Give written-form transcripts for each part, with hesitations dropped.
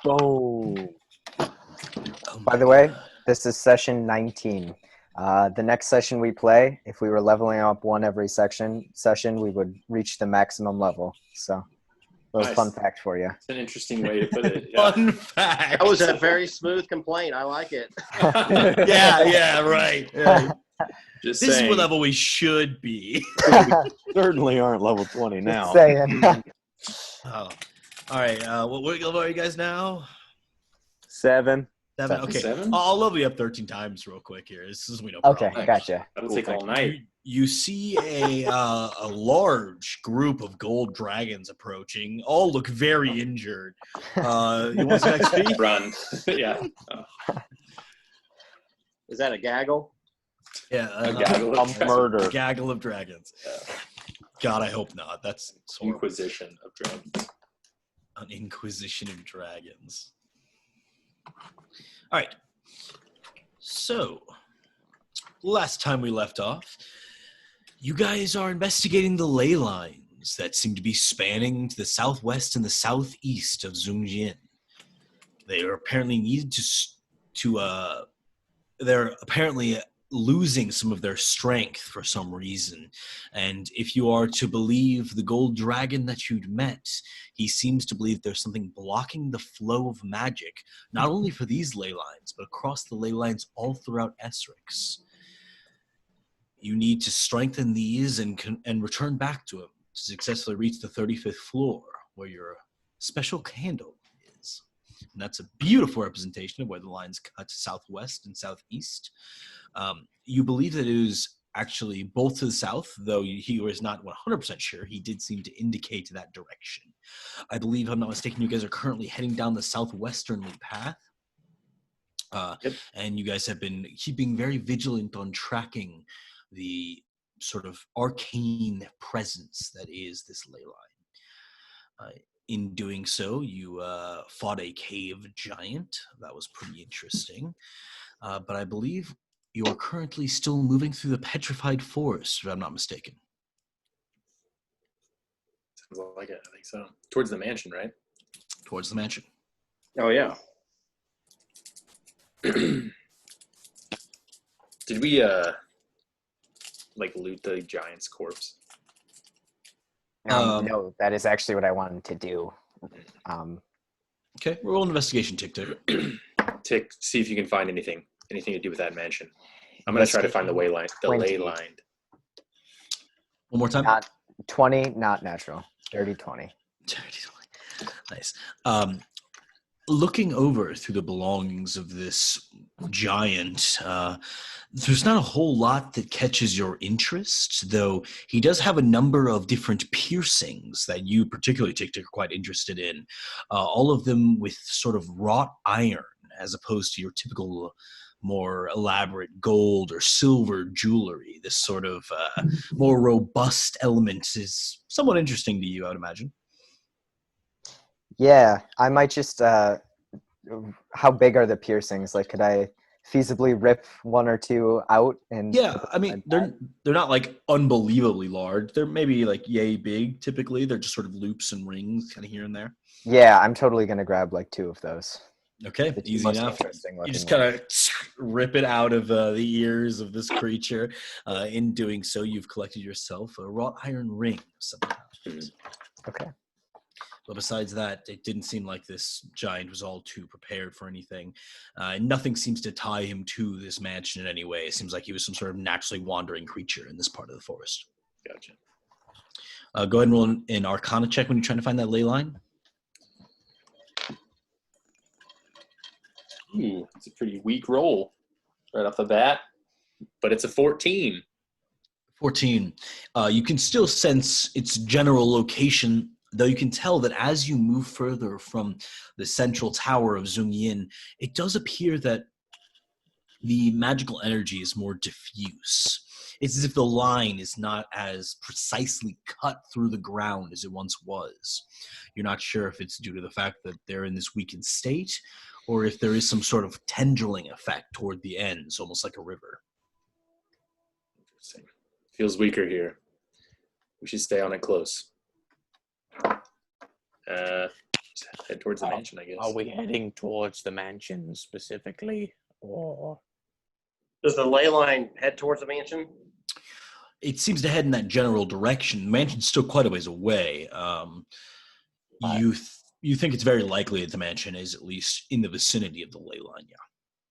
Oh. Oh By my the way, God. this is session 19. The next session we play, if we were leveling up one every session, we would reach the maximum level. So, a little Nice. fun fact for you. It's an interesting way to put it. Yeah. Fun fact. That was a very smooth complaint. I like it. yeah, right. Just This is saying. what level we should be. Certainly aren't level 20 now. Just saying. Oh. All right. What level are you guys now? 7. 7. Okay. 7? I'll level you up 13 times real quick here. This is no Okay, problem. gotcha. That'll Cool, take all night. You see a large group of gold dragons approaching. All look very injured. You want some XP? Run. Yeah. Is that a gaggle? Yeah, A gaggle A of dragons. murder. gaggle of dragons. Yeah. God, I hope not. That's horrible. Inquisition of dragons. An inquisition of dragons. All right. So, last time we left off, you guys are investigating the ley lines that seem to be spanning to the southwest and the southeast of Zhongjin. They are apparently needed they're apparently losing some of their strength for some reason. And if you are to believe the gold dragon that you'd met, he seems to believe there's something blocking the flow of magic, not only for these ley lines, but across the ley lines all throughout Essrex. You need to strengthen these and return back to him to successfully reach the 35th floor, where your special candle is. And that's a beautiful representation of where the lines cut southwest and southeast. You believe that it is actually both to the south, though he was not 100% sure. He did seem to indicate that direction. I believe, if I'm not mistaken, you guys are currently heading down the southwesternly path. Yep. And you guys have been keeping very vigilant on tracking the sort of arcane presence that is this ley line. In doing so, you fought a cave giant. That was pretty interesting. But I believe you are currently still moving through the petrified forest, if I'm not mistaken. Sounds like it. I think so. Towards the mansion, right? Towards the mansion. Oh, yeah. Did we loot the giant's corpse? No, that is actually what I wanted to do. Okay, roll an investigation tick there. Tick, see if you can find anything to do with that mansion. I'm gonna try to find the ley line. 20. Line. One more time. Not 20, not natural. Dirty 20. Nice. Looking over through the belongings of this giant, there's not a whole lot that catches your interest, though he does have a number of different piercings that you particularly are quite interested in, all of them with sort of wrought iron as opposed to your typical more elaborate gold or silver jewelry. This sort of more robust element is somewhat interesting to you, I would imagine. Yeah, I might just. How big are the piercings? Like, could I feasibly rip one or two out? And yeah, I mean, they're not like unbelievably large. They're maybe like yay big. Typically, they're just sort of loops and rings, kind of here and there. Yeah, I'm totally gonna grab like 2 of those. Okay, The two easy most enough. interesting You just looking kind of rip it out of the ears of this creature. In doing so, you've collected yourself a wrought iron ring of some kind. Okay. But besides that, it didn't seem like this giant was all too prepared for anything. Nothing seems to tie him to this mansion in any way. It seems like he was some sort of naturally wandering creature in this part of the forest. Gotcha. Go ahead and roll an Arcana check when you're trying to find that ley line. Ooh, it's a pretty weak roll right off the bat, but it's a 14. 14. You can still sense its general location, though you can tell that as you move further from the central tower of Zhongyin, it does appear that the magical energy is more diffuse. It's as if the line is not as precisely cut through the ground as it once was. You're not sure if it's due to the fact that they're in this weakened state, or if there is some sort of tendriling effect toward the ends, almost like a river. Interesting. Feels weaker here. We should stay on it close. Just head towards the mansion, I guess. Are we heading towards the mansion specifically, or Does the ley line head towards the mansion? It seems to head in that general direction. The mansion's still quite a ways away. You think it's very likely that the mansion is at least in the vicinity of the ley line, yeah.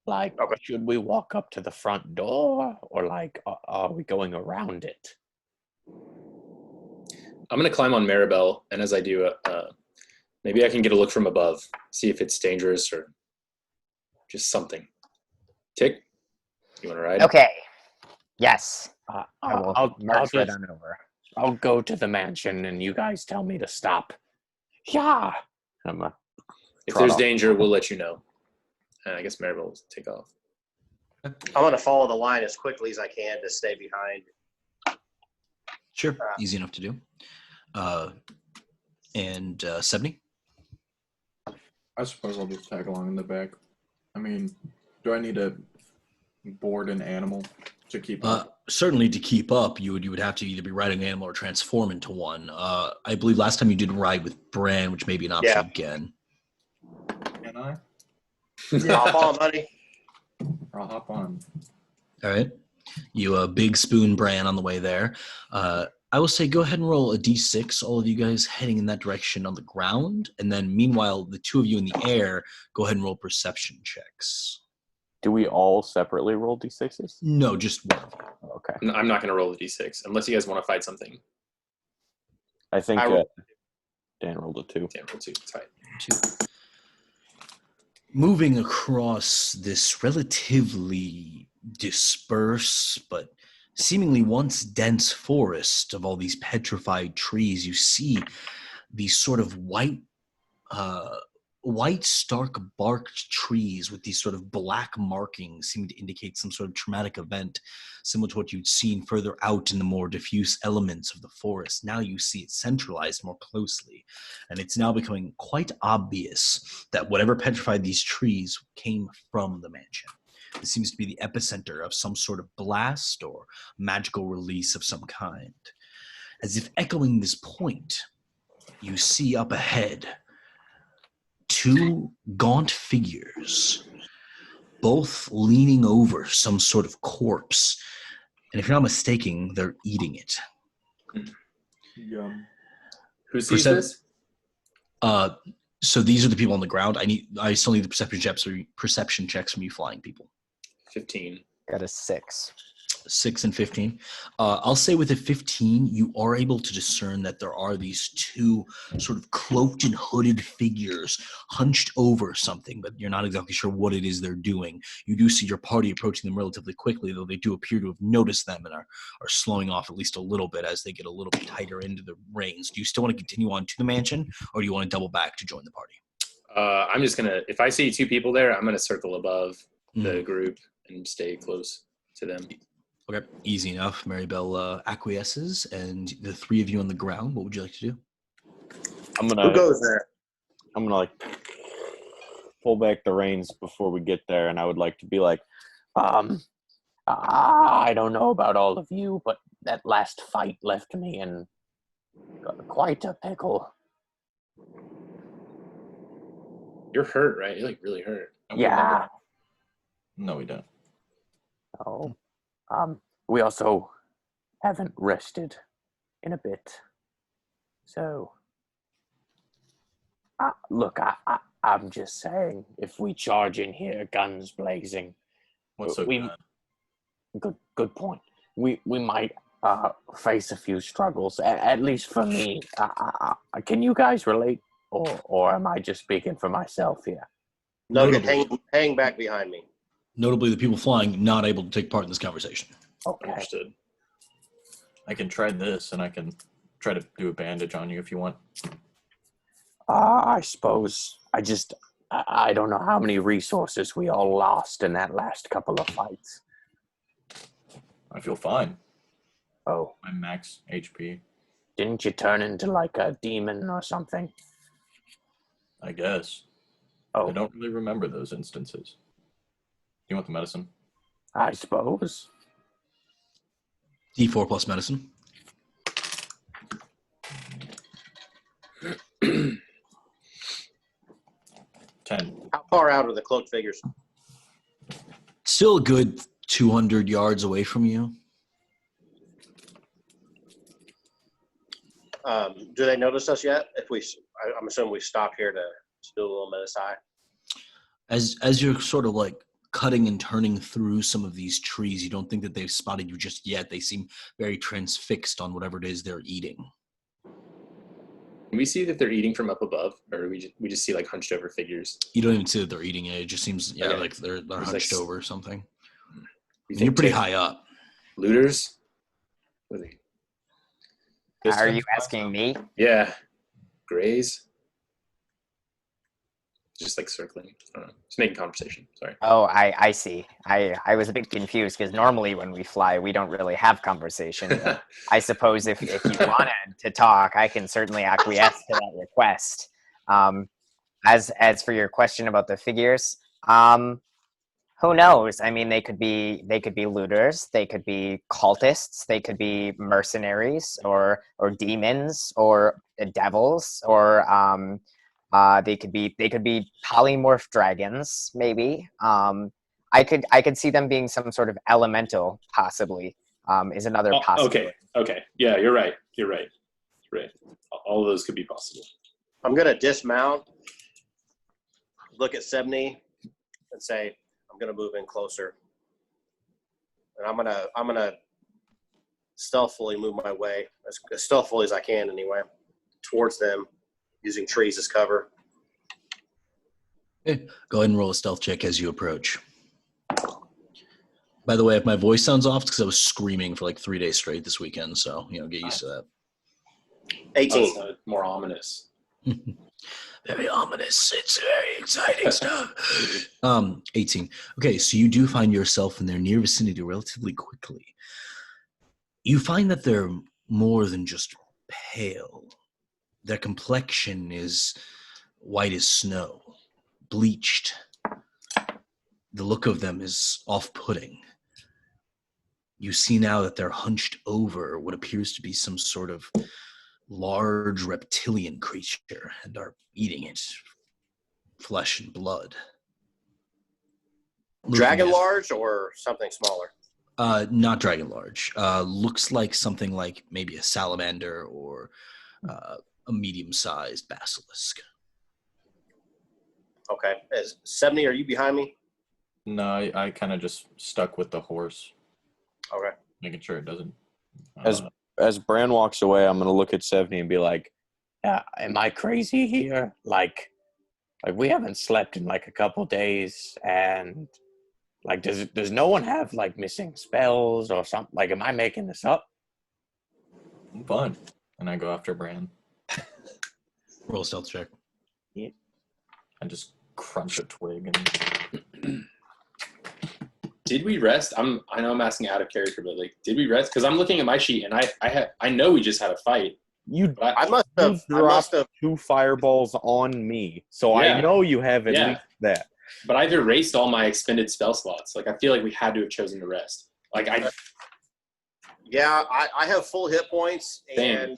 like Okay. should we walk up to the front door, or like are we going around it? I'm going to climb on Maribel, and as I do, maybe I can get a look from above, see if it's dangerous or just something. Tick, you want to ride? Okay. Yes. I will I'll march right just- on over. I'll go to the mansion, and you guys tell me to stop. Yeah. If trot there's off. danger, we'll let you know. I guess Maribel will take off. I'm going to follow the line as quickly as I can to stay behind. Sure, easy enough to do. And 70? I suppose I'll just tag along in the back. I mean, do I need to board an animal to keep up? Certainly to keep up, you would have to either be riding an animal or transform into one. I believe last time you did ride with Bran, which may be an option Yeah. again. Can I? Hop on, buddy. I'll hop on. All right. You big spoon Bran on the way there. I will say go ahead and roll a d6, all of you guys heading in that direction on the ground. And then meanwhile, the two of you in the air, go ahead and roll perception checks. Do we all separately roll d6s? No, just one of you. Okay. I'm not going to roll the d6 unless you guys want to fight something. I think I roll- Dan rolled a 2. Damn, roll 2. It's fine. Two. Moving across this relatively dispersed but seemingly once dense forest of all these petrified trees, you see these sort of white stark barked trees with these sort of black markings seeming to indicate some sort of traumatic event similar to what you'd seen further out in the more diffuse elements of the forest. Now you see it centralized more closely, and it's now becoming quite obvious that whatever petrified these trees came from the mansion. It seems to be the epicenter of some sort of blast or magical release of some kind. As if echoing this point, you see up ahead two gaunt figures, both leaning over some sort of corpse. And if you're not mistaken, they're eating it. Yum. Who sees Percep- this? So these are the people on the ground. I still need the perception checks from you flying people. 15. Got a 6. 6 and 15. I'll say with a 15, you are able to discern that there are these two sort of cloaked and hooded figures hunched over something, but you're not exactly sure what it is they're doing. You do see your party approaching them relatively quickly, though they do appear to have noticed them and are slowing off at least a little bit as they get a little bit tighter into the reins. Do you still want to continue on to the mansion, or do you want to double back to join the party? I'm just going to, if I see two people there, I'm going to circle above the Mhm. group and stay close to them. Okay, easy enough. Maribel acquiesces, and the three of you on the ground, what would you like to do? I'm Who gonna goes there? pull back the reins before we get there, and I would like to be like, I don't know about all of you, but that last fight left me in quite a pickle. You're hurt, right? You're like really hurt. And we Yeah. remember- No, we don't. Oh, we also haven't rested in a bit. So, look, I'm just saying, if we charge in here, guns blazing, What's so We- good? good point. We might face a few struggles. At least for me. Can you guys relate, or am I just speaking for myself here? Nugget, Notably. hang back behind me. Notably, the people flying not able to take part in this conversation. Okay. Understood. I can try this, and I can try to do a bandage on you if you want. I suppose. I don't know how many resources we all lost in that last couple of fights. I feel fine. Oh, My max HP, didn't you turn into like a demon or something? I guess. Oh, I don't really remember those instances. Do you want the medicine? I suppose. D4 plus medicine. 10. How far out are the cloaked figures? Still a good 200 yards away from you. Do they notice us yet? I'm assuming we stopped here to do a little MSI. As you're sort of like cutting and turning through some of these trees, you don't think that they've spotted you just yet. They seem very transfixed on whatever it is they're eating. Can we see that they're eating from up above, or we just see like hunched over figures? You don't even see that they're eating it. It just seems Okay. like they're hunched over or something. You You're pretty Tick, high up. Looters? What are they? This Are time? you asking me? Yeah. Grays? Just like circling. I don't know. Just making conversation. Sorry. Oh, I see. I was a bit confused because normally when we fly, we don't really have conversation. But I suppose if you wanted to talk, I can certainly acquiesce to that request. As for your question about the figures, who knows? I mean, they could be looters, they could be cultists, they could be mercenaries, or demons, or devils, or they could be polymorph dragons, maybe. I could see them being some sort of elemental, possibly. Is another possibility. Okay. Yeah, you're right. Right. All of those could be possible. I'm gonna dismount, look at 70, and say, I'm gonna move in closer, and I'm gonna stealthily move my way as stealthily as I can, anyway, towards them, using trees as cover. Okay. Go ahead and roll a stealth check as you approach. By the way, if my voice sounds off, it's because I was screaming for like 3 days straight this weekend, so get used to that. 18. More ominous. Very ominous. It's very exciting stuff. 18. Okay, so you do find yourself in their near vicinity relatively quickly. You find that they're more than just pale. Their complexion is white as snow, bleached. The look of them is off-putting. You see now that they're hunched over what appears to be some sort of large reptilian creature and are eating it, flesh and blood. Dragon large or something smaller? Not dragon large. Looks like something like maybe a salamander or a medium-sized basilisk. Okay. 70, are you behind me? No, I kind of just stuck with the horse, Okay. making sure it doesn't. As Bran walks away, I'm gonna look at 70 and be like, am I crazy here? Like we haven't slept in like a couple days, and like does no one have like missing spells or something? Like, am I making this up? Fun. And I go after Bran. Roll a stealth check. I just crunch a twig and Did we rest? I know I'm asking out of character, but like, did we rest? Because I'm looking at my sheet and I know we just had a fight. I must have. 2 fireballs on me, so Yeah. I know you have at Yeah. least that. But I've erased all my expended spell slots. Like, I feel like we had to have chosen to rest. Like, Yeah, I have full hit points Same.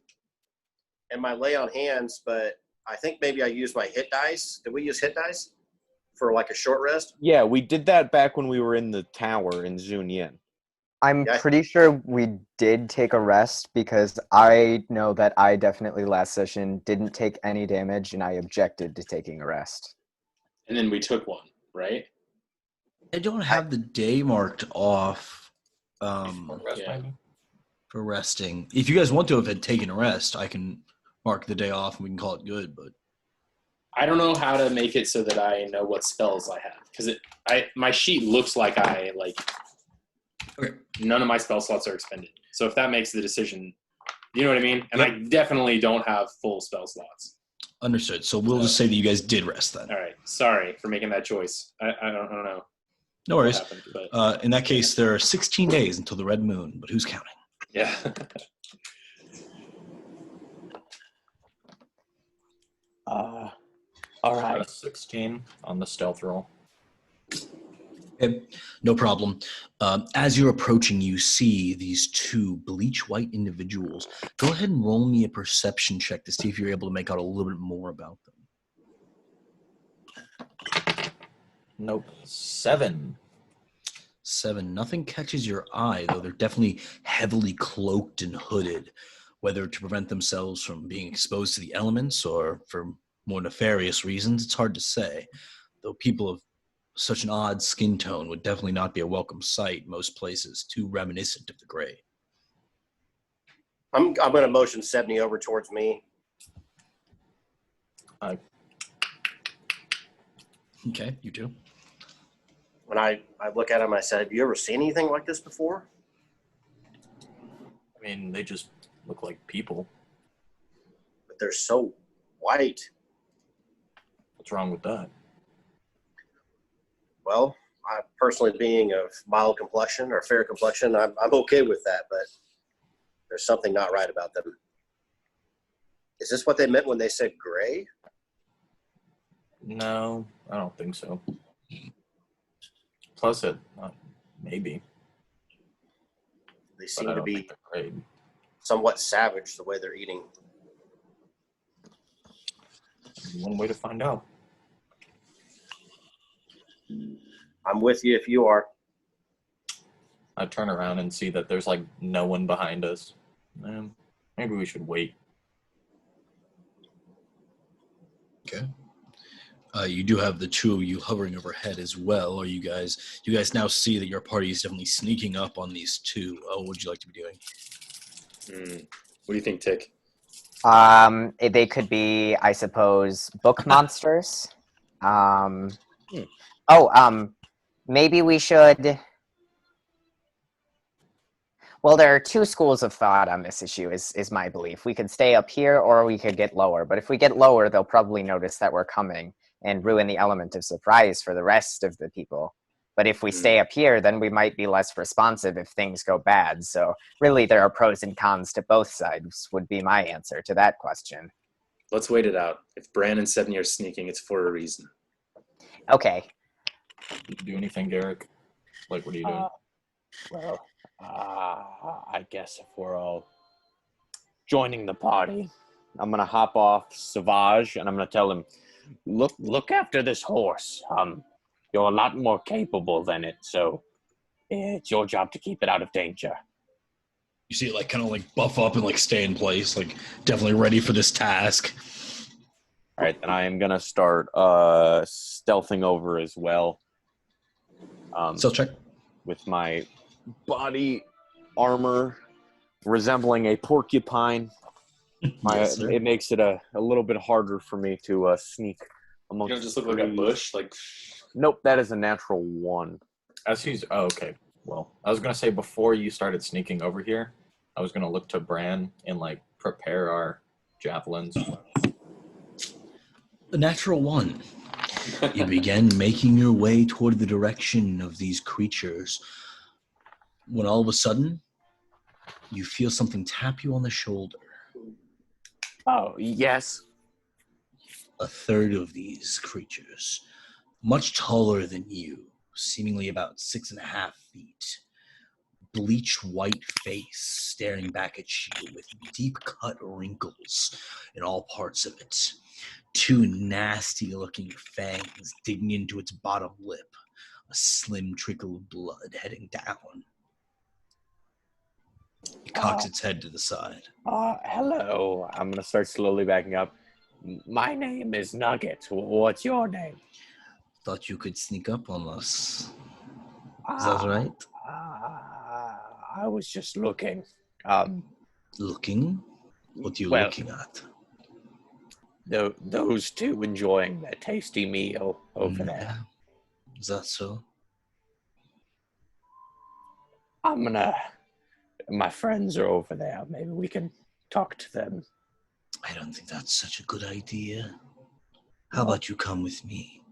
and my lay on hands, but I think maybe I used my hit dice. Did we use hit dice for like a short rest? Yeah, we did that back when we were in the tower in Zunyan. I'm Yeah. pretty sure we did take a rest because I know that I definitely last session didn't take any damage and I objected to taking a rest. and then we took one, right? I don't have the day marked off rest yeah. maybe. for resting. If you guys want to have had taken a rest, I can mark the day off and we can call it good. But I don't know how to make it so that I know what spells I have, because my sheet looks like Okay. none of my spell slots are expended. So if that makes the decision, you know what I mean? And Yep. I definitely don't have full spell slots. Understood. So we'll just say that you guys did rest then. All right. Sorry for making that choice. I don't know. No what worries. happened, but In that case, there are 16 days until the red moon, but who's counting? yeah. All right. 16 on the stealth roll. Okay, no problem. As you're approaching, you see these 2 bleach white individuals. Go ahead and roll me a perception check to see if you're able to make out a little bit more about them. Nope. 7. 7. Nothing catches your eye, though they're definitely heavily cloaked and hooded, whether to prevent themselves from being exposed to the elements or for more nefarious reasons. It's hard to say, though people of such an odd skin tone would definitely not be a welcome sight in most places, too reminiscent of the Grey. I'm going to motion 70 over towards me. Okay, you do. When I look at him, I said, have you ever seen anything like this before? I mean, they just look like people. But they're so white. What's wrong with that? Well, I personally being of mild complexion or fair complexion, I'm okay with that, but there's something not right about them. Is this what they meant when they said gray? No, I don't think so. Plus, maybe. They But seem I to don't be think they're great. somewhat savage the way they're eating. One way to find out. I'm with you if you are. I turn around and see that there's like no one behind us. Maybe we should wait. Okay. You do have the two of you hovering overhead as well. You guys now see that your party is definitely sneaking up on these two. What would you like to be doing? What do you think, Tick? They could be, I suppose, book monsters. Maybe we should. Well, there are two schools of thought on this issue, is my belief. We could stay up here or we could get lower. But if we get lower, they'll probably notice that we're coming and ruin the element of surprise for the rest of the people. But if we stay up here, then we might be less responsive if things go bad. So really, there are pros and cons to both sides would be my answer to that question. Let's wait it out. If Bran and 70 are sneaking, it's for a reason. Okay. Did you do anything, Garrick? Like, what are you doing? Well, I guess if we're all joining the party, I'm gonna hop off Savage and I'm gonna tell him, look after this horse. You're a lot more capable than it, so it's your job to keep it out of danger. You see it like kind of like buff up and like stay in place, like definitely ready for this task. All right, then I am gonna start stealthing over as well. Still check. With my body armor resembling a porcupine. Yes, sir. It makes it a little bit harder for me to sneak amongst. You don't just look like a bush, like. Nope, that is a natural 1. Okay. Well, I was gonna say before you started sneaking over here, I was gonna look to Bran and like prepare our javelins. A natural 1. You begin making your way toward the direction of these creatures when all of a sudden you feel something tap you on the shoulder. Oh, yes. A third of these creatures, much taller than you, seemingly about 6.5 feet, bleach white face staring back at you with deep cut wrinkles in all parts of it. 2 nasty looking fangs digging into its bottom lip, a slim trickle of blood heading down. It cocks its head to the side. Hello. I'm going to start slowly backing up. My name is Nugget. What's your name? Thought you could sneak up on us. Is that right? I was just looking. Looking? What are you looking at? Those two enjoying their tasty meal over there. Is that so? My friends are over there. Maybe we can talk to them. I don't think that's such a good idea. How about you come with me?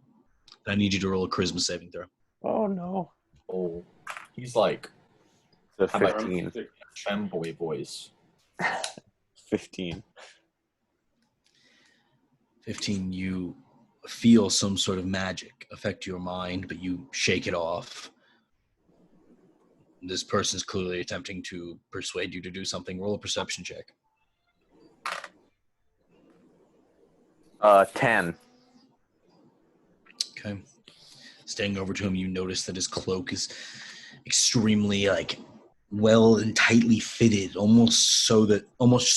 I need you to roll a charisma saving throw. Oh, no. Oh, he's like The 15. Femboy voice. 15. 15, you feel some sort of magic affect your mind, but you shake it off. This person's clearly attempting to persuade you to do something. Roll a perception check. 10. Okay. Standing over to him, you notice that his cloak is extremely well and tightly fitted, almost so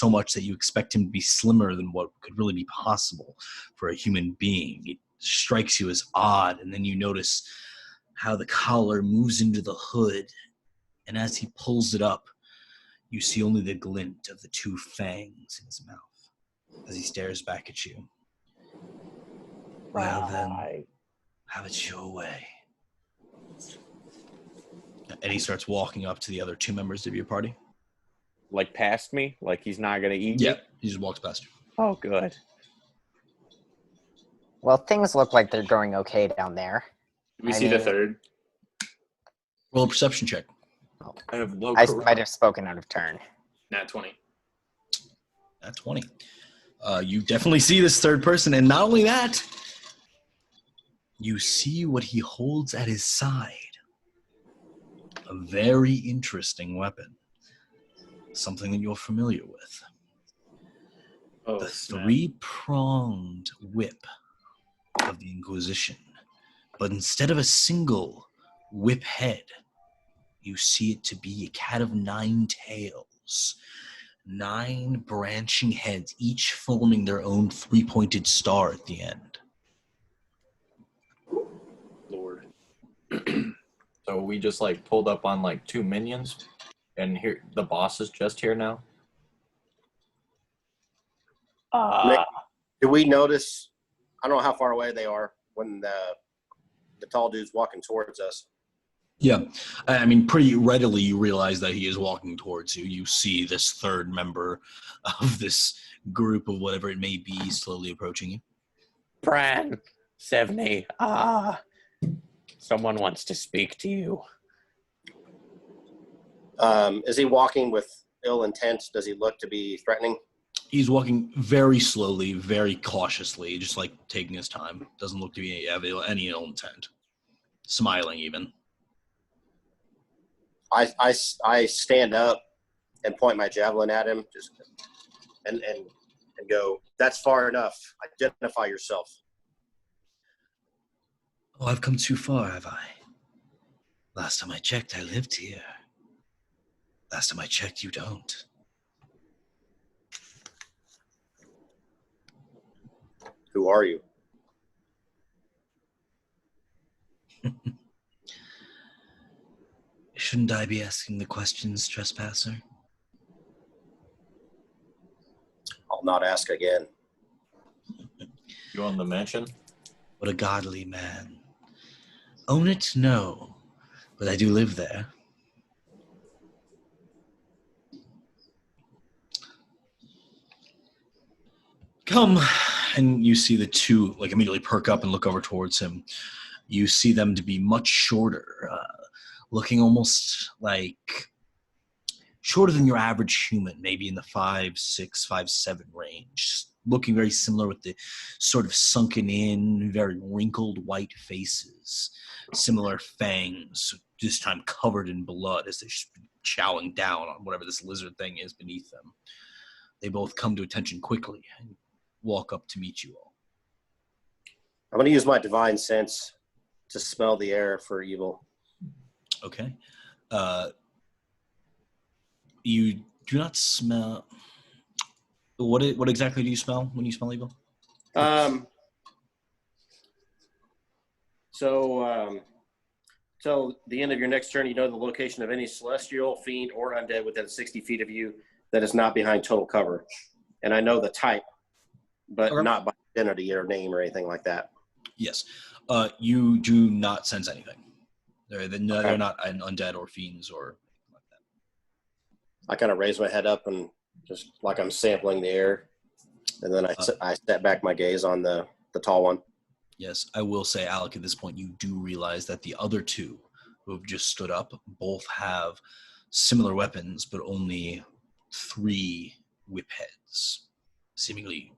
much that you expect him to be slimmer than what could really be possible for a human being. It strikes you as odd, and then you notice how the collar moves into the hood, and as he pulls it up, you see only the glint of the 2 fangs in his mouth as he stares back at you. Well then, have it your way. And he starts walking up to the other 2 members of your party. Like past me? Like he's not going to eat Yeah, me? he just walks past you. Oh, good. Well, things look like they're going okay down there. Did we see the third? Roll a perception check. I have low I charisma. might have spoken out of turn. Nat 20. At 20. You definitely see this third person, and not only that, you see what he holds at his side. A very interesting weapon. Something that you're familiar with. Oh, The snap. 3-pronged whip of the Inquisition. But instead of a single whip head, you see it to be a cat of 9 tails. 9 branching heads, each forming their own 3-pointed star at the end. Lord. So we just pulled up on 2 minions, and here the boss is just here now. Do we notice? I don't know how far away they are when the tall dude's walking towards us. Yeah, I mean, pretty readily you realize that he is walking towards you. You see this third member of this group of whatever it may be slowly approaching you. Bran, 70. Someone wants to speak to you. Is he walking with ill intent? Does he look to be threatening? He's walking very slowly, very cautiously, just taking his time. Doesn't look to be any ill intent. Smiling even. I stand up and point my javelin at him, just and go, "That's far enough. Identify yourself." Oh, I've come too far, have I? Last time I checked, I lived here. Last time I checked, you don't. Who are you? Shouldn't I be asking the questions, trespasser? I'll not ask again. You on the mansion? What a godly man. Own it? No. But I do live there. Come. And you see the 2 immediately perk up and look over towards him. You see them to be much shorter, looking almost shorter than your average human, maybe in the 5'6", 5'7" range. Looking very similar with the sort of sunken in, very wrinkled white faces. Similar fangs, this time covered in blood as they're chowing down on whatever this lizard thing is beneath them. They both come to attention quickly and walk up to meet you all. I'm going to use my divine sense to smell the air for evil. Okay. You do not smell... What exactly do you smell when you smell evil? Till the end of your next turn, you know the location of any celestial, fiend, or undead within 60 feet of you that is not behind total cover. And I know the type, but not by identity or name or anything like that. Yes. You do not sense anything. They're not an undead or fiends or anything like that. I kind of raise my head up and just like I'm sampling the air. And then I step back my gaze on the tall one. Yes, I will say, Alec, at this point, you do realize that the other 2 who have just stood up both have similar weapons, but only 3 whip heads. Seemingly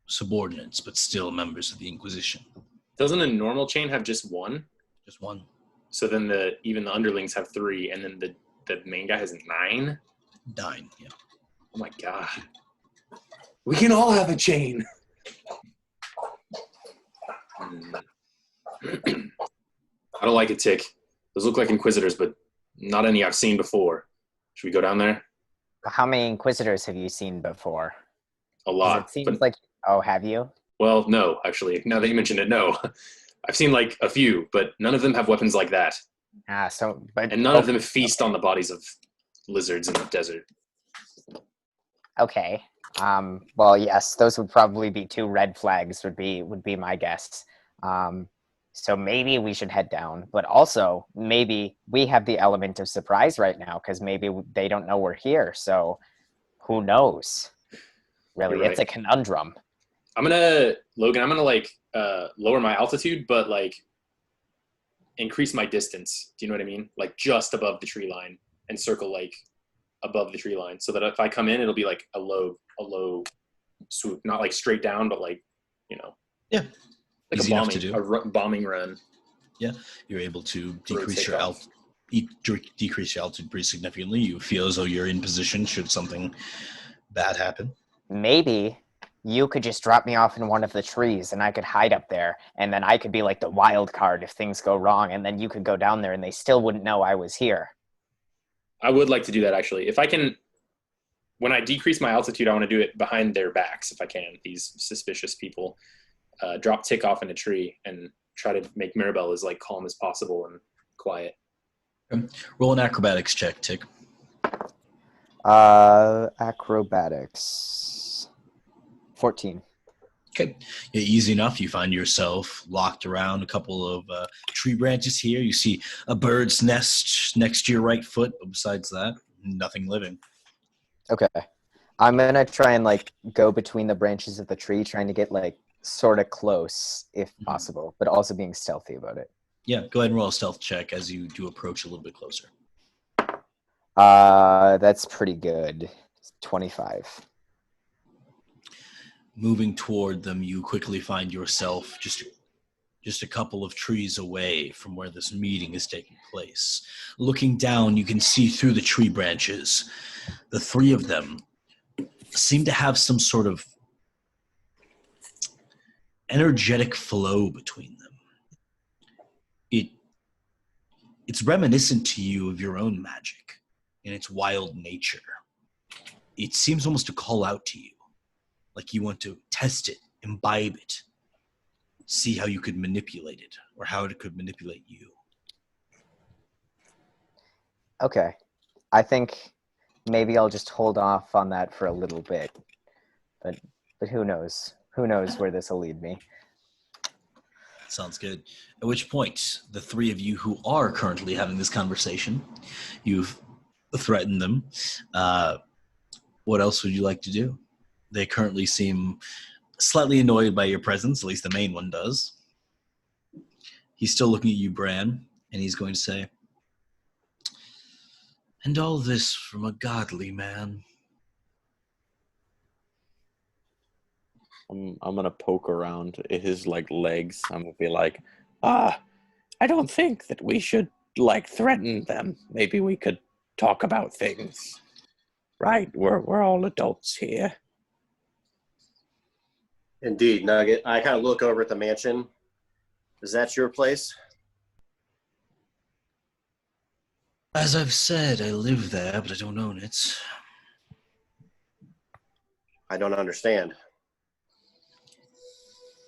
subordinates, but still members of the Inquisition. Doesn't a normal chain have just 1? Just 1. So then even the underlings have 3, and then the main guy has 9? 9, yeah. Oh my god. We can all have a chain. I don't like it, Tick. Those look like Inquisitors, but not any I've seen before. Should we go down there? How many Inquisitors have you seen before? A 'Cause lot. it seems But, like. Oh, have you? well, no, actually. Now that you mention it, no. I've seen like a few, but none of them have weapons like that. But And none of them feast on the bodies of lizards in the desert. Okay. Well, yes, those would probably be 2 red flags. Would be my guess. So maybe we should head down, but also maybe we have the element of surprise right now because maybe they don't know we're here. So who knows? Really, You're it's a right. conundrum. Logan, I'm gonna like lower my altitude, but like increase my distance. Do you know what I mean? Like just above the tree line and circle like above the tree line, so that if I come in, it'll be like a low swoop, not like straight down, but like, Yeah. like Easy a enough bombing, to do. bombing run. You're able to Road decrease your takeoff. decrease your altitude pretty significantly. You feel as though you're in position should something bad happen. Maybe you could just drop me off in one of the trees and I could hide up there, and then I could be like the wild card if things go wrong, and then you could go down there and they still wouldn't know I was here. I would like to do that actually. If I can, when I decrease my altitude, I want to do it behind their backs if I can. These suspicious people, drop Tick off in a tree and try to make Mirabelle as like calm as possible and quiet. Roll an acrobatics check, Tick. Acrobatics. 14. Okay, yeah, easy enough. You find yourself locked around a couple of tree branches here. You see a bird's nest next to your right foot, but besides that, nothing living. Okay. I'm gonna try and like go between the branches of the tree, trying to get like sort of close if possible, but also being stealthy about it. Yeah, go ahead and roll a stealth check as you do approach a little bit closer. That's pretty good. 25. Moving toward them, you quickly find yourself just a couple of trees away from where this meeting is taking place. Looking down, you can see through the tree branches. The 3 of them seem to have some sort of energetic flow between them. It's reminiscent to you of your own magic in its wild nature. It seems almost to call out to you, like you want to test it, imbibe it, see how you could manipulate it or how it could manipulate you. Okay. I think maybe I'll just hold off on that for a little bit. But who knows? Who knows where this will lead me? Sounds good. At which point, the 3 of you who are currently having this conversation, you've threatened them. What else would you like to do? They currently seem slightly annoyed by your presence, at least the main one does. He's still looking at you, Bran, and he's going to say, "And all this from a godly man." I'm gonna poke around his like legs. I'm gonna be like, I don't think that we should like threaten them. Maybe we could talk about things. Right? We're all adults here. Indeed, Nugget. I kind of look over at the mansion. Is that your place? As I've said, I live there, but I don't own it. I don't understand.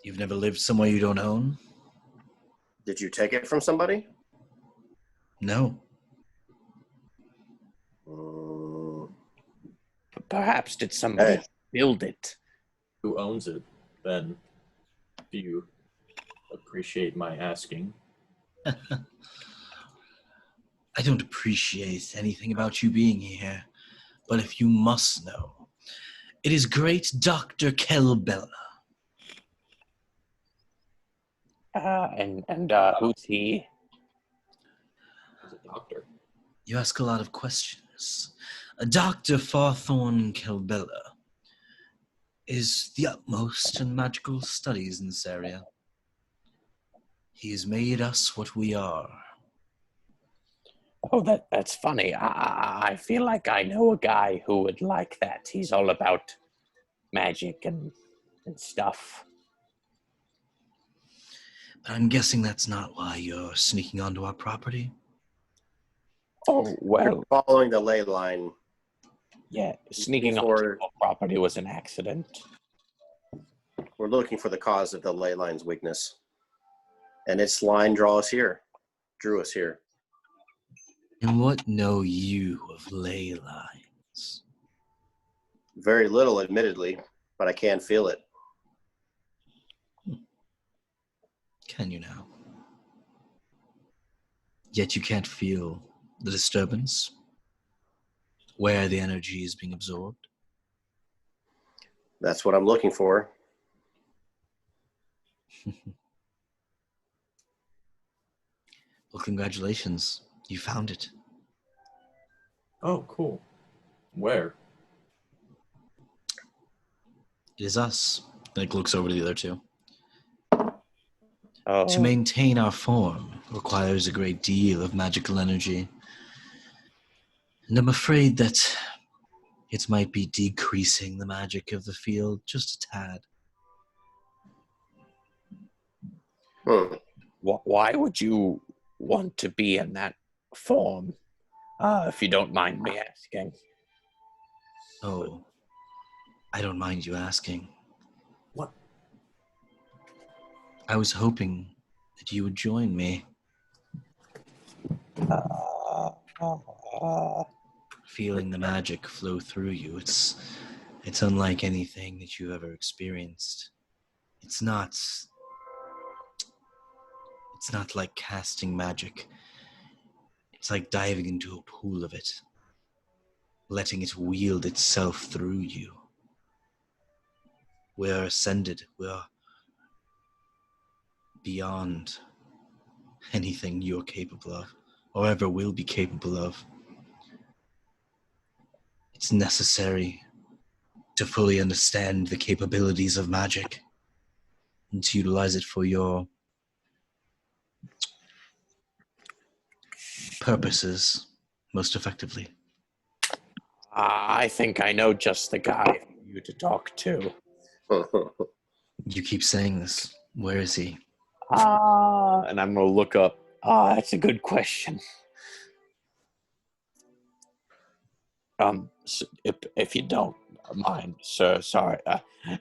You've never lived somewhere you don't own? Did you take it from somebody? No. Perhaps did somebody build it? Who owns it, then? Do you appreciate my asking? I don't appreciate anything about you being here, but if you must know, it is great Dr. Kelbella. And who's he? As a doctor. You ask a lot of questions. Dr. Farthorn Kelbella is the utmost in magical studies in this area. He has made us what we are. Oh, that's funny. I feel like I know a guy who would like that. He's all about magic and stuff. I'm guessing that's not why you're sneaking onto our property. Oh, well, Following the ley line. yeah, sneaking onto Before- our property was an accident. We're looking for the cause of the ley line's weakness. And its line drew us here. And what know you of ley lines? Very little, admittedly, but I can feel it. Can you now? Yet you can't feel the disturbance? Where the energy is being absorbed? That's what I'm looking for. Well, congratulations. You found it. Oh, cool. Where? It is us. Like looks over to the other two. Oh, To maintain our form requires a great deal of magical energy. And I'm afraid that it might be decreasing the magic of the field just a tad. why would you want to be in that form? If you don't mind me asking. Oh, I don't mind you asking. What? I was hoping that you would join me. Feeling the magic flow through you, it's unlike anything that you've ever experienced. It's not like casting magic. It's like diving into a pool of it, letting it wield itself through you. We're ascended. We're beyond anything you're capable of, or ever will be capable of. It's necessary to fully understand the capabilities of magic and to utilize it for your purposes most effectively. I think I know just the guy for you to talk to. You keep saying this. Where is he? And I'm gonna look up. That's a good question. If you don't mind, sir, sorry.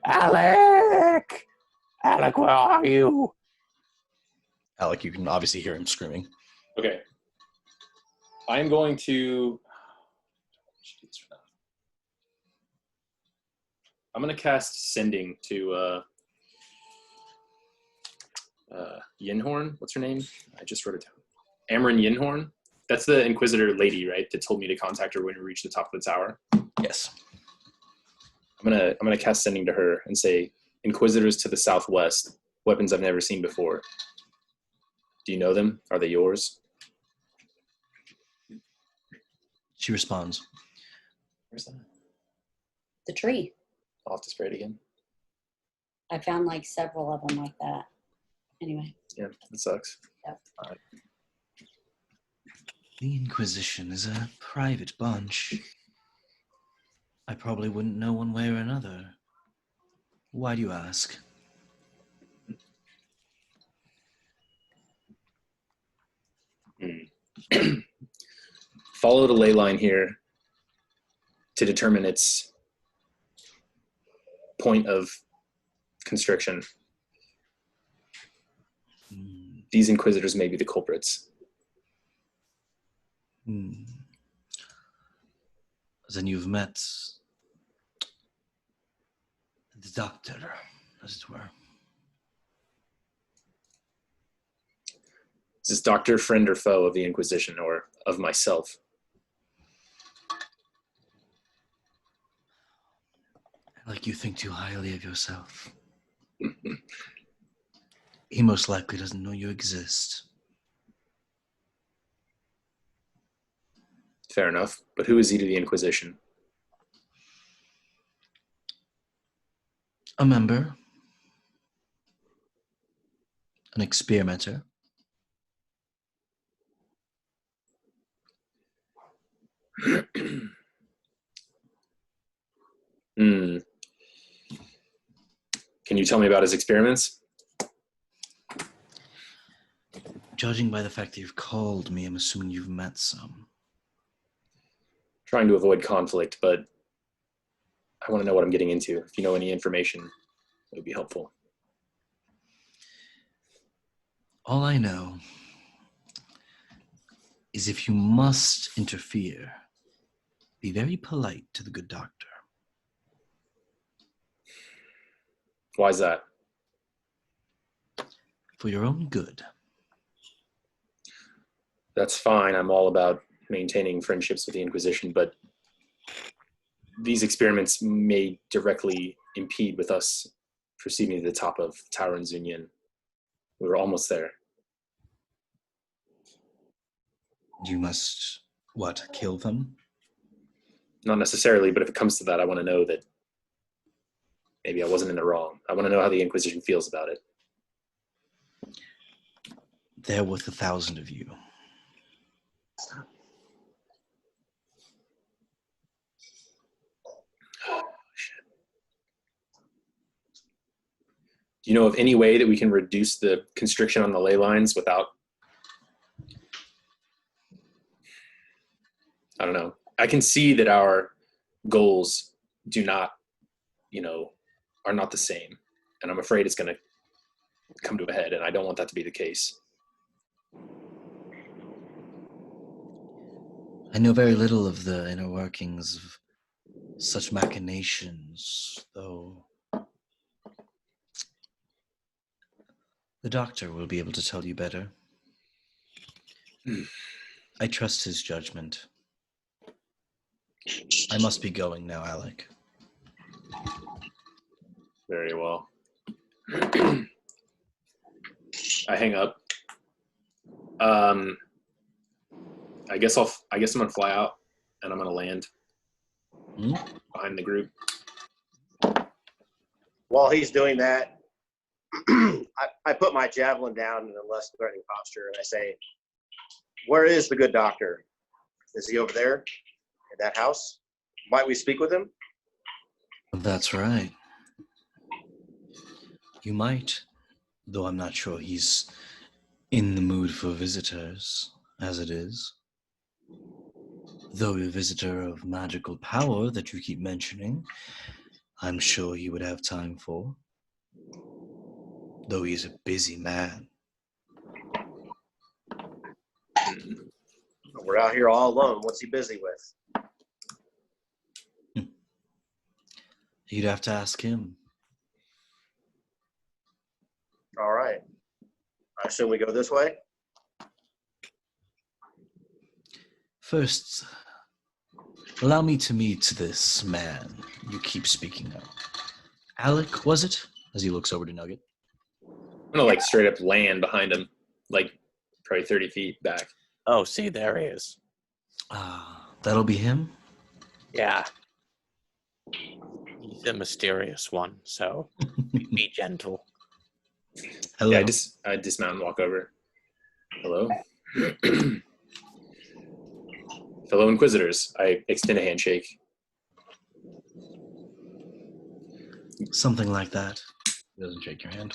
Alec! Alec, where are you? Alec, you can obviously hear him screaming. Okay. I am going to. I'm going to cast Sending to Yinhorn. What's her name? I just wrote it down. Amarin Yinhorn. That's the Inquisitor lady, right? That told me to contact her when we reach the top of the tower. Yes. I'm gonna cast Sending to her and say, Inquisitors to the southwest, weapons I've never seen before. Do you know them? Are they yours? She responds. Where's that? The tree. I'll have to spray it again. I found like several of them like that. Anyway. Yeah, it sucks. The Inquisition is a private bunch. I probably wouldn't know one way or another. Why do you ask? Follow the ley line here to determine its point of constriction. These Inquisitors may be the culprits. Then you've met the doctor, as it were. Is this doctor, friend, or foe of the Inquisition, or of myself? Like you think too highly of yourself. He most likely doesn't know you exist. Fair enough. But who is he to the Inquisition? A member. An experimenter. Can you tell me about his experiments? Judging by the fact that you've called me, I'm assuming you've met some. Trying to avoid conflict, but I want to know what I'm getting into. If you know any information, it would be helpful. All I know is if you must interfere, be very polite to the good doctor. Why is that? For your own good. That's fine. I'm all about maintaining friendships with the Inquisition, but these experiments may directly impede with us proceeding to the top of Tower and Zunyan. We were almost there. You must, what, kill them? Not necessarily, but if it comes to that, I want to know that maybe I wasn't in the wrong. I want to know how the Inquisition feels about it. They're worth 1,000 of you. Do you know of any way that we can reduce the constriction on the ley lines without, I don't know. I can see that our goals do not, are not the same. And I'm afraid it's going to come to a head, and I don't want that to be the case. I know very little of the inner workings of such machinations, though the doctor will be able to tell you better. I trust his judgment. I must be going now, Alec. Very well. I hang up. I guess I'm gonna fly out, and I'm gonna land behind the group. While he's doing that, I put my javelin down in a less threatening posture, and I say, "Where is the good doctor? Is he over there in that house? Might we speak with him?" That's right. You might, though I'm not sure he's in the mood for visitors, as it is. Though a visitor of magical power that you keep mentioning, I'm sure he would have time for. Though he's a busy man. We're out here all alone. What's he busy with? You'd have to ask him. All right. I assume we go this way? First, allow me to meet this man you keep speaking of. Alec, was it? As he looks over to Nugget. I'm gonna straight up land behind him, probably 30 feet back. Oh, see, there he is. That'll be him? Yeah. He's a mysterious one, so be gentle. Hello. Yeah, I dismount and walk over. Hello? Fellow Inquisitors, I extend a handshake. Something like that. He doesn't shake your hand.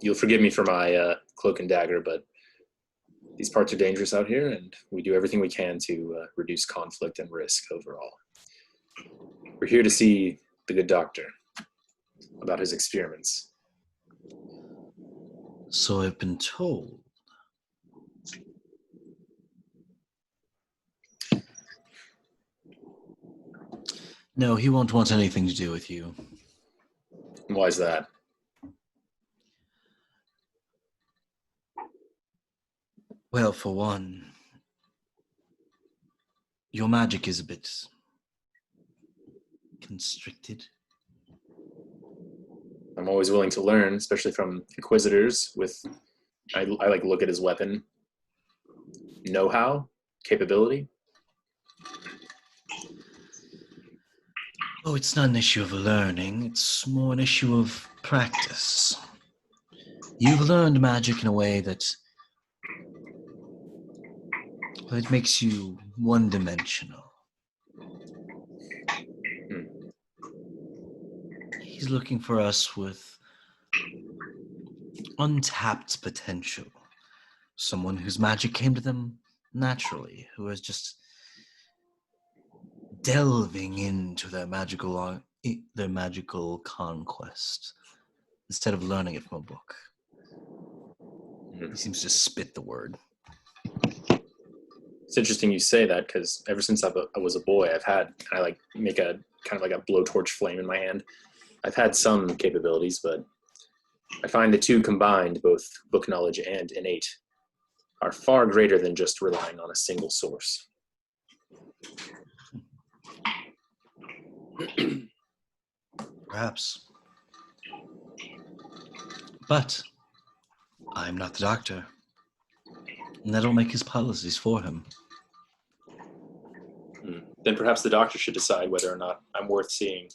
You'll forgive me for my cloak and dagger, but these parts are dangerous out here, and we do everything we can to reduce conflict and risk overall. We're here to see the good doctor about his experiments. So I've been told. No, he won't want anything to do with you. Why is that? Well, for one, your magic is a bit constricted. I'm always willing to learn, especially from Inquisitors I look at his weapon. Know-how? Capability? Oh, it's not an issue of learning. It's more an issue of practice. You've learned magic in a way that it makes you one-dimensional. He's looking for us with untapped potential. Someone whose magic came to them naturally, who is just delving into their magical conquest instead of learning it from a book. He seems to spit the word. It's interesting you say that because ever since I was a boy, I like make a kind of like a blowtorch flame in my hand. I've had some capabilities, but I find the two combined, both book knowledge and innate, are far greater than just relying on a single source. Perhaps. But I'm not the doctor. And I don't make his policies for him. Then perhaps the doctor should decide whether or not I'm worth seeing.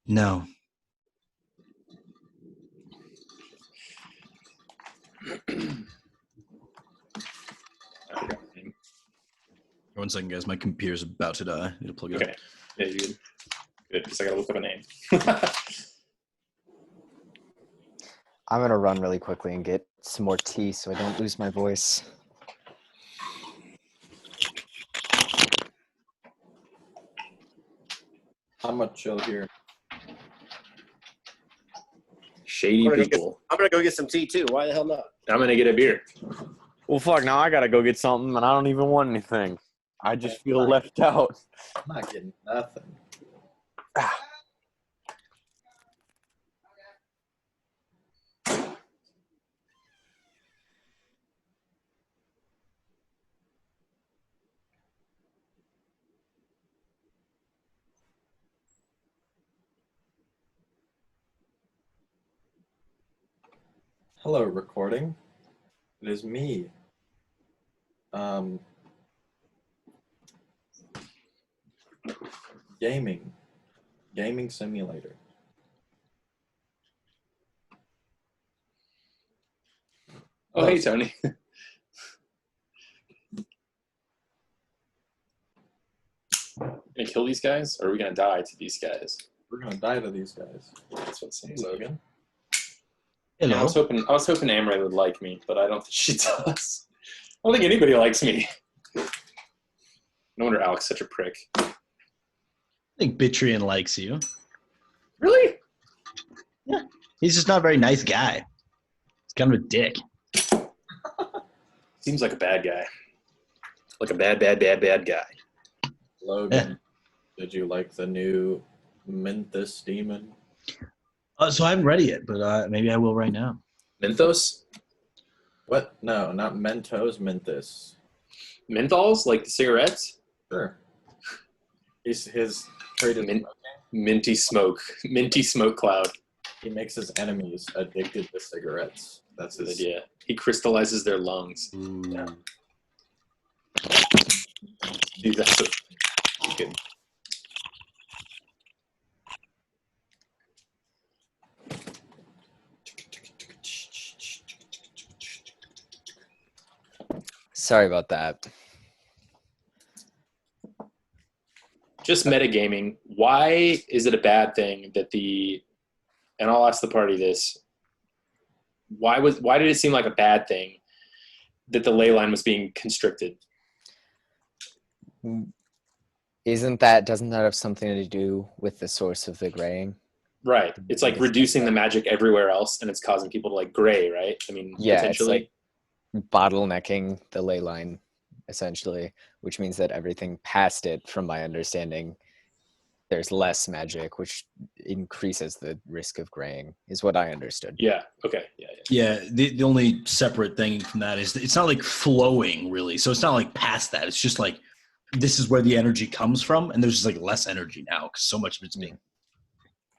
No. One second, guys. My computer's about to die. I need to plug it Okay. up. Yeah, you good. Good, because I gotta look up a name. I'm going to run really quickly and get some more tea so I don't lose my voice. I'm gonna chill here. Shady people. I'm gonna go get some tea too. Why the hell not? I'm gonna get a beer. Well, fuck, now I gotta go get something, and I don't even want anything. I just feel left out. I'm not getting nothing. Hello, recording. It is me. Gaming simulator. Oh, hey, Tony. Gonna kill these guys, or are we gonna die to these guys? We're gonna die to these guys. That's what it Hey, seems like. Logan. Hello. I was hoping Amray would like me, but I don't think she does. I don't think anybody likes me. No wonder Alex is such a prick. I think Bitrian likes you. Really? He's just not a very nice guy. He's kind of a dick. Seems like a bad guy. Like a bad guy. Logan, did you like the new Menthus demon? So I haven't read it yet, but maybe I will right now. Menthos? What? No, not Mentos, Menthus. Menthols? Like the cigarettes? Sure. His trait is Minty smoke. Minty smoke cloud. he makes his enemies addicted to cigarettes. That's That's his the idea. He crystallizes their lungs. Yeah. Dude, that's so good. Sorry about that. Just metagaming. Why is it a bad thing that and I'll ask the party this, why did it seem like a bad thing that the ley line was being constricted? Doesn't that have something to do with the source of the graying? Right. It's like reducing the magic everywhere else, and it's causing people to like gray, right? I mean, Yeah, potentially. it's like bottlenecking the ley line, essentially, which means that everything past it, from my understanding, there's less magic, which increases the risk of graying, is what I understood. Yeah. Okay. Yeah. Yeah, the only separate thing from that is it's not like flowing, really. So it's not like past that. It's just like this is where the energy comes from, and there's just like less energy now because so much of it's being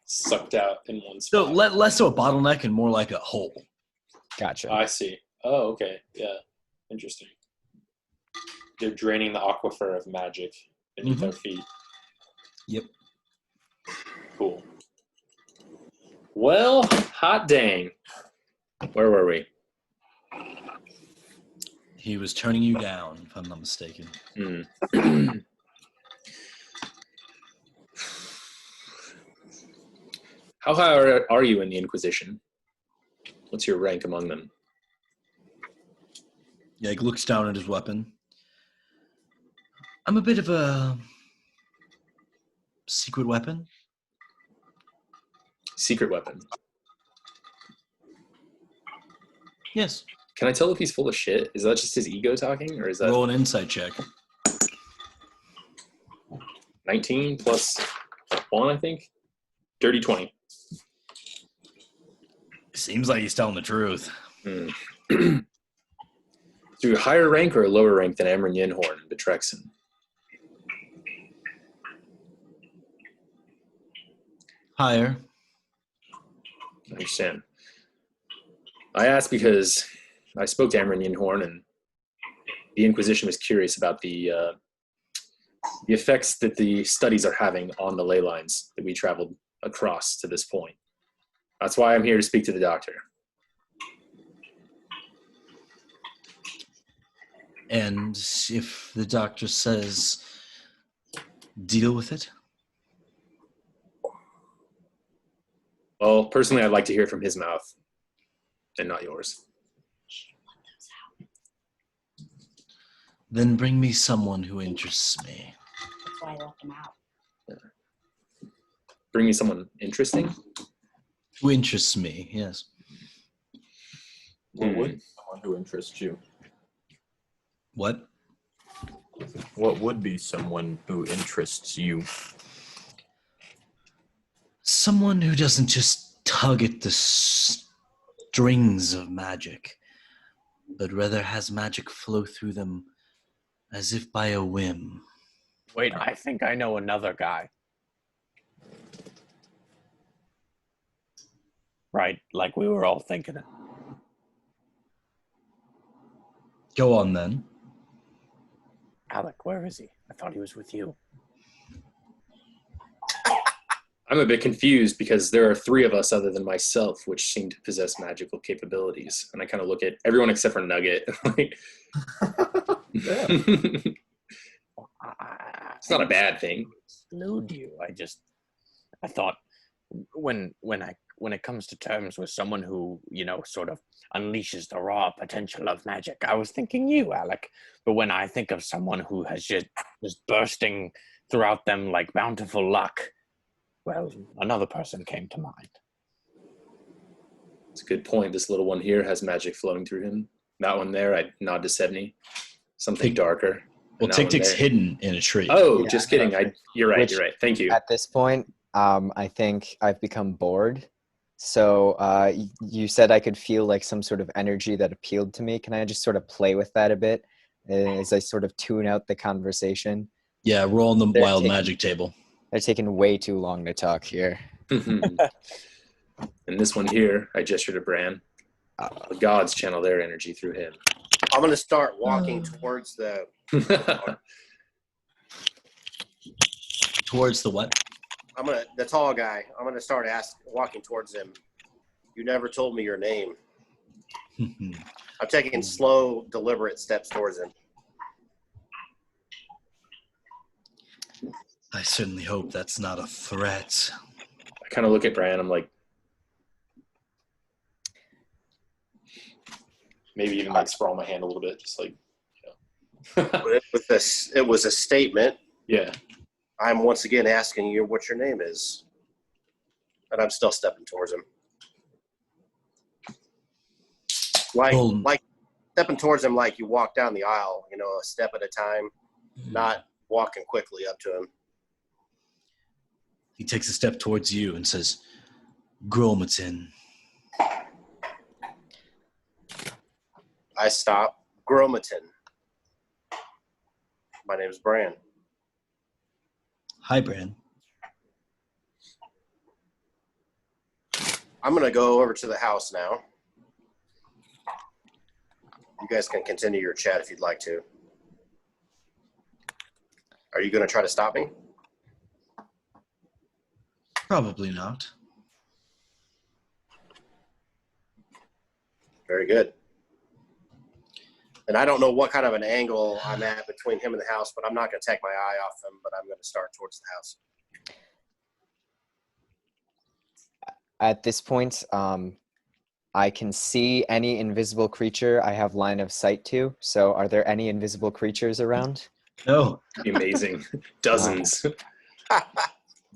Sucked out in one so spot. less so a bottleneck and more like a hole. Gotcha. I see. Oh, okay. Yeah. Interesting. They're draining the aquifer of magic beneath Mhm. our feet. Yep. Cool. Well, hot dang. Where were we? He was turning you down, if I'm not mistaken. How high are you in the Inquisition? What's your rank among them? Yeg looks down at his weapon. I'm a bit of a secret weapon. Secret weapon. Yes. Can I tell if he's full of shit? Is that just his ego talking, or is that Roll an insight check. 19 plus 1, I think? Dirty 20. Seems like he's telling the truth. So you're higher rank or a lower rank than Amron Yinhorn and Betrexen? Higher. I understand. I asked because I spoke to Amron Yinhorn, and the Inquisition was curious about the effects that the studies are having on the ley lines that we traveled across to this point. That's why I'm here to speak to the doctor. And if the doctor says, deal with it? Well, personally, I'd like to hear it from his mouth and not yours. Then bring me someone who interests me. That's why I left him out. Bring me someone interesting? Who interests me, yes. What would someone who interests you? What? What would be someone who interests you? Someone who doesn't just tug at the strings of magic, but rather has magic flow through them as if by a whim. Wait, I think I know another guy. Right, like we were all thinking it. Go on then. Alec, where is he? I thought he was with you. I'm a bit confused because there are 3 of us other than myself which seem to possess magical capabilities. And I kind of look at everyone except for Nugget. It's not a bad thing. Exclude you. I thought when it comes to terms with someone who, sort of unleashes the raw potential of magic, I was thinking you, Alec. But when I think of someone who has just bursting throughout them like bountiful luck, well, another person came to mind. It's a good point. This little one here has magic flowing through him. That one there, I nod to 70. Something darker. Well, Tick-Tick's hidden in a tree. Oh, Yeah, just kidding. You're right. You're right. Thank you. At this point, I think I've become bored. So you said I could feel like some sort of energy that appealed to me. Can I just sort of play with that a bit as I sort of tune out the conversation? Yeah, roll on the They're wild taking- magic table. They're taking way too long to talk here. And this one here, I gesture to Bran. The gods channel their energy through him. I'm going to start walking towards the Towards the what? the tall guy. I'm going to start walking towards him. You never told me your name. I'm taking slow, deliberate steps towards him. I certainly hope that's not a threat. I kind of look at Bran. I'm like, maybe even like sprawl my hand a little bit, just like, But it was a statement. yeah. I'm once again asking you what your name is. And I'm still stepping towards him. Like stepping towards him like you walk down the aisle, a step at a time, not walking quickly up to him. He takes a step towards you and says, Gromatin. I stop. Gromatin. My name is Bran. Hi, Bran. I'm going to go over to the house now. You guys can continue your chat if you'd like to. Are you going to try to stop me? Probably not. Very good. And I don't know what kind of an angle I'm at between him and the house, but I'm not going to take my eye off him, but I'm going to start towards the house. At this point, I can see any invisible creature I have line of sight to. So are there any invisible creatures around? No. Amazing. Dozens.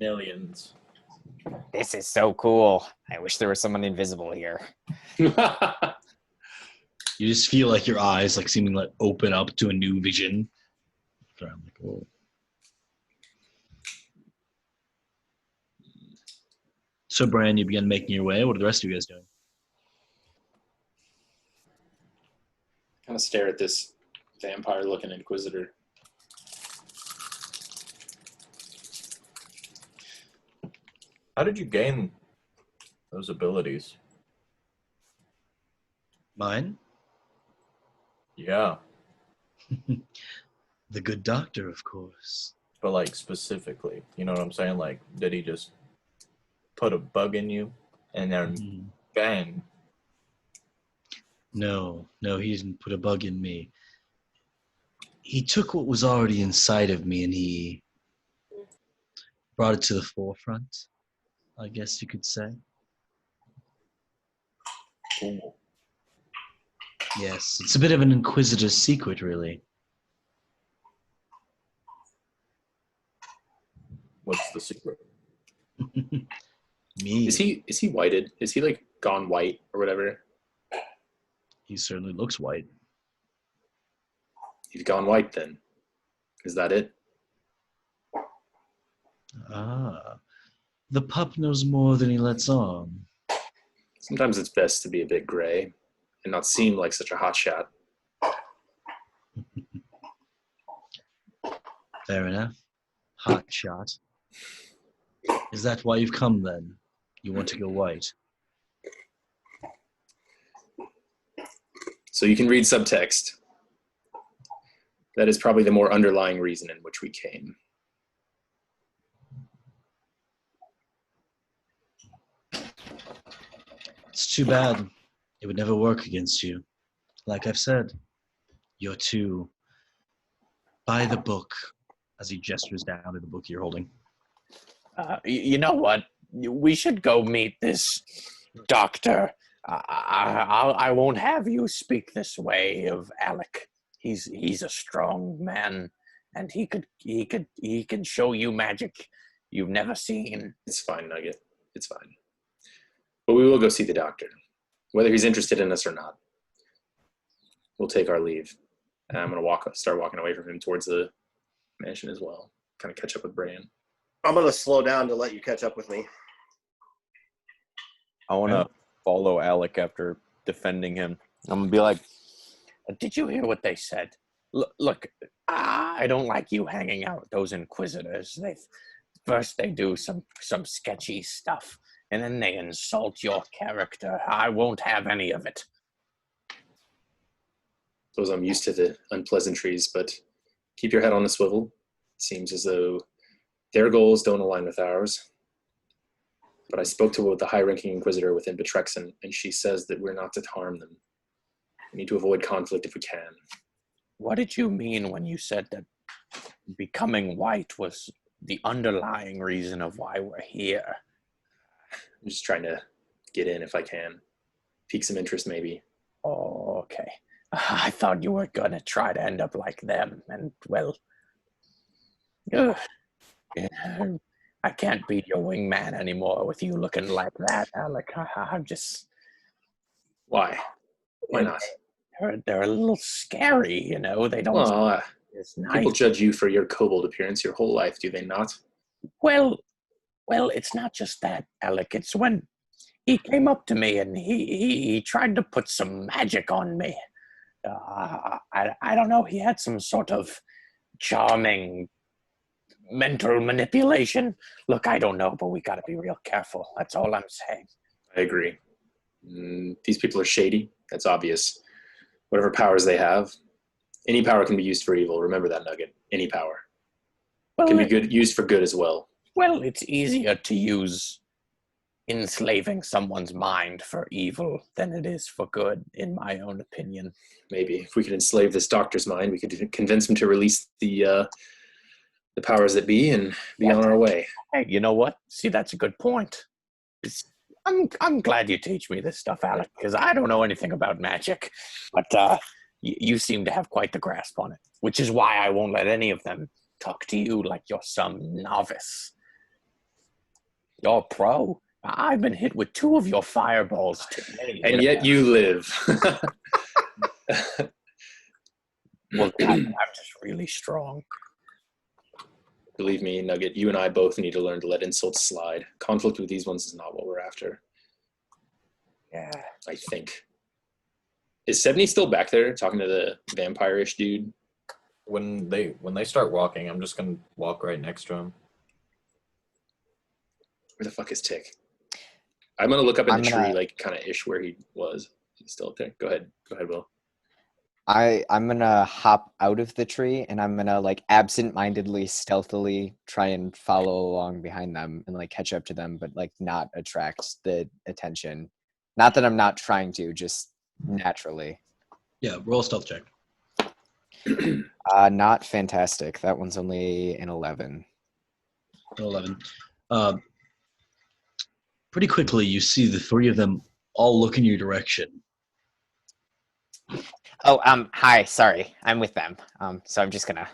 Millions. This is so cool. I wish there was someone invisible here. You just feel like your eyes like seeming like open up to a new vision. So I'm like, oh. So Brian, you begin making your way. What are the rest of you guys doing? Kind of stare at this vampire-looking inquisitor. How did you gain those abilities? Mine? Yeah, The good doctor, of course. but like specifically, you know what I'm saying? Like, did he just put a bug in you and then Mhm. bang? No, he didn't put a bug in me. He took what was already inside of me and he brought it to the forefront, I guess you could say. Cool. Yes, it's a bit of an inquisitor's secret, really. What's the secret? Me. Is he whited? Is he like gone white or whatever? He certainly looks white. He's gone white then. Is that it? Ah, the pup knows more than he lets on. Sometimes it's best to be a bit gray and not seem like such a hotshot. Fair enough. Hot shot. Is that why you've come then? You want to go white? So you can read subtext. That is probably the more underlying reason in which we came. It's too bad. It would never work against you. Like I've said, you're too by the book, as he gestures down at the book you're holding. You know what? We should go meet this doctor. I won't have you speak this way of Alec. He's a strong man, and he can show you magic you've never seen. It's fine, Nugget. It's fine. But we will go see the doctor, whether he's interested in us or not. We'll take our leave. And I'm going to start walking away from him towards the mansion as well. Kind of catch up with Brian. I'm going to slow down to let you catch up with me. I want to follow Alec after defending him. I'm gonna be like, "Did you hear what they said? Look, I don't like you hanging out with those inquisitors. First they do some sketchy stuff, and then they insult your character. I won't have any of it." Suppose I'm used to the unpleasantries, but keep your head on a swivel. It seems as though their goals don't align with ours. But I spoke to the high-ranking inquisitor within Betrexen, and she says that we're not to harm them. We need to avoid conflict if we can. What did you mean when you said that becoming white was the underlying reason of why we're here? I'm just trying to get in if I can. Pique some interest, maybe. Oh, okay. I thought you were gonna try to end up like them, and well, I can't be your wingman anymore with you looking like that, Alec. I'm just... Why? Why not? They're a little scary, you know. They don't... Well, it's nice. people judge you for your kobold appearance your whole life, do they not? Well, it's not just that, Alec. It's when he came up to me and he tried to put some magic on me. I don't know. He had some sort of charming mental manipulation. Look, I don't know, but we got to be real careful. That's all I'm saying. I agree. These people are shady. That's obvious. Whatever powers they have, any power can be used for evil. Remember that, Nugget. Any power can be used for good as well. Well, it's easier to use enslaving someone's mind for evil than it is for good, in my own opinion. Maybe if we could enslave this doctor's mind, we could convince him to release the powers that be and be on our way. Hey, you know what? See, that's a good point. I'm glad you teach me this stuff, Alec, because I don't know anything about magic, but you seem to have quite the grasp on it, which is why I won't let any of them talk to you like you're some novice. You're a pro. I've been hit with 2 of your fireballs today. And yet you live. Well, I'm just really strong. Believe me, Nugget, you and I both need to learn to let insults slide. Conflict with these ones is not what we're after. Yeah. I think. Is Sebney still back there talking to the vampire-ish dude? When they start walking, I'm just gonna walk right next to him. Where the fuck is Tick? I'm gonna look up in I'm the gonna- tree, like kind of ish where he was. He's still up there. Go ahead, Will. I'm gonna hop out of the tree and I'm gonna like absent-mindedly, stealthily try and follow along behind them and like catch up to them, but like not attract the attention. Not that I'm not trying to, just naturally. Yeah, roll a stealth check. Not fantastic. That one's only an 11. 11. Pretty quickly, you see the 3 of them all look in your direction. Oh, hi. Sorry, I'm with them. So I'm just gonna.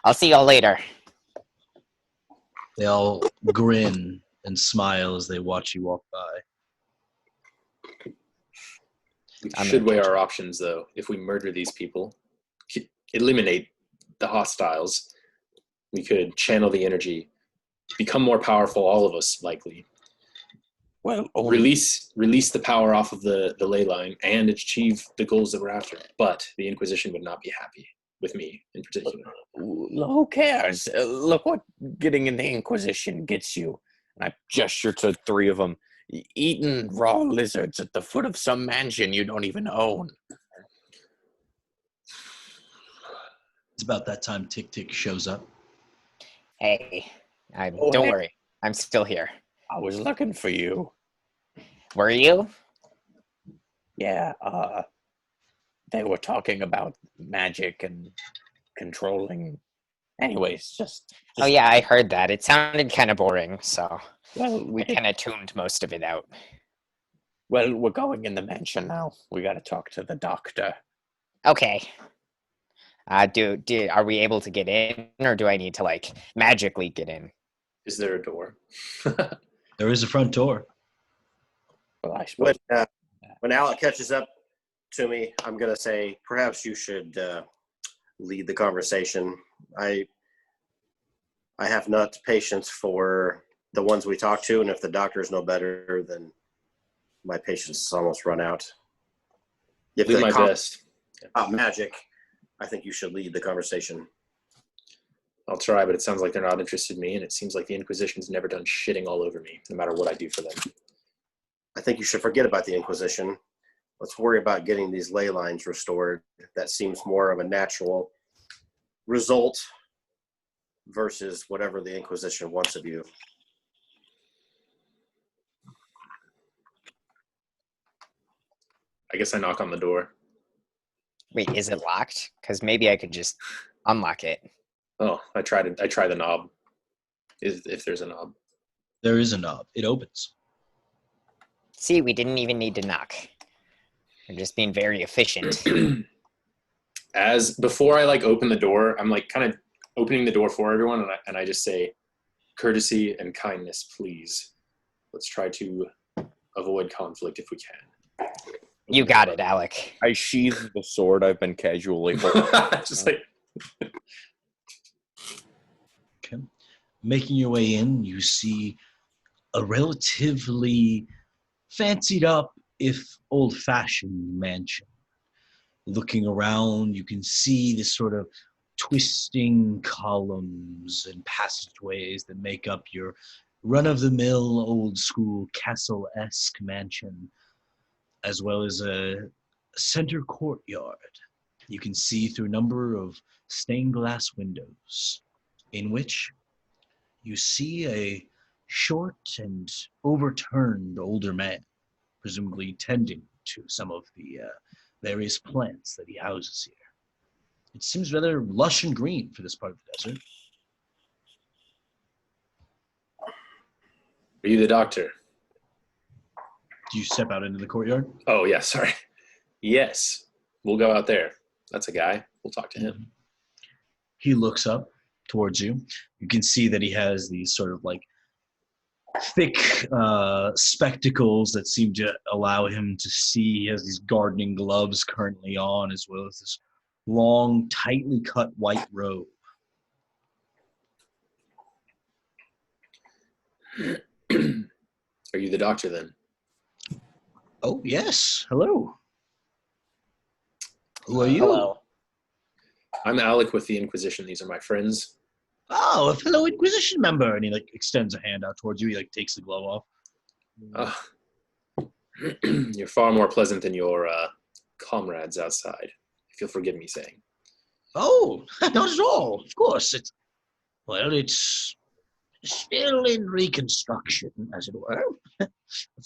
I'll see y'all later. They all grin and smile as they watch you walk by. We I'm should gonna weigh catch our up. options, though. If we murder these people, eliminate the hostiles, we could channel the energy, become more powerful, all of us, likely. Well, Release the power off of the ley line and achieve the goals that we're after. But the Inquisition would not be happy with me in particular. who cares? Look what getting in the Inquisition gets you. And I gesture to 3 of them. Eating raw lizards at the foot of some mansion you don't even own. It's about that time Tick Tick shows up. Hey, Oh, don't hey. worry. I'm still here. I was looking for you. Were you? Yeah, they were talking about magic and controlling. Anyways, just Oh yeah, I heard that. It sounded kind of boring, so well, we kind of tuned most of it out. well, we're going in the mansion now. We got to talk to the doctor. Okay. Are we able to get in, or do I need to like magically get in? Is there a door? There is a front door. Well, I suppose. When Alec catches up to me, I'm going to say, perhaps you should lead the conversation. I have not patience for the ones we talk to, and if the doctor's no better, then my patience is almost run out. If Do the my con- best. about magic, I think you should lead the conversation. I'll try, but it sounds like they're not interested in me, and it seems like the Inquisition's never done shitting all over me, no matter what I do for them. I think you should forget about the Inquisition. Let's worry about getting these ley lines restored. That seems more of a natural result versus whatever the Inquisition wants of you. I guess I knock on the door. Wait, is it locked? Because maybe I could just unlock it. Oh, I try the knob. If there's a knob. There is a knob. It opens. See, we didn't even need to knock. We're just being very efficient. As before I like open the door, I'm like kind of opening the door for everyone, and I just say, courtesy and kindness, please. Let's try to avoid conflict if we can. You got it, Alec. I sheathe the sword I've been casually holding. Just like Okay. Making your way in, you see a relatively fancied up, if old-fashioned mansion. Looking around, you can see this sort of twisting columns and passageways that make up your run-of-the-mill, old-school castle-esque mansion, as well as a center courtyard. You can see through a number of stained glass windows, in which you see a short and overturned older man, presumably tending to some of the various plants that he houses here. It seems rather lush and green for this part of the desert. Are you the doctor? Do you step out into the courtyard? Oh, yeah, sorry. Yes. We'll go out there. That's a guy. We'll talk to him. He looks up towards you. You can see that he has these sort of like thick spectacles that seem to allow him to see. He has these gardening gloves currently on, as well as this long, tightly cut white robe. Are you the doctor then? Oh, yes. Hello. Who are you? Hello. I'm Alec with the Inquisition. These are my friends. Oh, a fellow Inquisition member. And he like extends a hand out towards you. He like takes the glove off. You're far more pleasant than your comrades outside, if you'll forgive me saying. Oh, not at all. Of course. It's still in reconstruction, as it were. As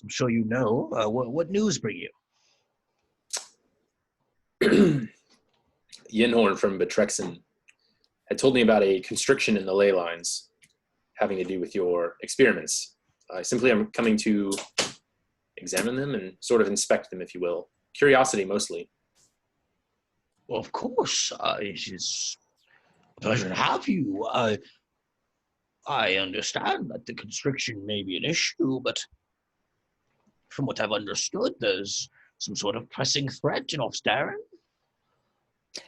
I'm sure you know. What news bring you? Yenhorn from Betrexen had told me about a constriction in the ley lines having to do with your experiments. I simply am coming to examine them and sort of inspect them, if you will. Curiosity, mostly. Well, of course. It is a pleasure to have you. I understand that the constriction may be an issue, but from what I've understood, there's some sort of pressing threat in Offstaren.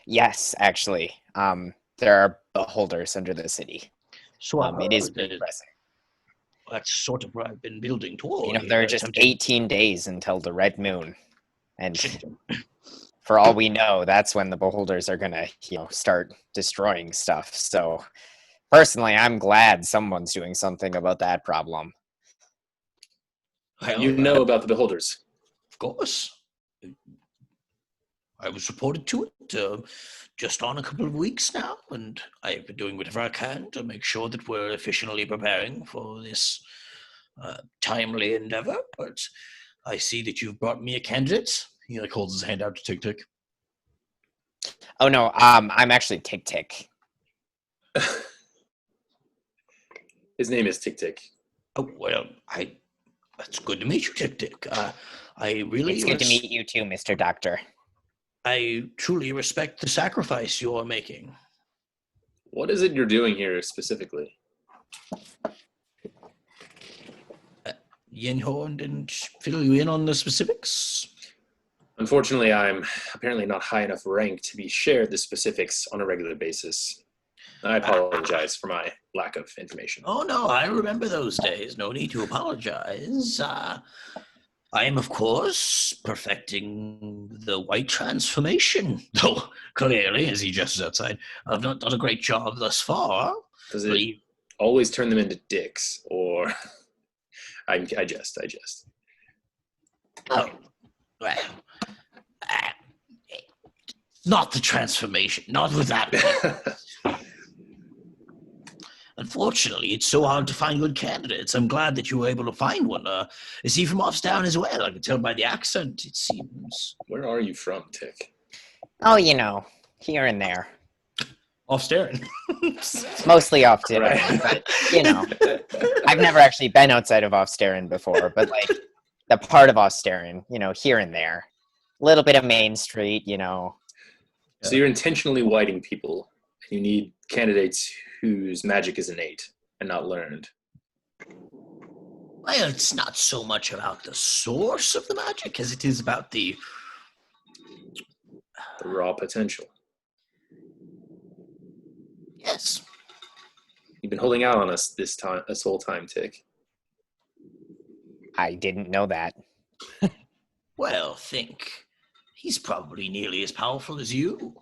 Yes, actually. There are beholders under the city. So It is pretty pressing. That's sort of what I've been building toward. There are just 18 days until the red moon. And for all we know, that's when the beholders are going to, start destroying stuff. So personally, I'm glad someone's doing something about that problem. You know about the beholders? Of course. I was reported to it just on a couple of weeks now, and I've been doing whatever I can to make sure that we're efficiently preparing for this timely endeavor. But I see that you've brought me a candidate. He like holds his hand out to Tick Tick. Oh no, I'm actually Tick Tick. His name is Tick Tick. Oh well, that's good to meet you, Tick Tick. It's good to meet you too, Mr. Doctor. I truly respect the sacrifice you're making. What is it you're doing here specifically? Yenhorn didn't fill you in on the specifics? Unfortunately, I'm apparently not high enough rank to be shared the specifics on a regular basis. I apologize for my lack of information. Oh no, I remember those days. No need to apologize. I am, of course, perfecting the white transformation, though clearly, as he gestures outside, I've not done a great job thus far. Does it always turn them into dicks, or... I jest. Oh, well, not the transformation, not with that. Unfortunately, it's so hard to find good candidates. I'm glad that you were able to find one. Is he from Offstown as well? I can tell by the accent, it seems. Where are you from, Tick? Oh, here and there. Offstown. Mostly Offstown, Right. but, I've never actually been outside of Offstown before, but, the part of Offstown, here and there. A little bit of Main Street, So you're intentionally whiting people, and you need candidates whose magic is innate and not learned. Well, it's not so much about the source of the magic as it is about the raw potential. Yes. You've been holding out on us this whole time, Tick. I didn't know that. Well, he's probably nearly as powerful as you.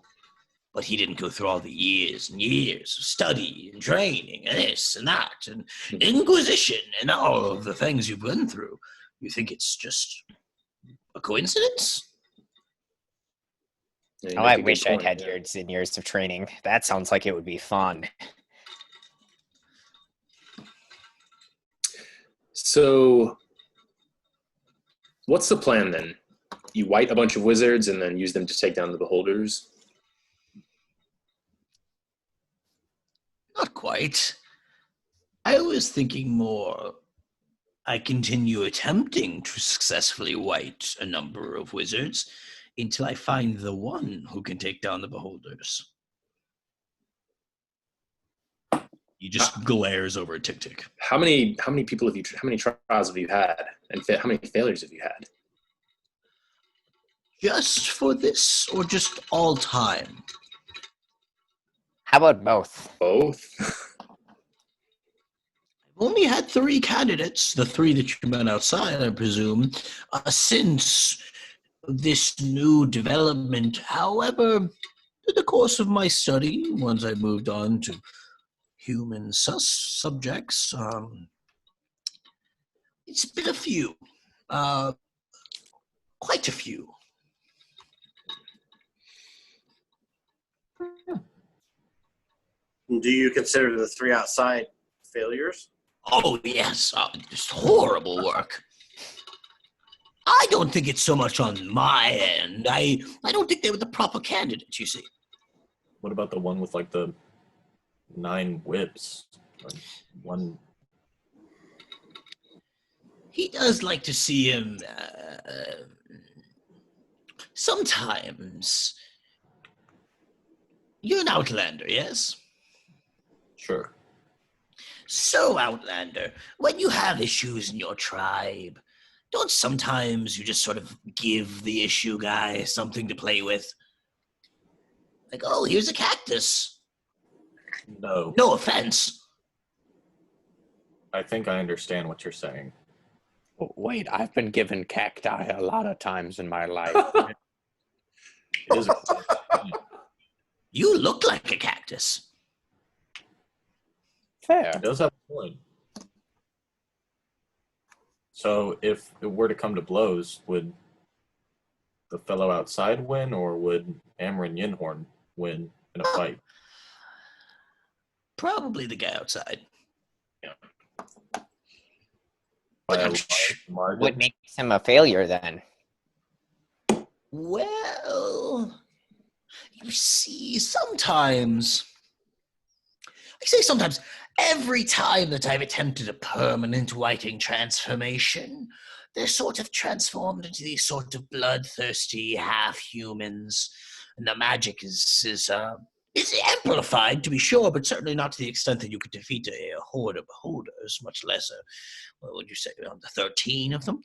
But he didn't go through all the years and years of study and training and this and that and Inquisition and all of the things you've been through. You think it's just a coincidence? Yeah, I wish I'd had years and years of training. That sounds like it would be fun. So, what's the plan then? You white a bunch of wizards and then use them to take down the beholders? Not quite. I was thinking more I continue attempting to successfully white a number of wizards until I find the one who can take down the beholders. He just glares over at Tick Tick. How many people have you? How many trials have you had, and how many failures have you had? Just for this, or just all time? How about both? Both. I've only had 3 candidates, the 3 that you met outside, I presume, since this new development. However, in the course of my study, once I moved on to human subjects, it's been a few. Quite a few. Do you consider the 3 outside failures? Oh, yes. Just horrible work. I don't think it's so much on my end. I don't think they were the proper candidates, you see. What about the one with like the 9 whips? One. He does like to see him sometimes. You're an outlander, yes? Sure. So, Outlander, when you have issues in your tribe, don't sometimes you just sort of give the issue guy something to play with? Like, oh, here's a cactus. No. No offense. I think I understand what you're saying. Wait, I've been given cacti a lot of times in my life. It is You look like a cactus. Fair. It does have a point. So if it were to come to blows, would the fellow outside win, or would Amarin Yinhorn win in a fight? Probably the guy outside. By a I'm large margin? What makes him a failure then? Well, you see, sometimes, I say sometimes, every time that I've attempted a permanent whiting transformation, they're sort of transformed into these sort of bloodthirsty half-humans, and the magic is amplified, to be sure, but certainly not to the extent that you could defeat a horde of beholders, much less what would you say, around 13 of them.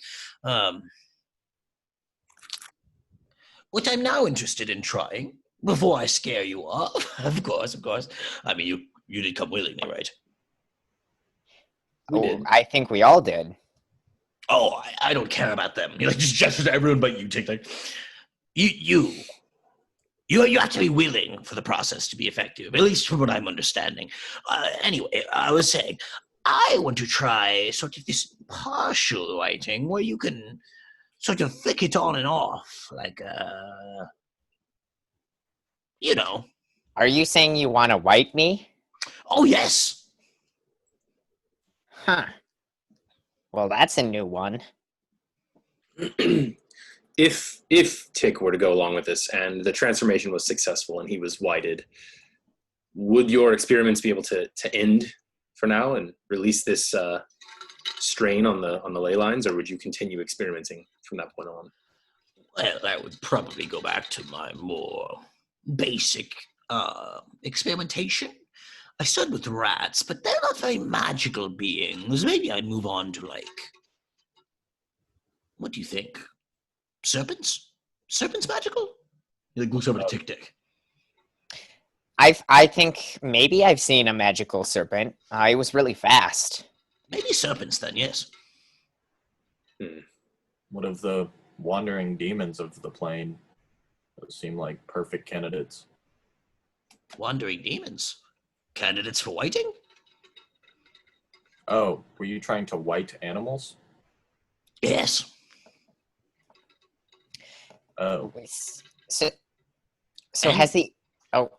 What I'm now interested in trying, before I scare you off, of course. I mean, you did come willingly, right? We did. I think we all did. Oh, I don't care about them. You know, just gestures to everyone but you. Take like you have to be willing for the process to be effective, at least from what I'm understanding. Anyway, I was saying, I want to try sort of this partial writing where you can sort of flick it on and off, like you know. Are you saying you want to white me? Oh yes. Huh. Well, that's a new one. If Tick were to go along with this and the transformation was successful and he was whited, would your experiments be able to end for now and release this strain on the ley lines, or would you continue experimenting from that point on? Well, I would probably go back to my more basic experimentation. I started with rats, but they're not very magical beings. Maybe I'd move on to, like, what do you think? Serpents? Serpents magical? He looks over to Tick Tick. I think maybe I've seen a magical serpent. It was really fast. Maybe serpents then, yes. What of the wandering demons of the plane? Those seem like perfect candidates. Wandering demons? Candidates for whiting? Oh, were you trying to white animals? Yes. Oh, So And- has he... Oh,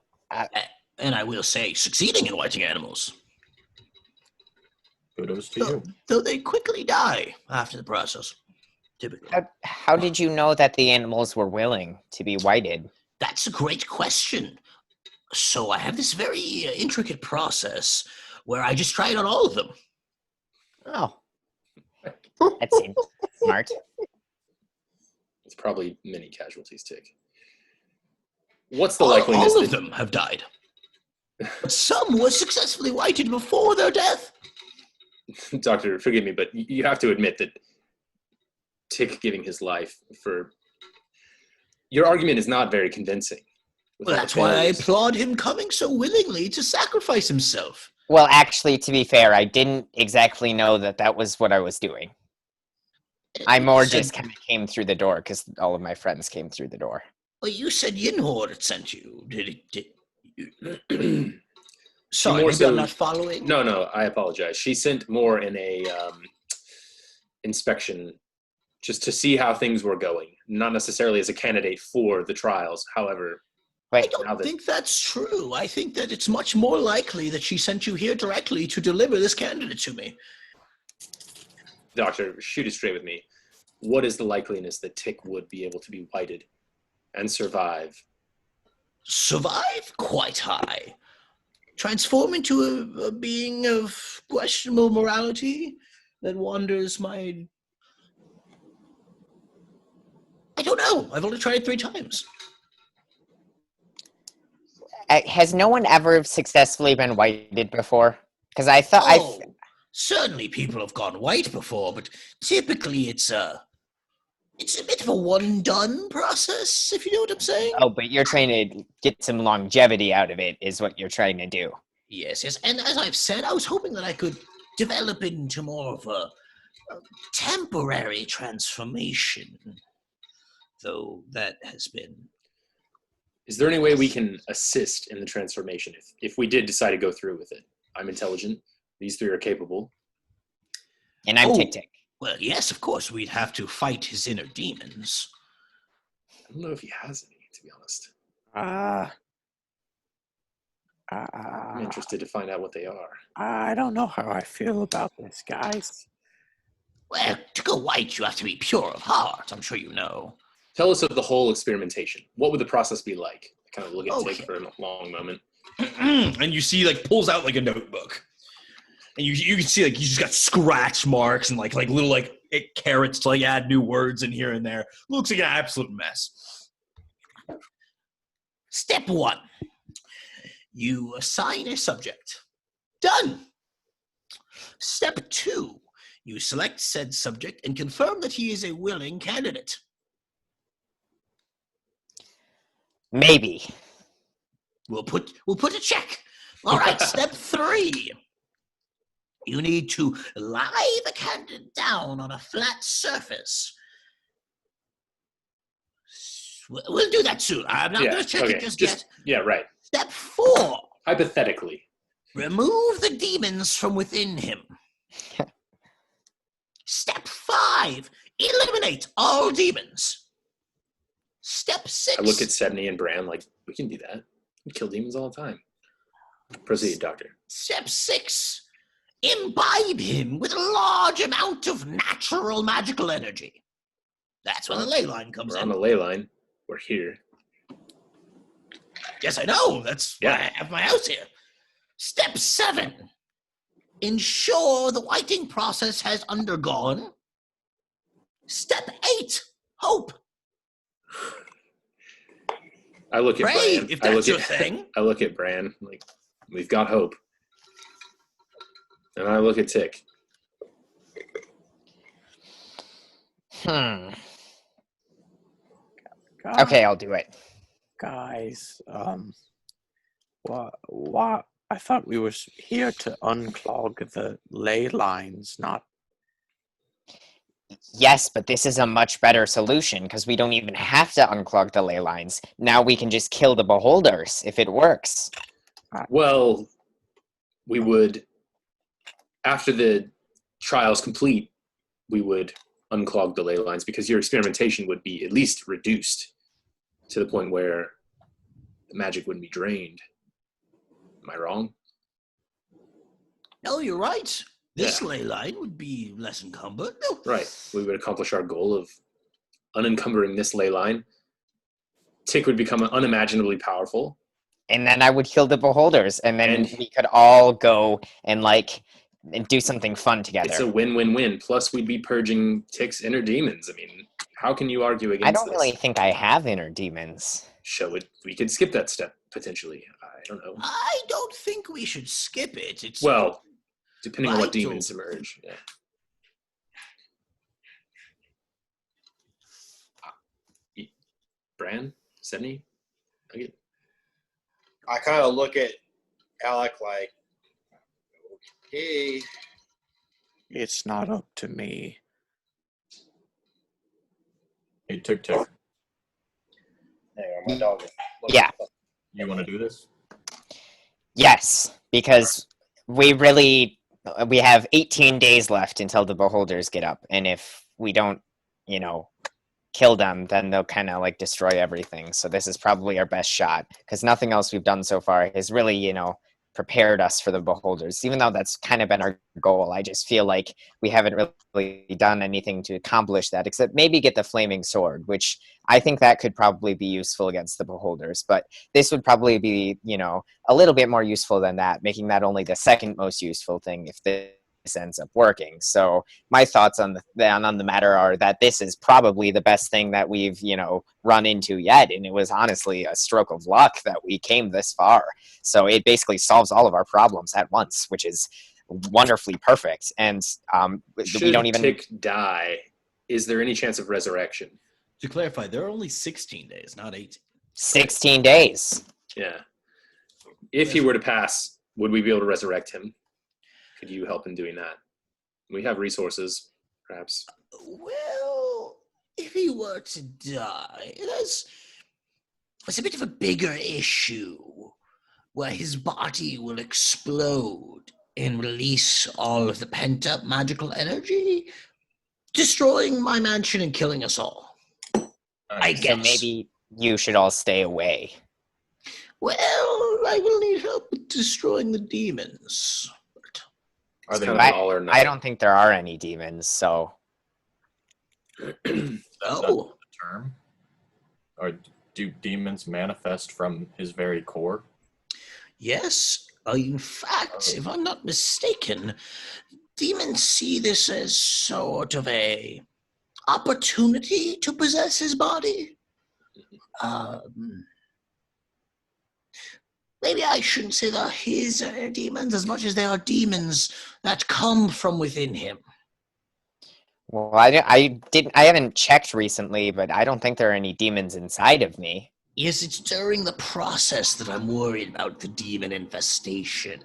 And I will say, succeeding in whiting animals. kudos to you. Though they quickly die after the process, typically. how did you know that the animals were willing to be whited? That's a great question. So I have this very intricate process where I just try it on all of them. Oh, That seems smart. It's probably many casualties, Tick. What's the All likeliness of that them have died. But some were successfully whited before their death. Doctor, forgive me, but you have to admit that Tick giving his life for your argument is not very convincing. Well, that's why I applaud him coming so willingly to sacrifice himself. Well, actually, to be fair, I didn't exactly know that was what I was doing. I more just kind of came through the door because all of my friends came through the door. Well, you said Yinhor had sent you. Did you? Sorry, more maybe so- I'm not following. No, I apologize. She sent more in a inspection just to see how things were going, not necessarily as a candidate for the trials. However, Wait, I don't think that's true. I think that it's much more likely that she sent you here directly to deliver this candidate to me. Doctor, shoot it straight with me. What is the likeliness that Tick would be able to be whited and survive? Survive? Quite high. Transform into a being of questionable morality that wanders my... I don't know. I've only tried it 3 times. Has no one ever successfully been whited before? Because I thought Certainly people have gone white before, but typically it's a bit of a one-done process, if you know what I'm saying. Oh, but you're trying to get some longevity out of it, is what you're trying to do. Yes. And as I've said, I was hoping that I could develop into more of a temporary transformation, though that has been... Is there any way we can assist in the transformation if we did decide to go through with it? I'm intelligent. These 3 are capable. And I'm Tick. Well, yes, of course, we'd have to fight his inner demons. I don't know if he has any, to be honest. I'm interested to find out what they are. I don't know how I feel about this, guys. Well, to go white, you have to be pure of heart. I'm sure you know. Tell us of the whole experimentation. What would the process be like? I kind of look at Okay. Tick for a long moment. And you see, pulls out a notebook, and you can see you just got scratch marks and little carrots to add new words in here and there. Looks like an absolute mess. Step 1: you assign a subject. Done. Step 2: you select said subject and confirm that he is a willing candidate. Maybe. We'll put a check. All right. Step 3: you need to lie the candidate down on a flat surface. We'll do that soon. I'm not going to check it just yet. Yeah, right. Step 4: Hypothetically. remove the demons from within him. Step 5: eliminate all demons. Step 6: I look at Sebney and Bran we can do that. We kill demons all the time. Proceed, Doctor. Step 6: imbibe him with a large amount of natural magical energy. That's when the ley line comes We're in. on the ley line. We're here. Yes, I know. That's why I have my house here. Step 7: ensure the whiting process has undergone. Step 8: hope. I look at Pray, Bran. if that's your thing. I look at Bran we've got hope. And I look at Tick. Okay, I'll do it. Guys, what? I thought we were here to unclog the ley lines, not... Yes, but this is a much better solution because we don't even have to unclog the ley lines. Now we can just kill the beholders if it works. Well, we would, after the trial's complete, we would unclog the ley lines because your experimentation would be at least reduced to the point where the magic wouldn't be drained. Am I wrong? No, you're right. This ley line would be less encumbered. No. Right. We would accomplish our goal of unencumbering this ley line. Tick would become unimaginably powerful. And then I would kill the beholders, and then we could all go and and do something fun together. It's a win-win-win. Plus, we'd be purging Tick's inner demons. I mean, how can you argue against I don't this? really think I have inner demons. We could skip that step, potentially. I don't know. I don't think we should skip it. It's Well, depending on what vital. demons emerge. Yeah. Bran? Sydney? I kind of look at Alec like, okay. It's not up to me. Hey, Tick. Hang on, my dog. Yeah. You want to do this? Yes, because we have 18 days left until the beholders get up, and if we don't, kill them, then they'll kind of like destroy everything. So this is probably our best shot, because nothing else we've done so far has really, prepared us for the beholders. Even though that's kind of been our goal, I just feel like we haven't really done anything to accomplish that, except maybe get the flaming sword, which I think that could probably be useful against the beholders. But this would probably be, a little bit more useful than that, making that only the second most useful thing if this ends up working. So my thoughts on the matter are that this is probably the best thing that we've run into yet, and it was honestly a stroke of luck that we came this far. So it basically solves all of our problems at once, which is wonderfully perfect. And Should we don't even Tick die, is there any chance of resurrection? To clarify, there are only 16 days, not 18. 16 days. Yeah. If he were to pass, would we be able to resurrect him? Could you help in doing that? We have resources, perhaps. Well, if he were to die, it's a bit of a bigger issue where his body will explode and release all of the pent-up magical energy, destroying my mansion and killing us all. I guess. So maybe you should all stay away. Well, I will need help with destroying the demons. Are they kind of an all or I nothing. don't think there are any demons, so Oh, the term? Or do demons manifest from his very core? yes. In fact, if I'm not mistaken, demons see this as sort of a opportunity to possess his body. Maybe I shouldn't say they're his demons as much as they are demons that come from within him. well, I haven't checked recently, but I don't think there are any demons inside of me. Yes, it's during the process that I'm worried about the demon infestation.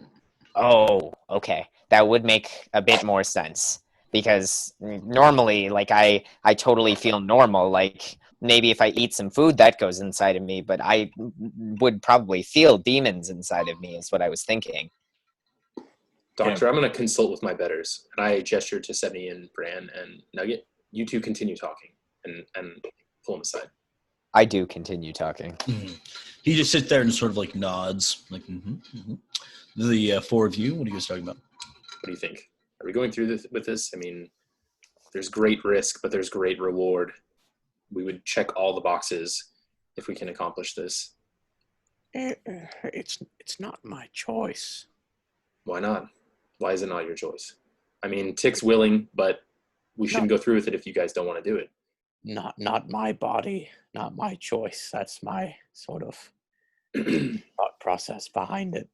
Oh, okay. That would make a bit more sense, because normally, like, I totally feel normal. Like, maybe if I eat some food, that goes inside of me, but I would probably feel demons inside of me, is what I was thinking. Doctor, I'm going to consult with my betters. And I gesture to Sebby and Bran and Nugget. You two continue talking and pull them aside. I do continue talking. Mm-hmm. He just sits there and sort of like nods. Like, The four of you, what are you guys talking about? What do you think? Are we going through with this? I mean, there's great risk, but there's great reward. We would check all the boxes if we can accomplish this. It's not my choice. Why not? Why is it not your choice? I mean, Tick's willing, but we shouldn't go through with it if you guys don't want to do it. Not my body, not my choice. That's my sort of thought process behind it.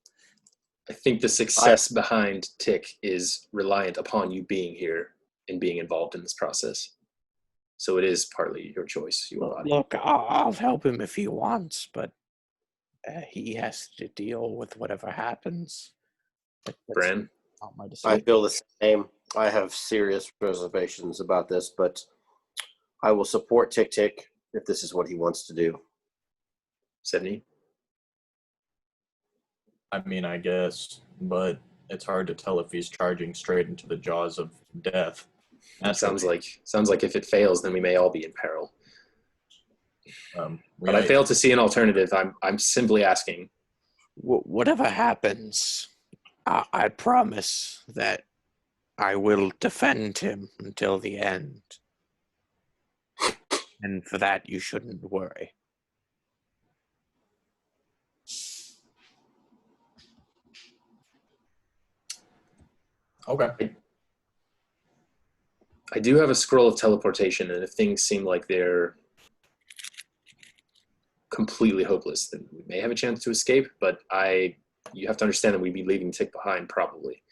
I think the success behind Tick is reliant upon you being here and being involved in this process. So it is partly your choice, your body. Look, I'll help him if he wants, but he has to deal with whatever happens. That's Bran? not my I decision. feel the same. I have serious reservations about this, but I will support Tick Tick if this is what he wants to do. Sydney? I mean, I guess, but it's hard to tell if he's charging straight into the jaws of death. That sounds like if it fails, then we may all be in peril. But I fail to see an alternative. I'm simply asking. Whatever happens, I promise that I will defend him until the end. And for that, you shouldn't worry. Okay. I do have a scroll of teleportation, and if things seem like they're completely hopeless, then we may have a chance to escape, but you have to understand that we'd be leaving Tick behind probably.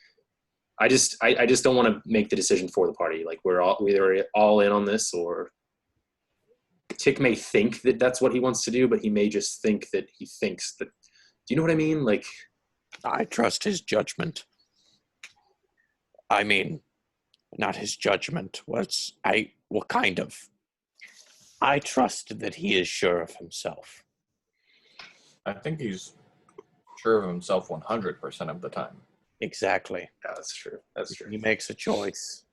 I just don't want to make the decision for the party. Like we're either all in on this, or Tick may think that that's what he wants to do, but he may just think that he thinks that. Do you know what I mean? Like, I trust his judgment. I mean, not his judgment. What kind of? I trust that he is sure of himself. I think he's sure of himself 100% of the time. Exactly. yeah, that's true. That's true. He makes a choice.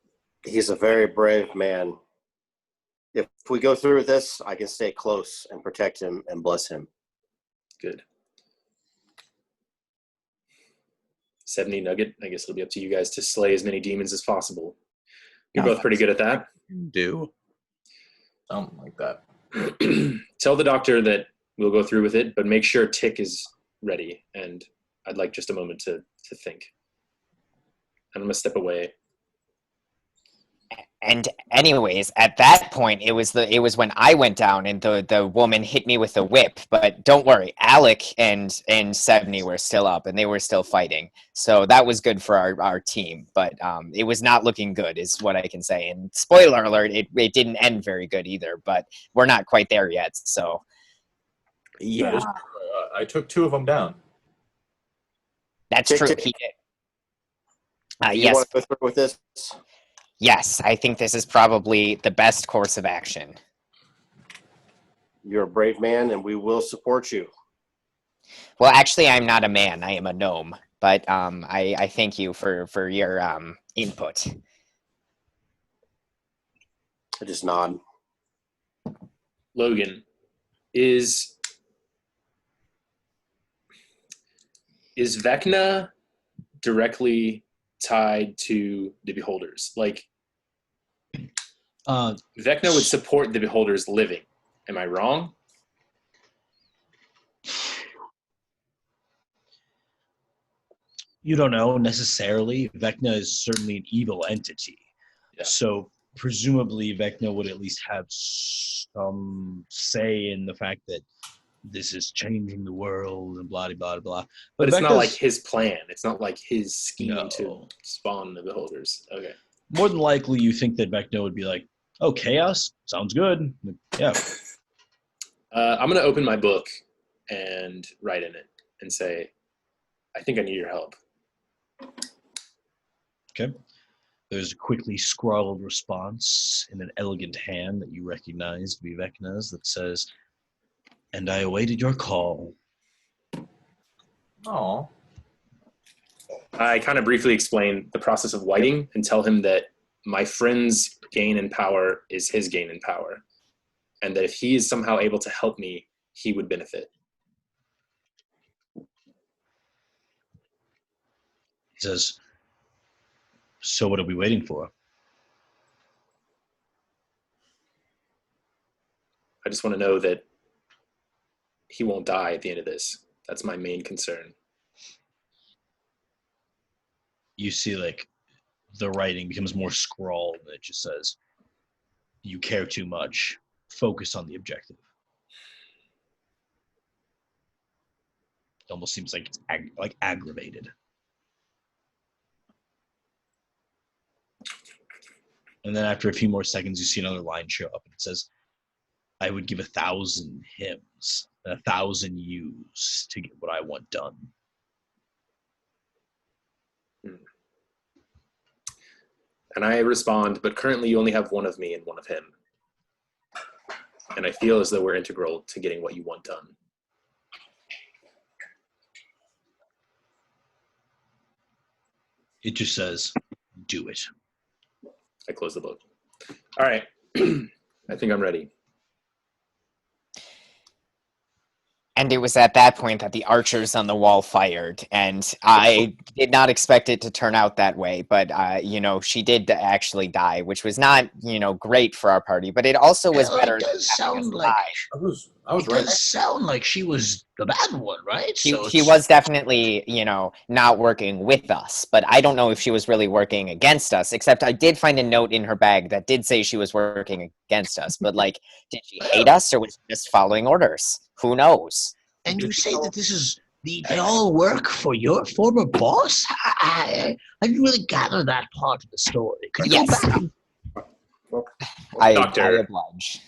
He's a very brave man. If we go through with this, I can stay close and protect him and bless him. Good. 70 Nugget. I guess it'll be up to you guys to slay as many demons as possible. You're both pretty good at that. Do. Something like that. Tell the doctor that we'll go through with it, but make sure Tick is ready. And I'd like just a moment to think. And I'm going to step away. And anyways, at that point, it was when I went down and the woman hit me with a whip. But don't worry, Alec and Sevny were still up and they were still fighting. So that was good for our team. But it was not looking good, is what I can say. And spoiler alert, it didn't end very good either. But we're not quite there yet. So Yeah. I took 2 of them down. that's Tick, true. tick. He did. You Yes. want to go through with this? Yes, I think this is probably the best course of action. You're a brave man, and we will support you. Well, actually, I'm not a man. I am a gnome. But I thank you for your input. I just nod. Logan, is Vecna directly tied to the Beholders? Like, Vecna would support the Beholders living. Am I wrong? You don't know necessarily. Vecna is certainly an evil entity. Yeah. So presumably Vecna would at least have some say in the fact that this is changing the world and blah, blah, blah. But it's not Vecna's- like his plan. It's not like his scheme No. to spawn the Beholders. Okay. More than likely, you think that Vecna would be like, oh, chaos? Sounds good. Yeah. I'm going to open my book and write in it and say, I think I need your help. Okay. There's a quickly scrawled response in an elegant hand that you recognize to be Vecna's that says, and I awaited your call. Oh. I kind of briefly explain the process of whiting and tell him that my friend's gain in power is his gain in power, and that if he is somehow able to help me, he would benefit. He says, so what are we waiting for? I just want to know that he won't die at the end of this. That's my main concern. You see, like, the writing becomes more scrawled, and it just says, you care too much. Focus on the objective. It almost seems like it's aggravated. And then after a few more seconds, you see another line show up, and it says, I would give 1,000 hymns and 1,000 ewes to get what I want done. And I respond, but currently you only have one of me and one of him. And I feel as though we're integral to getting what you want done. It just says, do it. I close the book. All right. I think I'm ready. And it was at that point that the archers on the wall fired, and I did not expect it to turn out that way, but, she did actually die, which was not, great for our party, but it also was better than having us die. I was It right. does sound like she was the bad one, right? She So she it's- was definitely, not working with us, but I don't know if she was really working against us, except I did find a note in her bag that did say she was working against us. But, like, did she hate us or was she just following orders? Who knows? And you say that this is they all work for your former boss? I didn't really gather that part of the story. Could you Yes. go back and I Doctor. oblige.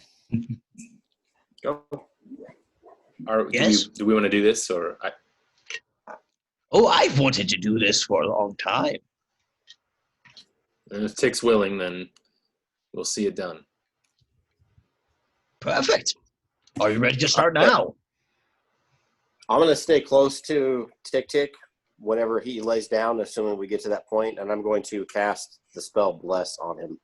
Go. Yes? Do we want to do this, or Oh, I've wanted to do this for a long time. if Tick's willing, then we'll see it done. Perfect. Are you ready to start now? I'm going to stay close to Tick Tick whenever he lays down, assuming we get to that point, and I'm going to cast the spell Bless on him.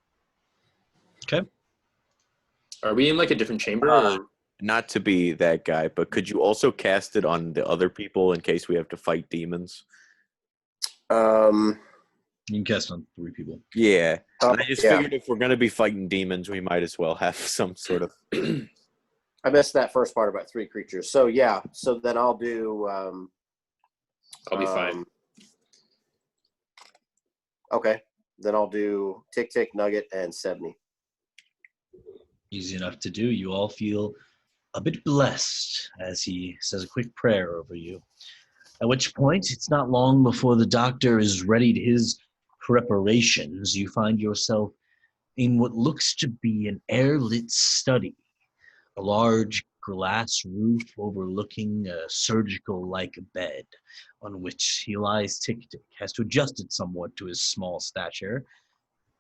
Are we in like a different chamber? Or? Not to be that guy, but could you also cast it on the other people in case we have to fight demons? Um, You can cast on 3 people. Yeah. Oh, I just yeah. figured if we're going to be fighting demons, we might as well have some sort of... I missed that first part about 3 creatures. So, yeah. So then I'll do... I'll be fine. Okay. Then I'll do Tick Tick, Nugget, and Sebney. Easy enough to do. You all feel a bit blessed as he says a quick prayer over you. At which point, it's not long before the doctor is ready to his preparations. You find yourself in what looks to be an air-lit study. A large glass roof overlooking a surgical-like bed on which he lies Tick-Tick, has to adjust it somewhat to his small stature,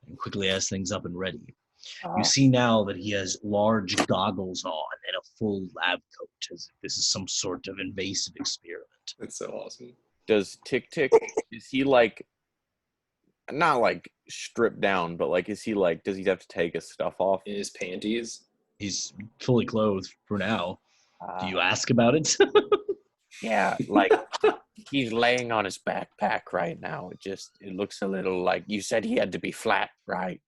and quickly has things up and ready. You see now that he has large goggles on and a full lab coat, as if this is some sort of invasive experiment. That's so awesome. Does Tick Tick, is he like, not like stripped down, but like, is he like, does he have to take his stuff off? In his panties. He's fully clothed for now. Do you Uh, ask about it? Yeah, like he's laying on his backpack right now. It looks a little like, you said he had to be flat, right?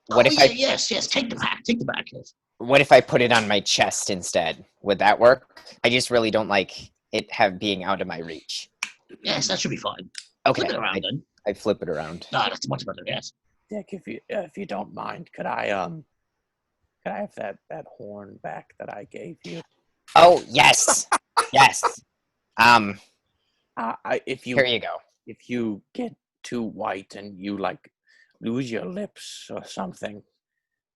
What if I yes, take the back, yes. What if I put it on my chest instead? Would that work? I just really don't like it being out of my reach. Yes, that should be fine. Okay, Flip it around then. I flip it around. No, that's much better, yes. Dick, if you don't mind, could I have that horn back that I gave you? Oh, yes. Yes. If Here you go. if you get too white and you like lose your lips or something,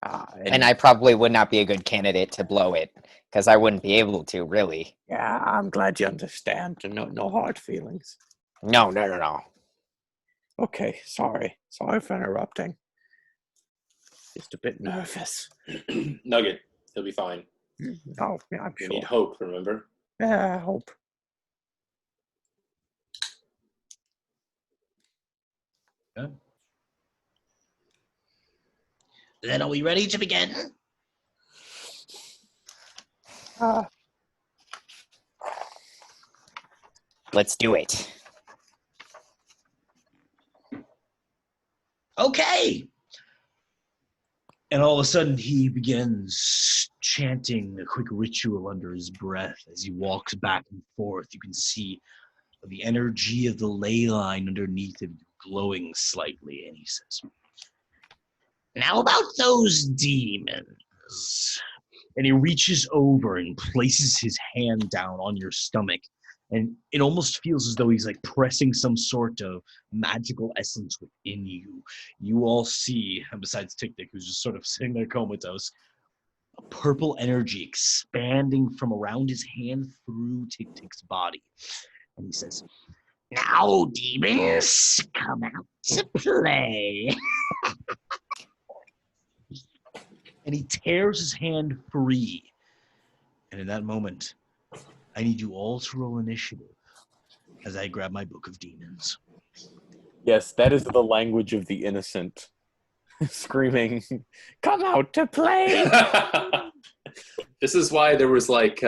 And I probably would not be a good candidate to blow it, because I wouldn't be able to, really. yeah, I'm glad you understand. No hard feelings. No. Okay, sorry for interrupting. Just a bit nervous. Nugget, he'll be fine. Oh, yeah, I'm We sure. need hope, remember? Yeah, I hope. Then are we ready to begin? Let's do it. Okay. And all of a sudden, he begins chanting a quick ritual under his breath as he walks back and forth. You can see the energy of the ley line underneath him glowing slightly. And he says, "Now about those demons." And he reaches over and places his hand down on your stomach. And it almost feels as though he's like pressing some sort of magical essence within you. You all see, and besides Tick Tick, who's just sort of sitting there comatose, a purple energy expanding from around his hand through Tick Tick's body. And he says, "Now, demons, come out to play." And he tears his hand free. And in that moment, I need you all to roll initiative as I grab my book of demons. Yes, that is the language of the innocent. Screaming, "Come out to play!" This is why there was like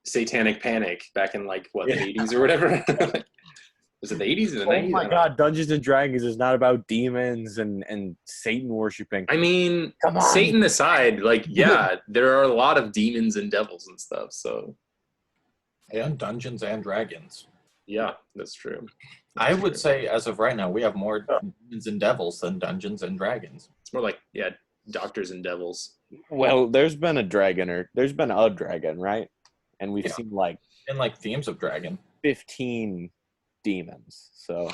satanic panic back in like what, the 80s or whatever. Was it the 80s or the Oh 90s? my god, Dungeons and Dragons is not about demons and Satan worshipping. I mean, Come on. Satan aside, like, yeah, there are a lot of demons and devils and stuff. So, And Dungeons and Dragons. yeah, that's true. I would say, as of right now, we have more demons and devils than Dungeons and Dragons. It's more like, yeah, doctors and devils. Well, there's been a dragon, right? And we've Yeah. seen like And like themes of Dragon. 15 demons. So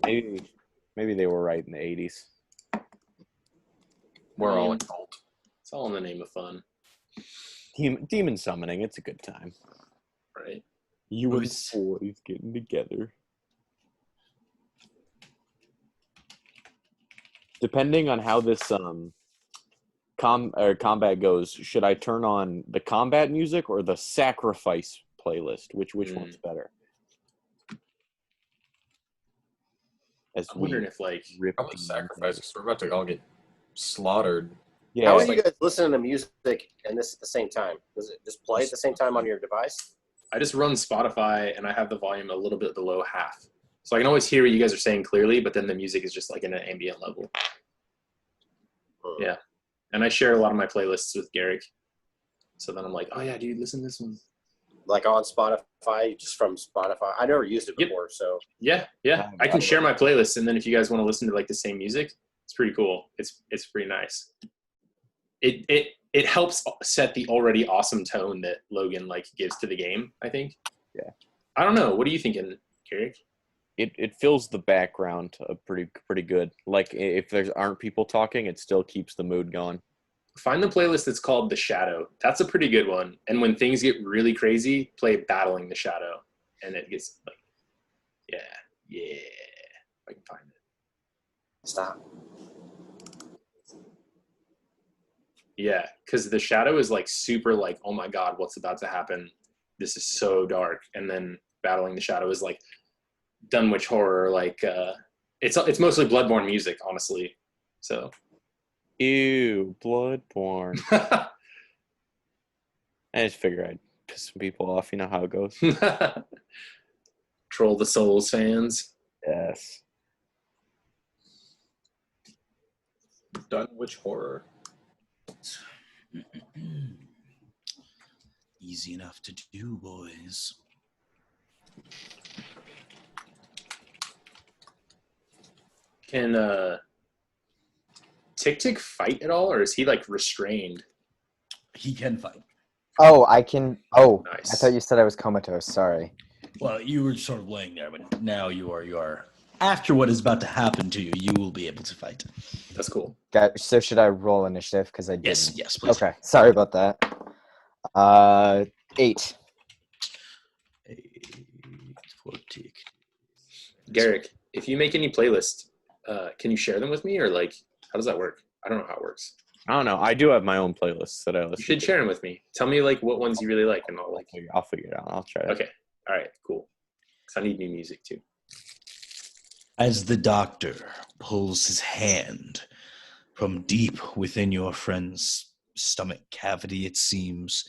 maybe they were right in the 80s. We're all a cult. It's all in the name of fun, Demon summoning, it's a good time. right? You and Who's- the boys getting together. Depending on how this combat goes, should I turn on the combat music or the sacrifice playlist? Which one's better? As I'm wondering if, like, rip Probably these sacrifice, things. because we're about to all get slaughtered. Yeah, How are you guys listening to music and this at the same time? Does it just play at the same time on your device? I just run Spotify and I have the volume a little bit below half. So I can always hear what you guys are saying clearly, but then the music is just like in an ambient level. Yeah. And I share a lot of my playlists with Garrick. So then I'm like, oh yeah, dude, listen to this one. Like on Spotify, just from Spotify? I never used it Yep. before, so Yeah. I can share my playlist, and then if you guys want to listen to like the same music, it's pretty cool. It's pretty nice. It helps set the already awesome tone that Logan like gives to the game, I think. Yeah. I don't know. What are you thinking, Garrick? it fills the background pretty good. Like if there aren't people talking, it still keeps the mood going. Find the playlist that's called The Shadow. That's a pretty good one. And when things get really crazy, play Battling the Shadow. And it gets like, yeah. If I can find it. stop. Yeah, because The Shadow is like super like, oh my god, what's about to happen? This is so dark. And then Battling the Shadow is like Dunwich horror. Like it's mostly Bloodborne music, honestly. So Ew, Bloodborne. I just figured I'd piss some people off. You know how it goes. Troll the Souls fans. Yes. Dunwich horror. Easy enough to do, boys. Can Tick Tick fight at all, or is he like restrained? He can fight. Oh, I can. Oh, Nice. I thought you said I was comatose. Sorry. Well, you were sort of laying there, but now you are. After what is about to happen to you, you will be able to fight. That's cool. So should I roll initiative? Because I didn't. Yes, please. Okay. Sorry about that. 8. 8 for tick. Garrick, if you make any playlist, can you share them with me, or like how does that work? I don't know how it works. I don't know. I do have my own playlists that I listen You should to. share them with me. Tell me like what ones you really like, and I'll figure it out. I'll try it. Okay, all right, cool. Because I need new music too. As the doctor pulls his hand from deep within your friend's stomach cavity, it seems,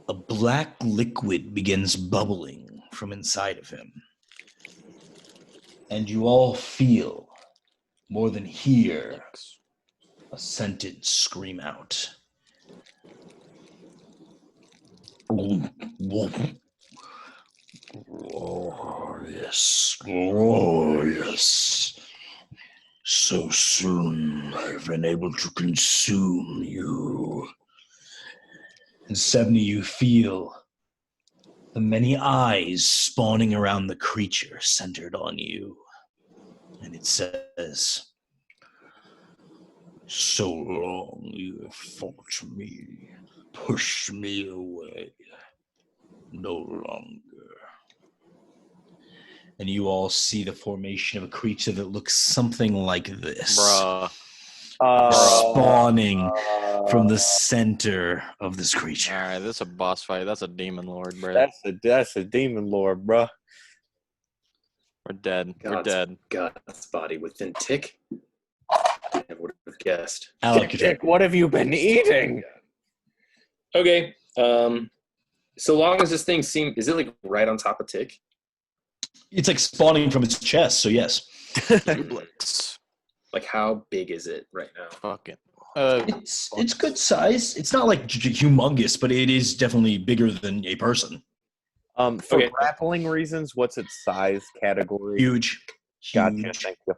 a black liquid begins bubbling from inside of him. And you all feel, more than hear, a sentence scream out. Glorious, glorious. So soon I've been able to consume you. And 70, you feel the many eyes spawning around the creature centered on you. And it says, so long you have fought me, pushed me away. No longer. And you all see the formation of a creature that looks something like this. Bruh. Spawning from the center of this creature. All right, this is a boss fight. That's a demon lord, bro. That's a demon lord, bruh. We're dead. We're God's- dead. God's body within Tick. I would have guessed. Alec, Tick, what have you been eating? Okay. So long as this thing is it like right on top of Tick? It's like spawning from its chest, so yes. Jublix. Like, how big is it right now? Fucking. It's good size. It's not like humongous, but it is definitely bigger than a person. For Okay. grappling reasons, what's its size category? Huge. Gotcha. Huge. Thank you.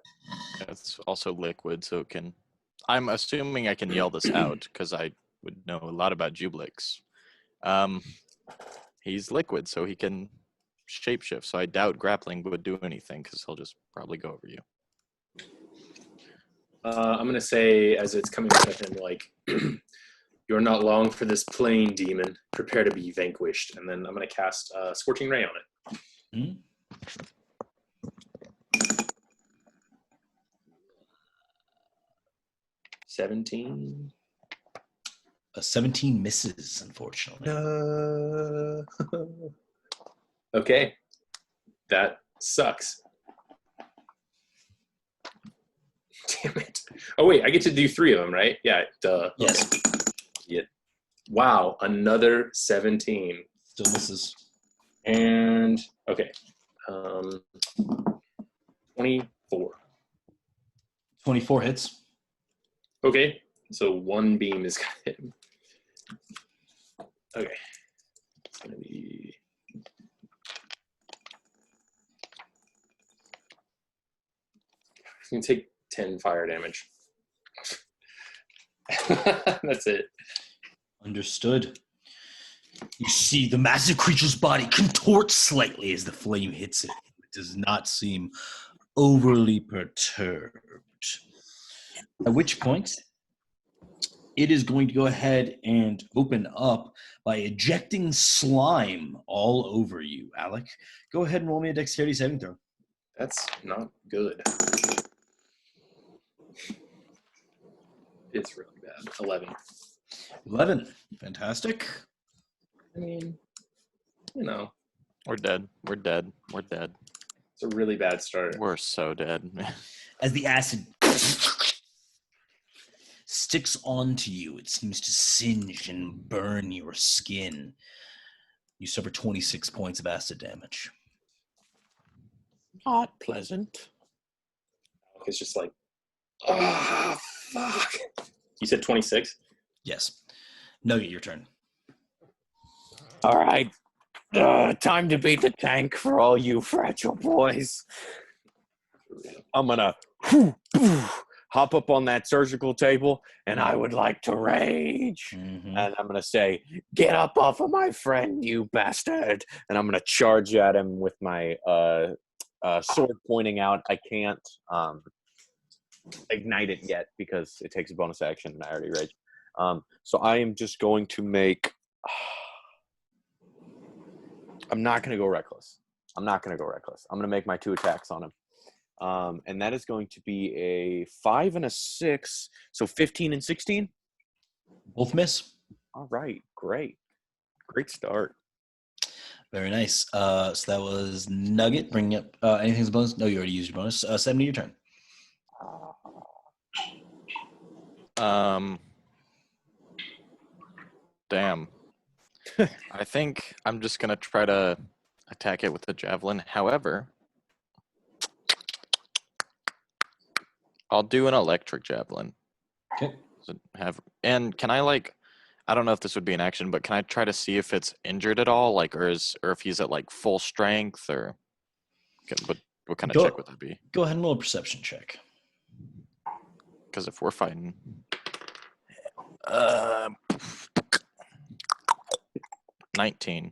It's also liquid, so it can. I'm assuming I can yell this out because I would know a lot about Jublix. He's liquid, so he can shapeshift. So I doubt grappling would do anything because he'll just probably go over you. I'm gonna say, as it's coming out of him, like, "You're not long for this plane, demon. Prepare to be vanquished." And then I'm gonna cast Scorching Ray on it. Mhm. 17. A 17 misses, unfortunately. Okay, that sucks. Damn it. Oh wait, I get to do 3 of them, right? Yeah. Duh. Yes. Yeah. Wow, another 17. Still misses. And okay, 24. 24 hits. Okay, so 1 beam is gonna hit him. Okay, it's gonna be. He's gonna take 10 fire damage. That's it. Understood. You see the massive creature's body contort slightly as the flame hits it. It does not seem overly perturbed. At which point, it is going to go ahead and open up by ejecting slime all over you. Alec, go ahead and roll me a dexterity saving throw. That's not good. It's really bad. 11. 11. Fantastic. I mean, you know, We're dead. We're dead. We're dead. it's a really bad start. We're so dead. As the acid sticks onto you, it seems to singe and burn your skin. You suffer 26 points of acid damage. Not pleasant. It's just like, oh, fuck. You said 26? Yes. Nugget, your turn. All right. Time to beat the tank for all you fragile boys. I'm going to hop up on that surgical table, and I would like to rage. Mm-hmm. And I'm going to say, get up off of my friend, you bastard. And I'm going to charge at him with my sword pointing out. I can't ignite it yet because it takes a bonus action, and I already rage. So I am just going to make... I'm not going to go reckless. I'm going to make my 2 attacks on him. And that is going to be a 5 and a 6. So 15 and 16? Both miss. All right. Great. Great start. Very nice. So that was Nugget. Bringing up anything as a bonus? No, you already used your bonus. 70, your turn. Damn. I think I'm just gonna try to attack it with the javelin. However, I'll do an electric javelin. Okay. And can I I don't know if this would be an action, but can I try to see if it's injured at all, or if he's at like full strength, or what kind of check would that be? Go ahead and roll a perception check. Because if we're fighting, 19.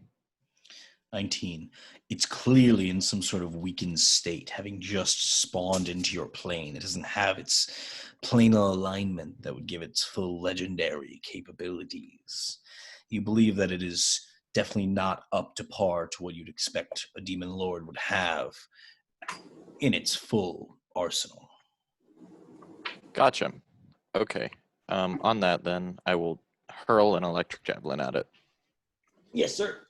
19. It's clearly in some sort of weakened state, having just spawned into your plane. It doesn't have its planal alignment that would give its full legendary capabilities. You believe that it is definitely not up to par to what you'd expect a demon lord would have in its full arsenal. Gotcha. Okay. On that, then, I will hurl an electric javelin at it. Yes, sir.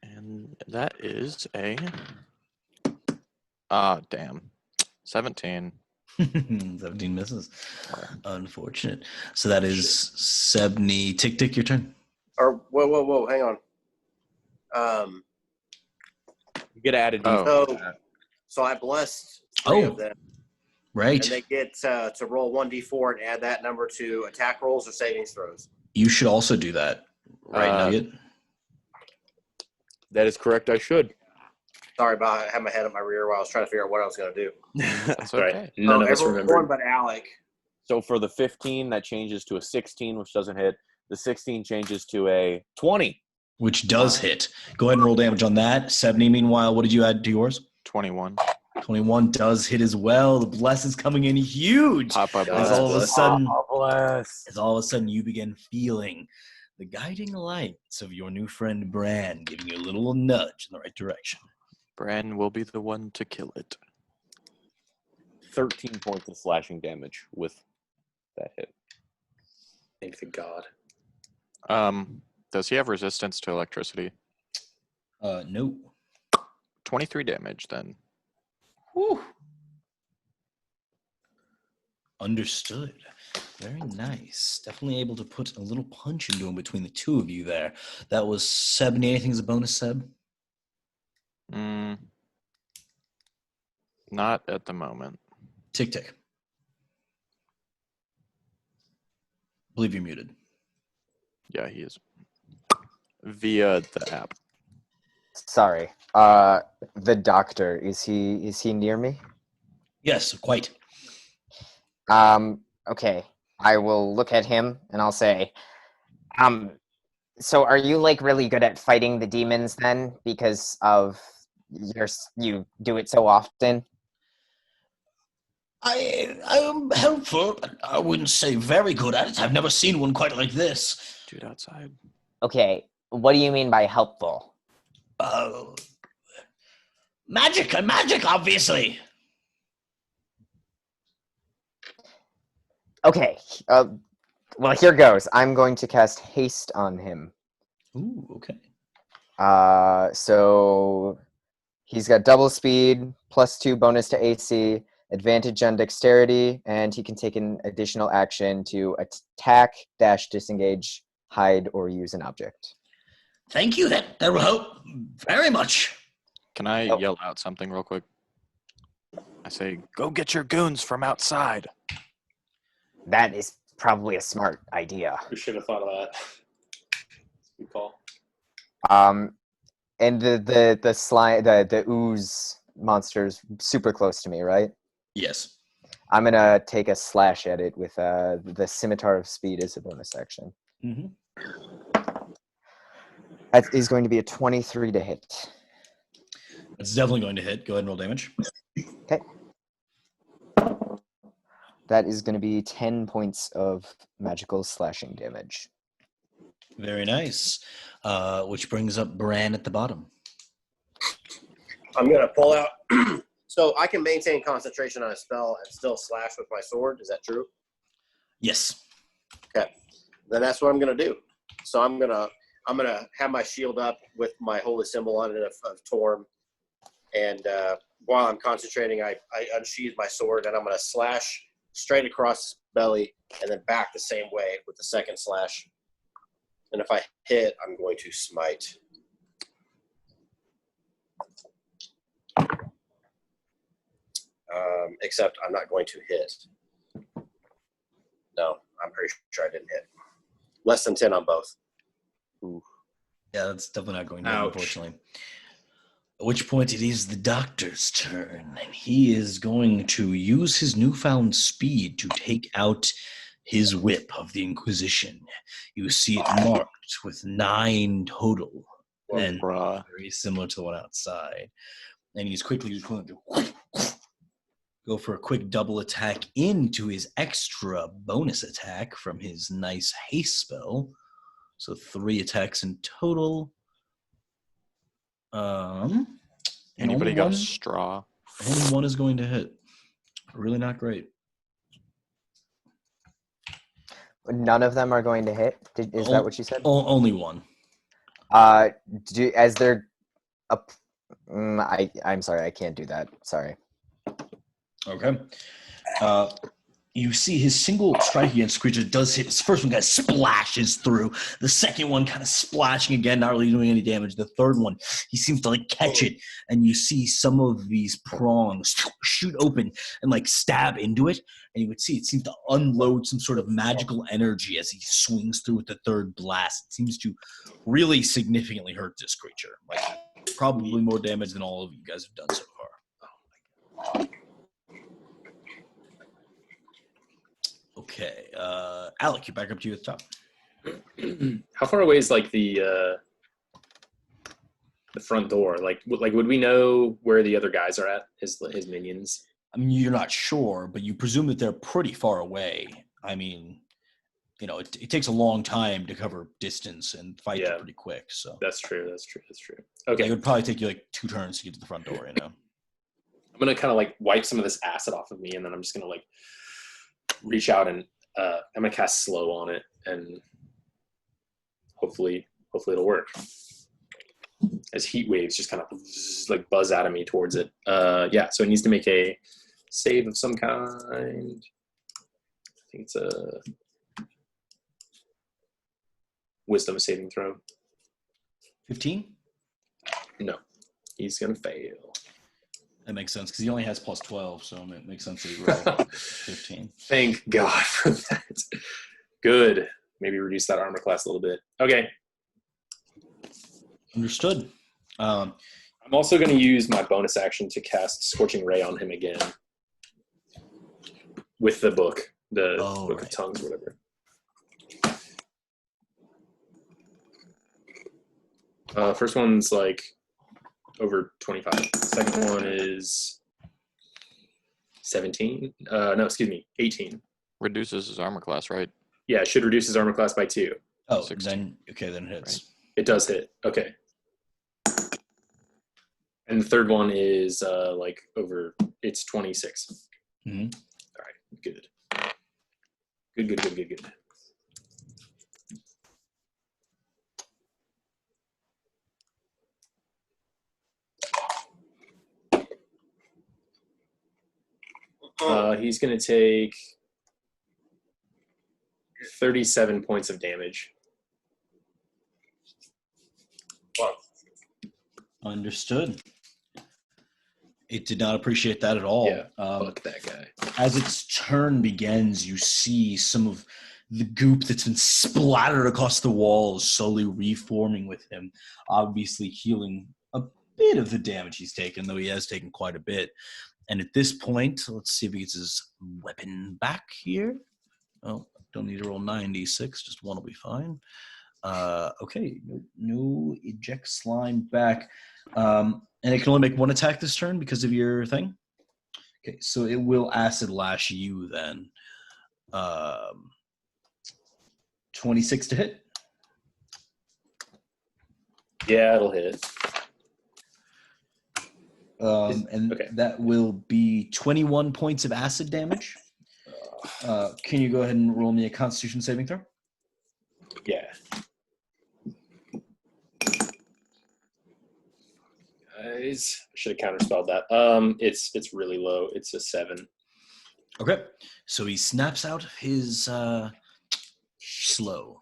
And that is a... damn. 17. 17 misses. Unfortunate. So that is Sebni. Tick, your turn. Or whoa, hang on. get added. Oh. So I blessed 3 of them, Right. and they get to roll 1d4 and add that number to attack rolls or savings throws. You should also do that, right, Nugget? That is correct. I should. Sorry about I had my head up my rear while I was trying to figure out what I was going to do. That's okay. Right. None of us Everyone remember. but Alec. So for the 15, that changes to a 16, which doesn't hit. The 16 changes to a 20. Which does hit. Go ahead and roll damage on that. 70, meanwhile, what did you add to yours? 21. 21 does hit as well. The bless is coming in huge. Papa As bless. all of a sudden, bless. as all of a sudden you begin feeling the guiding lights of your new friend Bran giving you a little nudge in the right direction. Bran will be the one to kill it. 13 points of slashing damage with that hit. Thank the God. Does he have resistance to electricity? No. 23 damage then. Whew. Understood. Very nice. Definitely able to put a little punch into him between the two of you there. That was 70. Anything as a bonus, Seb? Not at the moment. Tick tick. Believe you're muted. Yeah, he is. Via the app. Sorry. The doctor, is he near me? Yes, quite. Okay. I will look at him and I'll say, so are you like really good at fighting the demons then because of you do it so often? I'm helpful, but I wouldn't say very good at it. I've never seen one quite like this. Dude outside. Okay. What do you mean by helpful? Magic, obviously. Okay. Well, here goes. I'm going to cast haste on him. Ooh, okay. So he's got double speed, +2 bonus to AC, advantage on dexterity, and he can take an additional action to attack, disengage, hide, or use an object. Thank you. That will help very much. Can I yell out something real quick? I say, go get your goons from outside. That is probably a smart idea. We should have thought of that. Good call. And the slime, the ooze monster's super close to me, right? Yes. I'm gonna take a slash at it with the scimitar of speed as a bonus action. Mm-hmm. That is going to be a 23 to hit. It's definitely going to hit. Go ahead and roll damage. Okay. That is going to be 10 points of magical slashing damage. Very nice. Which brings up Bran at the bottom. I'm going to pull out. So I can maintain concentration on a spell and still slash with my sword. Is that true? Yes. Okay. Then that's what I'm going to do. So I'm going to have my shield up with my holy symbol on it of Torm. And while I'm concentrating, I unsheathe my sword and I'm going to slash straight across his belly and then back the same way with the second slash. And if I hit, I'm going to smite. Except I'm not going to hit. No, I'm pretty sure I didn't hit. Less than 10 on both. Ooh. Yeah, that's definitely not going to hit, Ouch. unfortunately. At which point it is the doctor's turn, and he is going to use his newfound speed to take out his whip of the Inquisition. You see it marked with 9 total, and bruh. very similar to the one outside. And he's quickly just going to go for a quick double attack into his extra bonus attack from his nice haste spell. So 3 attacks in total. Anybody got a one, straw? only 1 is going to hit. Really not great. None of them are going to hit? Is that what you said? Only 1. As they're up... I'm sorry, I can't do that. Sorry. Okay. You see his single strike against the creature does hit. His first one kind of splashes through. The second one kind of splashing again, not really doing any damage. The third one, he seems to like catch it, and you see some of these prongs shoot open and like stab into it. And you would see it seems to unload some sort of magical energy as he swings through with the third blast. It seems to really significantly hurt this creature. Like probably more damage than all of you guys have done so far. Okay, Alec, you back up to you at the top. How far away is like the front door? Like would we know where the other guys are at? His minions. I mean, you're not sure, but you presume that they're pretty far away. I mean, you know, it takes a long time to cover distance, and fights are pretty quick. So that's true. Okay, it would probably take you like 2 turns to get to the front door. You know, I'm gonna kind of like wipe some of this acid off of me, and then I'm just gonna like reach out and I'm gonna cast slow on it, and hopefully it'll work. As heat waves just kind of like buzz out of me towards it. Yeah, so it needs to make a save of some kind. I think it's a wisdom saving throw. 15? No, he's gonna fail. That makes sense because he only has plus 12, so it makes sense that he rolled 15. Thank God for that. Good. Maybe reduce that armor class a little bit. Okay. Understood. I'm also going to use my bonus action to cast Scorching Ray on him again with the book, Book of Tongues or whatever. First one's like over 25. Second one is 17. No, excuse me, 18. Reduces his armor class, right? Yeah, it should reduce his armor class by 2. Oh, 16. then it hits. Right. It does hit. Okay. And the third one is like over, it's 26. Mm-hmm. All right, good. Good. He's going to take 37 points of damage. Understood. It did not appreciate that at all. Yeah, fuck that guy. As its turn begins, you see some of the goop that's been splattered across the walls slowly reforming with him, obviously healing a bit of the damage he's taken, though he has taken quite a bit. And at this point, let's see if he gets his weapon back here. Oh, don't need to roll 96, just one will be fine. Okay, no eject slime back. And it can only make one attack this turn because of your thing. Okay, so it will acid lash you then. 26 to hit. Yeah, it'll hit. That will be 21 points of acid damage. Can you go ahead and roll me a Constitution saving throw? Yeah. Guys, I should have counterspelled that. It's really low. It's a 7. Okay, so he snaps out his slow.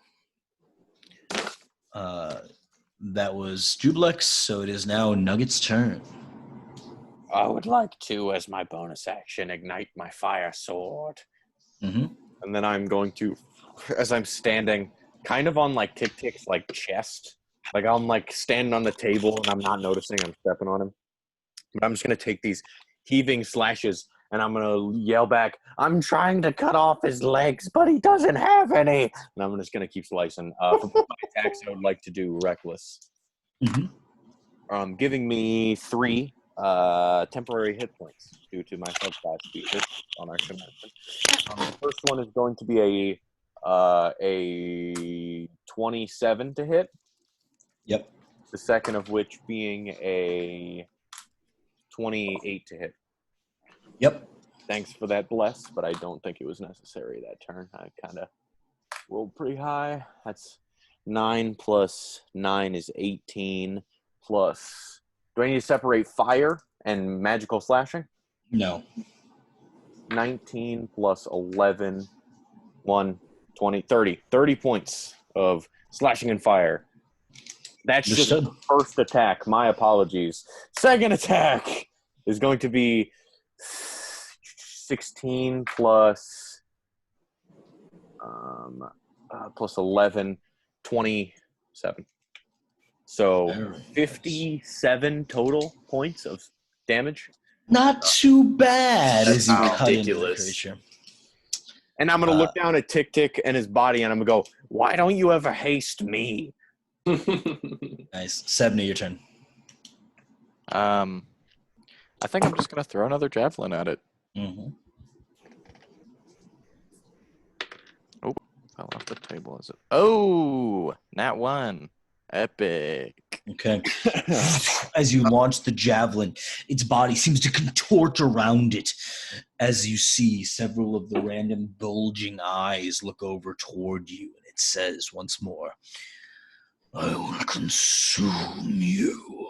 That was Jublex, so it is now Nugget's turn. I would like to, as my bonus action, ignite my fire sword. Mm-hmm. And then I'm going to, as I'm standing, kind of on like Tick-Tick's like chest. Like I'm like standing on the table and I'm not noticing I'm stepping on him. But I'm just going to take these heaving slashes and I'm going to yell back, I'm trying to cut off his legs, but he doesn't have any. And I'm just going to keep slicing. For my attacks, I would like to do Reckless. Mm-hmm. Giving me 3 temporary hit points due to my subclass features on our command. The first one is going to be a 27 to hit. Yep. The second of which being a 28 to hit. Yep. Thanks for that bless, but I don't think it was necessary that turn. I kind of rolled pretty high. That's 9 plus 9 is 18 plus... Do I need to separate fire and magical slashing? No. 19 plus 11, 1, 20, 30. 30 points of slashing and fire. That's just Understood. the first attack. My apologies. Second attack is going to be 16 plus 11, 27. So Very nice. 57 total points of damage. Not too bad That's as you cut into the ridiculous. creature. And I'm going to look down at Tick Tick and his body, and I'm going to go, why don't you ever haste me? Nice. 70, your turn. I think I'm just gonna throw another javelin at it. Mm-hmm. Oh, fell off the table. Is it? Oh, nat 1. Epic. Okay. As you launch the javelin, its body seems to contort around it as you see several of the random bulging eyes look over toward you, and it says once more, I will consume you,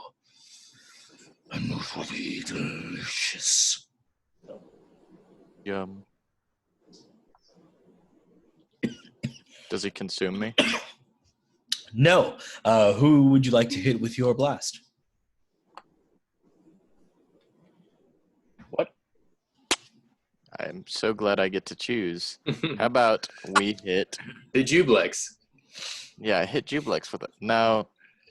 and it will be delicious. Yum. Does he consume me? No. Who would you like to hit with your blast? What? I'm so glad I get to choose. How about we hit? The Jublex. Yeah, I hit Jublex with it. Now,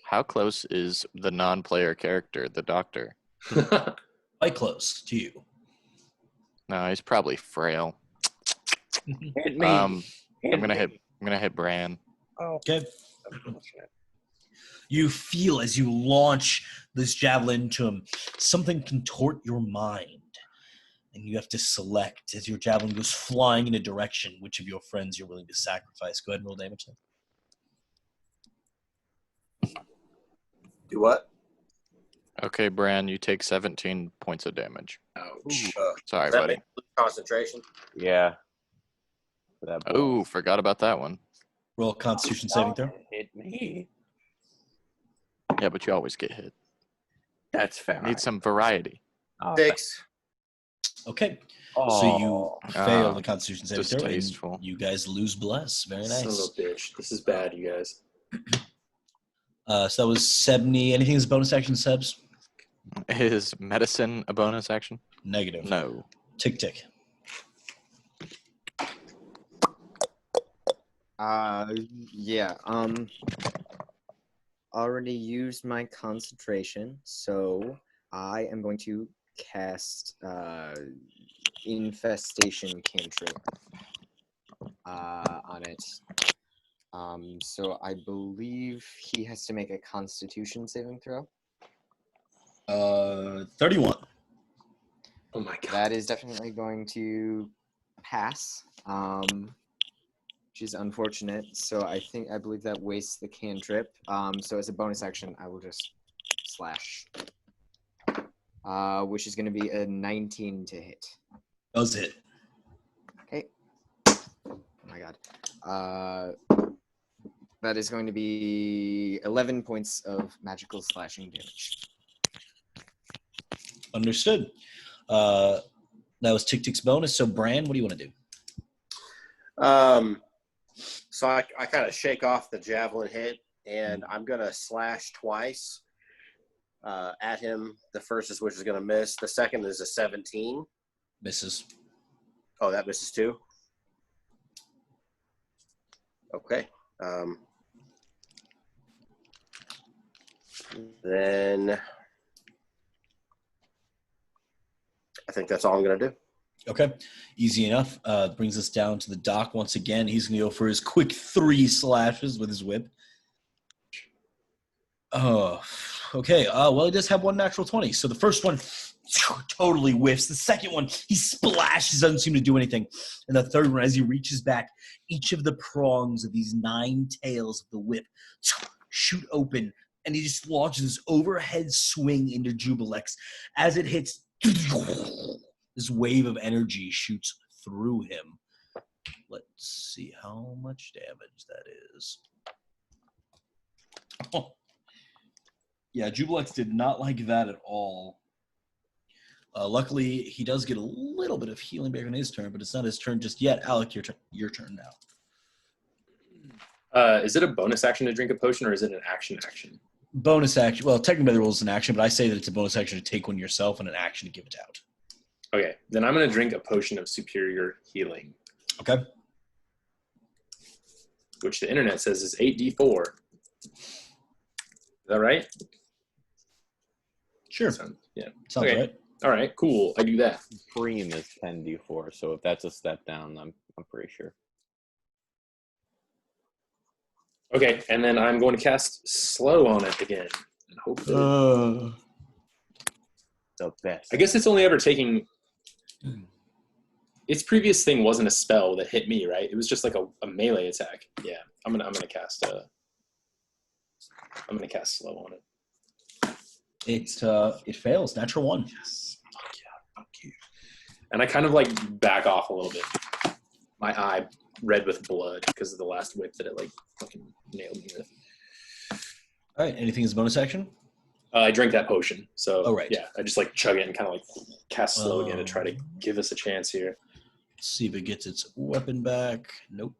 how close is the non-player character, the doctor? Quite close to you. No, he's probably frail. Hit me. I'm gonna hit Bran. Oh, Okay. You feel as you launch this javelin to him, something contort your mind. And you have to select as your javelin goes flying in a direction which of your friends you're willing to sacrifice. Go ahead and roll damage. Do what? Okay, Bran, you take 17 points of damage. Ouch. Sorry, Does that buddy. make you lose concentration? yeah. For that boy. Oh, forgot about that one. Roll a Constitution saving throw. Hit me. Yeah, but you always get hit. That's fair. Need some variety. Oh, 6. Okay. oh. So you fail Oh, the Constitution saving throw, and distasteful. you guys lose bless. Very Son of nice. a bitch. This is bad, you guys. So that was 70. Anything as a bonus action, Sebs? Is medicine a bonus action? Negative. No. Tick tick. Yeah. Already used my concentration, so I am going to cast infestation cantrip on it. So I believe he has to make a Constitution saving throw. 31. Oh my god. That is definitely going to pass, which is unfortunate. So I believe that wastes the cantrip. So as a bonus action, I will just slash, which is going to be a 19 to hit. Does hit. Okay. Oh my god. That is going to be 11 points of magical slashing damage. Understood. That was Tick Tick's bonus. So, Bran, what do you want to do? So I kind of shake off the javelin hit, and I'm going to slash twice at him. The first is which is going to miss. The second is a 17. Misses. Oh, that misses too? Okay. Then I think that's all I'm going to do. Okay. Easy enough. Brings us down to the dock once again. He's going to go for his quick 3 slashes with his whip. Oh, okay. Well, he does have one natural 20. So the first one totally whiffs. The second one, he splashes, doesn't seem to do anything. And the third one, as he reaches back, each of the prongs of these 9 tails of the whip shoot open, and he just launches this overhead swing into Jubilex. As it hits, this wave of energy shoots through him. Let's see how much damage that is. Oh. Yeah, Jubilex did not like that at all. Luckily, he does get a little bit of healing back on his turn, but it's not his turn just yet. Alec, your turn now. Is it a bonus action to drink a potion, or is it an action? Bonus action. Well, technically the rule is an action, but I say that it's a bonus action to take one yourself and an action to give it out. Okay, then I'm going to drink a potion of superior healing. Okay. Which the internet says is 8d4. Is that right? Sure. Sounds Sounds right. All right, cool. I do that. Supreme is 10d4, so if that's a step down, I'm pretty sure. Okay, and then I'm going to cast slow on it again. And hope that The best. I guess it's only ever taking... Its previous thing wasn't a spell that hit me, right? It was just like a melee attack. Yeah, I'm gonna cast slow on it. It fails. Natural 1. Yes. Fuck yeah. Fuck you. And I kind of like back off a little bit. My eye red with blood because of the last whip that it like fucking nailed me with. All right. Anything as a bonus action? I drank that potion, so Oh, right. yeah, I just like chug it and kind of like cast slow again to try to give us a chance here. Let's see if it gets its weapon back. Nope.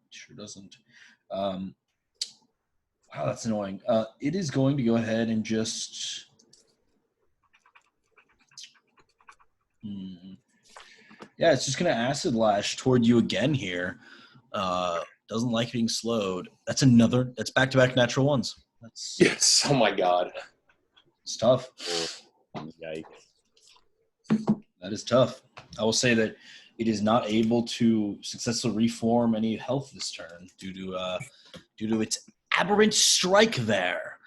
Sure doesn't. Wow, that's annoying. It is going to go ahead and just... Yeah, it's just going to Acid Lash toward you again here. Doesn't like being slowed. That's back-to-back natural ones. That's Yes. Oh my god. It's tough. Yikes. That is tough. I will say that it is not able to successfully reform any health this turn due to its aberrant strike there.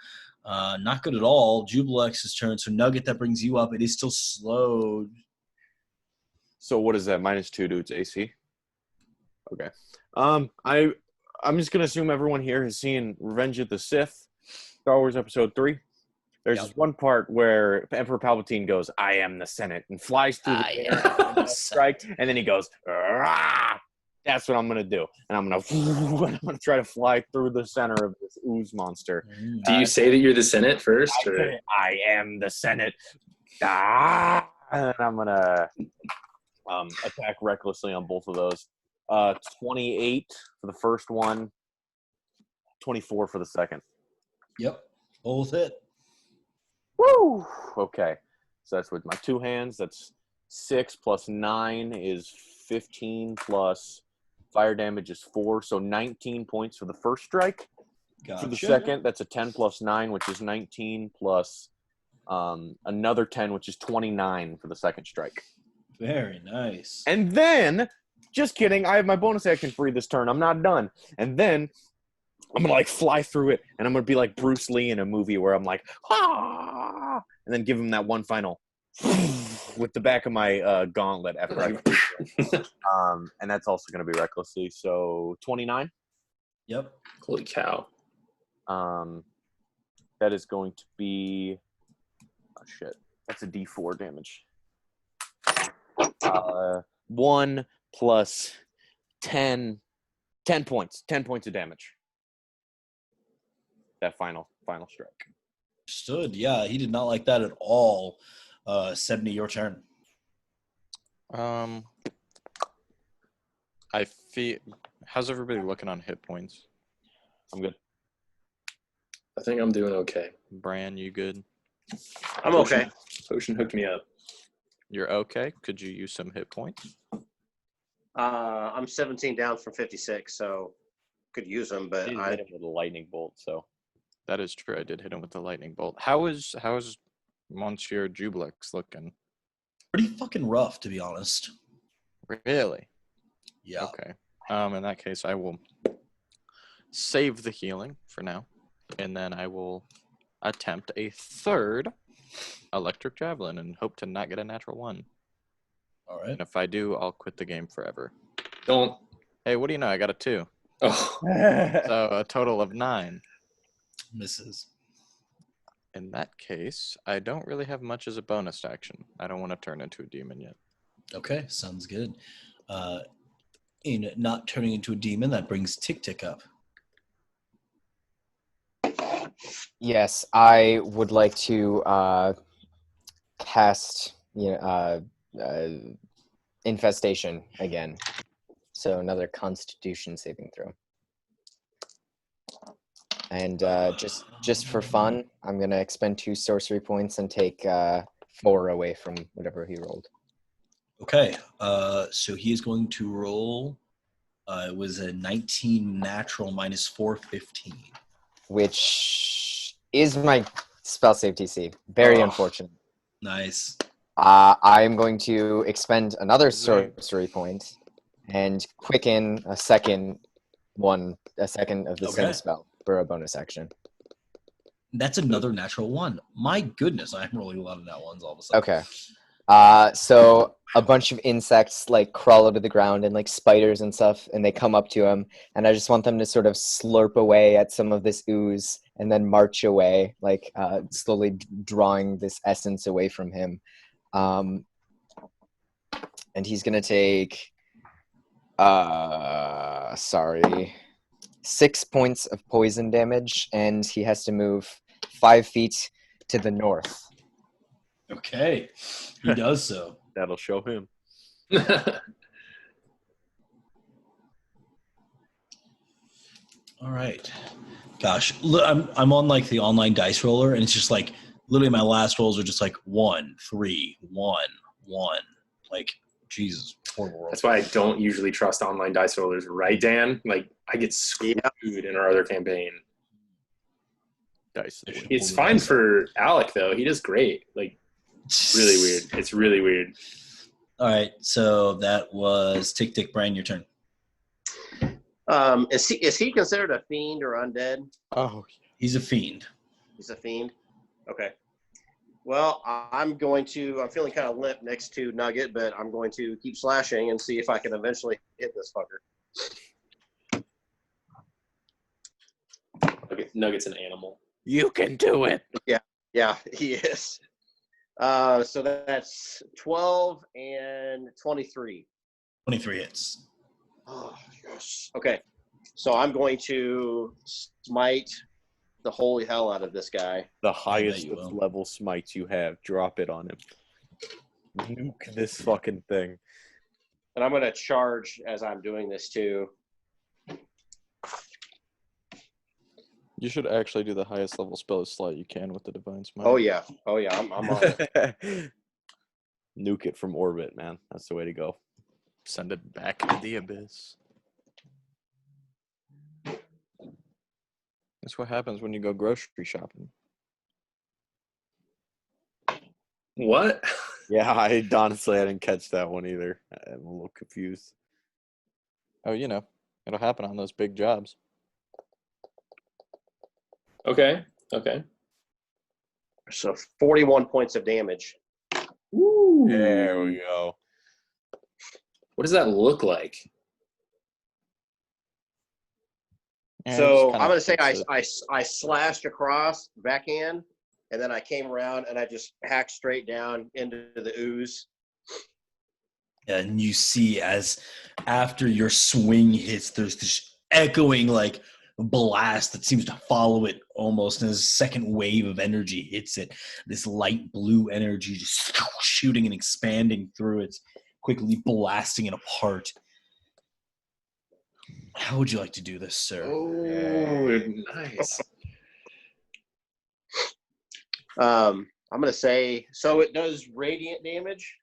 Not good at all. Jubilex's turn. So Nugget, that brings you up. It is still slowed. So what is that? -2 to its AC? Okay. I'm just gonna assume everyone here has seen Revenge of the Sith, Star Wars Episode 3. There's this one part where Emperor Palpatine goes, "I am the Senate," and flies through the air and strike, and then he goes, "Rah!" That's what I'm gonna do, and I'm gonna try to fly through the center of this ooze monster. Do you say that you're the Senate first? Or? I am the Senate. Ah! And I'm gonna attack recklessly on both of those. 28 for the first one, 24 for the second. Yep, both hit. Woo! Okay, so that's with my two hands. That's 6 plus 9 is 15 plus fire damage is 4, so 19 points for the first strike. Gotcha. For the second, that's a 10 plus 9, which is 19 plus another 10, which is 29 for the second strike. Very nice. And then, just kidding, I have my bonus action free this turn. I'm not done. And then I'm gonna like fly through it, and I'm gonna be like Bruce Lee in a movie where I'm like, ah, and then give him that one final with the back of my gauntlet after I. And that's also gonna be recklessly. So 29. Yep. Holy cow. That is going to be. Oh shit! That's a D4 damage. 1 plus 10 points. 10 points of damage. That final strike. Stood. Yeah, he did not like that at all. 70, your turn. I feel. How's everybody looking on hit points? I'm good. I think I'm doing okay. Bran, you good? I'm okay. Potion hooked me up. You're okay. Could you use some hit points? I'm 17 down from 56, so could use them, but I hit him with a lightning bolt, so. That is true. I did hit him with the lightning bolt. How is Monsieur Jubilex looking? Pretty fucking rough, to be honest. Really? Yeah. Okay. In that case, I will save the healing for now, and then I will attempt a third electric javelin and hope to not get a natural 1. All right. And if I do, I'll quit the game forever. Don't. Hey, what do you know? I got a 2. Oh. So a total of 9. Misses. In that case, I don't really have much as a bonus action. I don't want to turn into a demon yet. Okay, sounds good. In not turning into a demon, that brings Tick Tick up. Yes, I would like to cast infestation again. So another Constitution saving throw. And just for fun, I'm gonna expend 2 sorcery points and take 4 away from whatever he rolled. Okay, so he is going to roll. It was a 19 natural minus 4, 15. Which is my spell save DC. Very unfortunate. Nice. I'm going to expend another sorcery point and quicken a second of the same spell for a bonus action. That's another natural 1. My goodness, I'm rolling a lot of nat ones all of a sudden. Okay. So a bunch of insects like crawl out of the ground and like spiders and stuff, and they come up to him, and I just want them to sort of slurp away at some of this ooze and then march away, like slowly drawing this essence away from him. And he's gonna take 6 points of poison damage, and he has to move 5 feet to the north. Okay, he does so. That'll show him. All right. Gosh, look, I'm on like the online dice roller, and it's just like literally my last rolls are just like 1, 3, 1, 1. Like Jesus, horrible rolls. That's why I don't usually trust online dice rollers, right, Dan? Like I get screwed in our other campaign. Dice. It's fine for Alec though. He does great. Like really weird. It's really weird. All right, so that was Tick Tick. Brian, your turn. Is he considered a fiend or undead? Oh, He's a fiend. He's a fiend. Okay. Well, I'm feeling kind of limp next to Nugget, but I'm going to keep slashing and see if I can eventually hit this fucker. Nugget's an animal. you can do it. Yeah, he is. So that's 12 and 23. 23 hits. Oh, yes. Okay. So I'm going to smite the holy hell out of this guy. The highest you will. level smites you have, drop it on him. Nuke this fucking thing. And I'm going to charge as I'm doing this too. You should actually do the highest level spell slot you can with the Divine Smite. Oh yeah. I'm on it. Nuke it from orbit, man. That's the way to go. Send it back into the abyss. That's what happens when you go grocery shopping. What? Yeah, I didn't catch that one either. I'm a little confused. Oh, it'll happen on those big jobs. Okay. So 41 points of damage. Ooh. There we go. What does that look like? Yeah, So just I'm kinda going to say fix it. I slashed across backhand, and then I came around and I just hacked straight down into the ooze. And you see as after your swing hits, there's this echoing like blast that seems to follow it almost, and as a second wave of energy hits it, this light blue energy just shooting and expanding through it, quickly blasting it apart. How would you like to do this, sir? Oh, nice. I'm going to say, so it does radiant damage.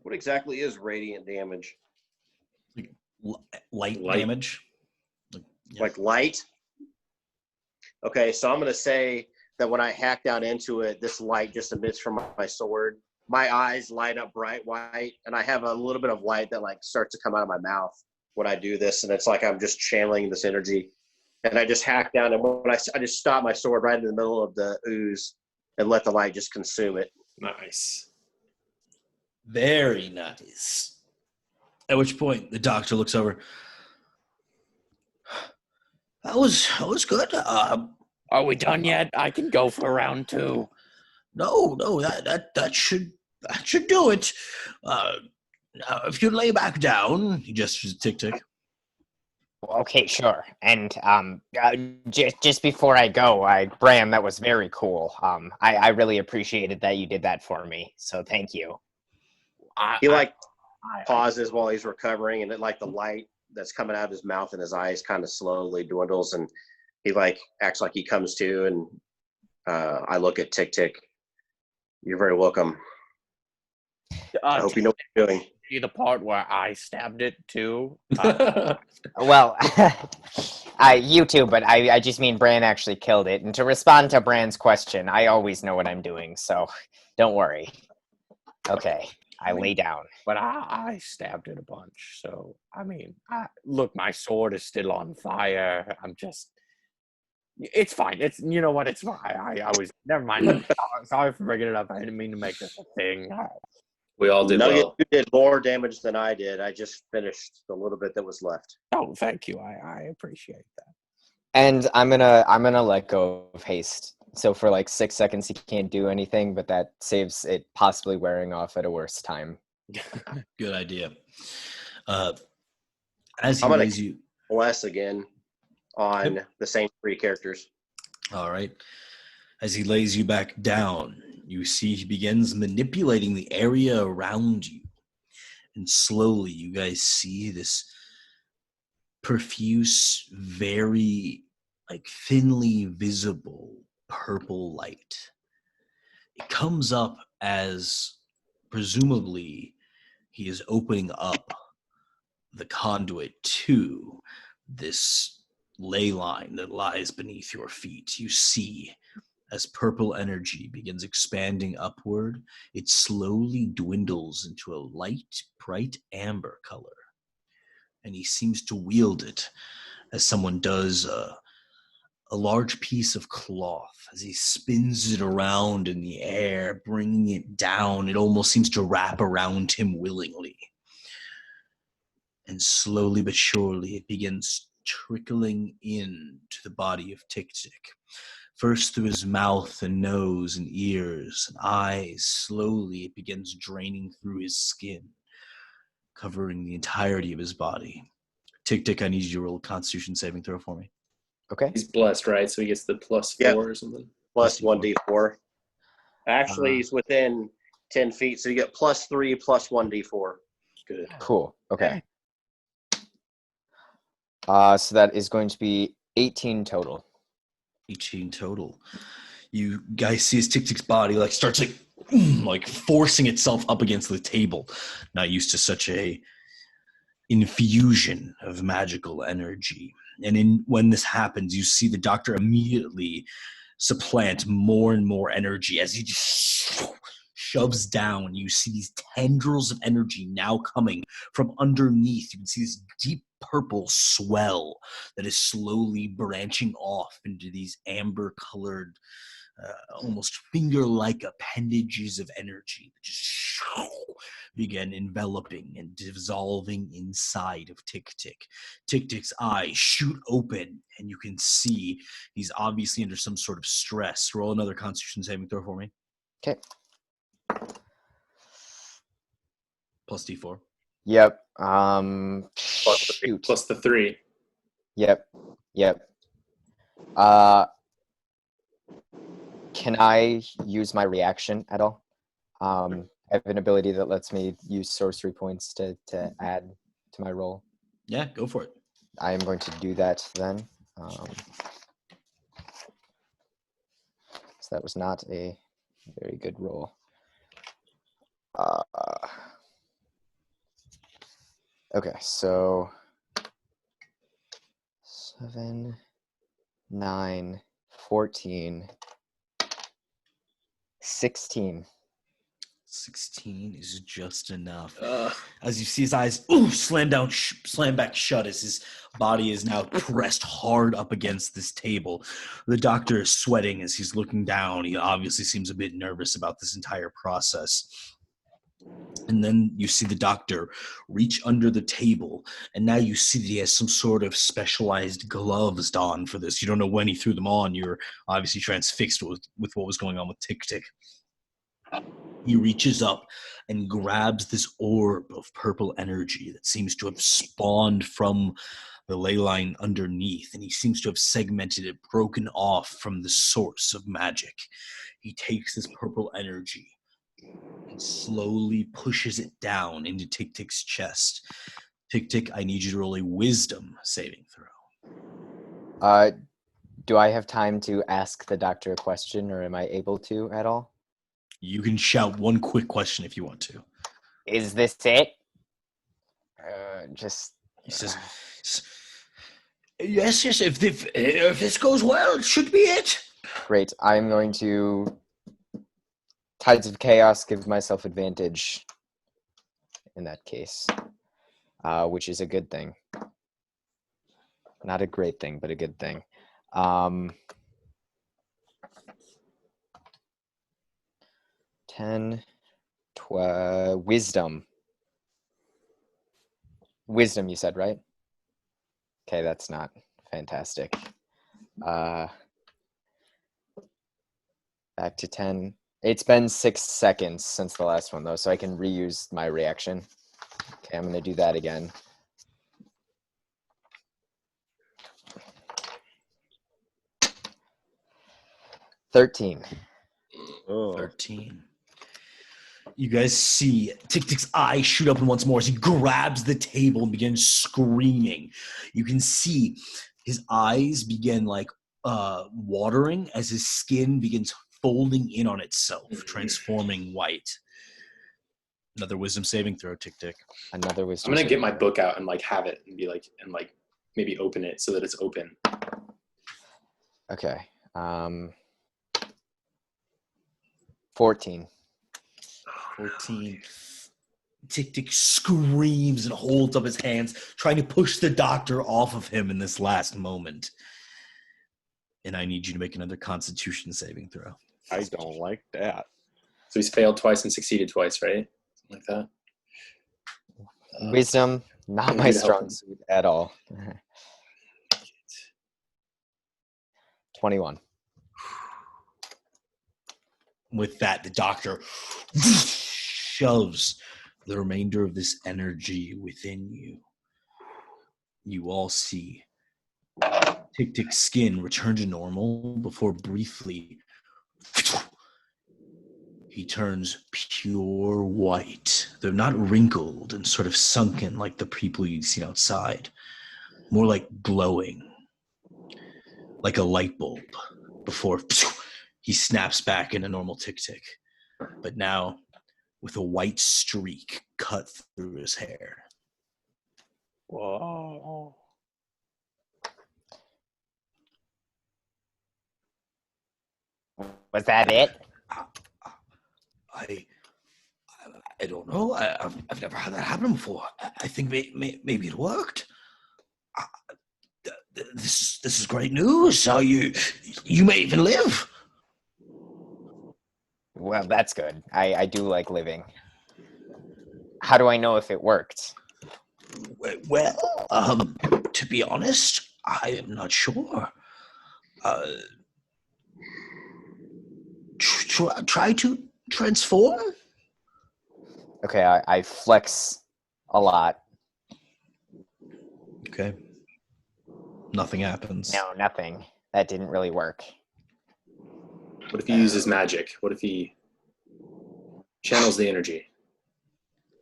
What exactly is radiant damage? Light Light. damage. Like light? Okay, so I'm going to say that when I hack down into it, this light just emits from my sword. My eyes light up bright white, and I have a little bit of light that like starts to come out of my mouth when I do this, and it's like I'm just channeling this energy. And I just hack down, and when I just stop my sword right in the middle of the ooze and let the light just consume it. Nice. Very nice. At which point the doctor looks over. That was good. Are we done yet? I can go for round 2. No, that should do it. Now, if you lay back down, he gestures to Tick Tick. Okay, sure. And just before I go, Bram, that was very cool. I really appreciated that you did that for me. So thank you. He pauses while he's recovering, and like the light that's coming out of his mouth and his eyes kind of slowly dwindles, and he acts like he comes to, and I look at Tick Tick. You're very welcome. I hope you know what you're doing. See the part where I stabbed it too? Well, you too, but I just mean Bran actually killed it. And to respond to Bran's question, I always know what I'm doing, so don't worry. Okay, I lay down. But I stabbed it a bunch. So, I mean, look, my sword is still on fire. I'm just... It's fine. You know what? It's fine. I was... Never mind. Sorry for bringing it up. I didn't mean to make this a thing. We all did Nugget, well. you did more damage than I did. I just finished the little bit that was left. Oh, thank you. I appreciate that. And I'm gonna let go of haste. So for like 6 seconds he can't do anything, but that saves it possibly wearing off at a worse time. Good idea. As he I'm gonna lays you, bless again on the same 3 characters. all right. As he lays you back down, you see he begins manipulating the area around you, and slowly you guys see this profuse, very thinly visible purple light. It comes up as presumably he is opening up the conduit to this ley line that lies beneath your feet. You see, as purple energy begins expanding upward, it slowly dwindles into a light, bright amber color. And he seems to wield it as someone does a large piece of cloth. As he spins it around in the air, bringing it down, it almost seems to wrap around him willingly. And slowly but surely, it begins trickling into the body of Tick Tick. First through his mouth and nose and ears and eyes. Slowly, it begins draining through his skin, covering the entirety of his body. Tick Tick, I need you to roll a Constitution saving throw for me. Okay. He's blessed, right? So he gets the +4 Yep. or something. Plus 1d4. Actually, he's within 10 feet, so you get +3 plus 1d4. Good. Cool. Okay. So that is going to be 18 total. 18 total. You guys see his Tick Tick's body starts forcing itself up against the table. Not used to such a infusion of magical energy. And when this happens, you see the doctor immediately supplant more and more energy as he just shoves down. You see these tendrils of energy now coming from underneath. You can see this deep purple swell that is slowly branching off into these amber-colored, almost finger-like appendages of energy that just begin enveloping and dissolving inside of Tick Tick. Tick Tick's eyes shoot open, and you can see he's obviously under some sort of stress. Roll another Constitution saving throw for me. Okay. Plus D4. Yep. Plus the 3. Yep. Can I use my reaction at all? I have an ability that lets me use sorcery points to add to my roll. Yeah, go for it. I am going to do that then. So that was not a very good roll. Okay, so 7, 9, 14, 16. 16 is just enough. As you see his eyes slam back shut as his body is now pressed hard up against this table. The doctor is sweating as he's looking down. He obviously seems a bit nervous about this entire process. And then you see the doctor reach under the table, and now you see that he has some sort of specialized gloves on for this. You don't know when he threw them on. You're obviously transfixed with what was going on with Tick Tick. He reaches up and grabs this orb of purple energy that seems to have spawned from the ley line underneath, and he seems to have segmented it, broken off from the source of magic. He takes this purple energy and slowly pushes it down into Tick Tick's chest. Tick Tick, I need you to roll a wisdom saving throw. Do I have time to ask the doctor a question, or am I able to at all? You can shout one quick question if you want to. Is this it? He says, yes, if this goes well, it should be it. Great. I'm going to Tides of Chaos, give myself advantage in that case, which is a good thing. Not a great thing, but a good thing. 10, 12, wisdom. Wisdom, you said, right? Okay, that's not fantastic. Back to 10. It's been 6 seconds since the last one, though, so I can reuse my reaction. Okay, I'm going to do that again. $13. 13. You guys see Tick Tick's eyes shoot up once more as he grabs the table and begins screaming. You can see his eyes begin watering as his skin begins folding in on itself, transforming white. Another wisdom saving throw, Tick Tick. Another wisdom. I'm gonna get my book out and have it and be maybe open it so that it's open. Okay. 14. 14. Tick Tick screams and holds up his hands, trying to push the doctor off of him in this last moment. And I need you to make another Constitution saving throw. I don't like that. So he's failed twice and succeeded twice, right? Something like that. Wisdom, not my strong suit at all. 21. With that, the doctor shoves the remainder of this energy within you. You all see Tick Tick's skin return to normal before briefly he turns pure white. They're not wrinkled and sort of sunken like the people you've seen outside. More like glowing, like a light bulb before he snaps back into normal Tick Tick. But now with a white streak cut through his hair. Whoa. Was that it? I don't know. I've never had that happen before. I think maybe it worked. This is great news. You may even live. Well, that's good. I do like living. How do I know if it worked? Well, to be honest, I am not sure. Try to transform. Okay, I flex a lot. Okay. Nothing happens. No, nothing. That didn't really work. What if he uses magic? What if he channels the energy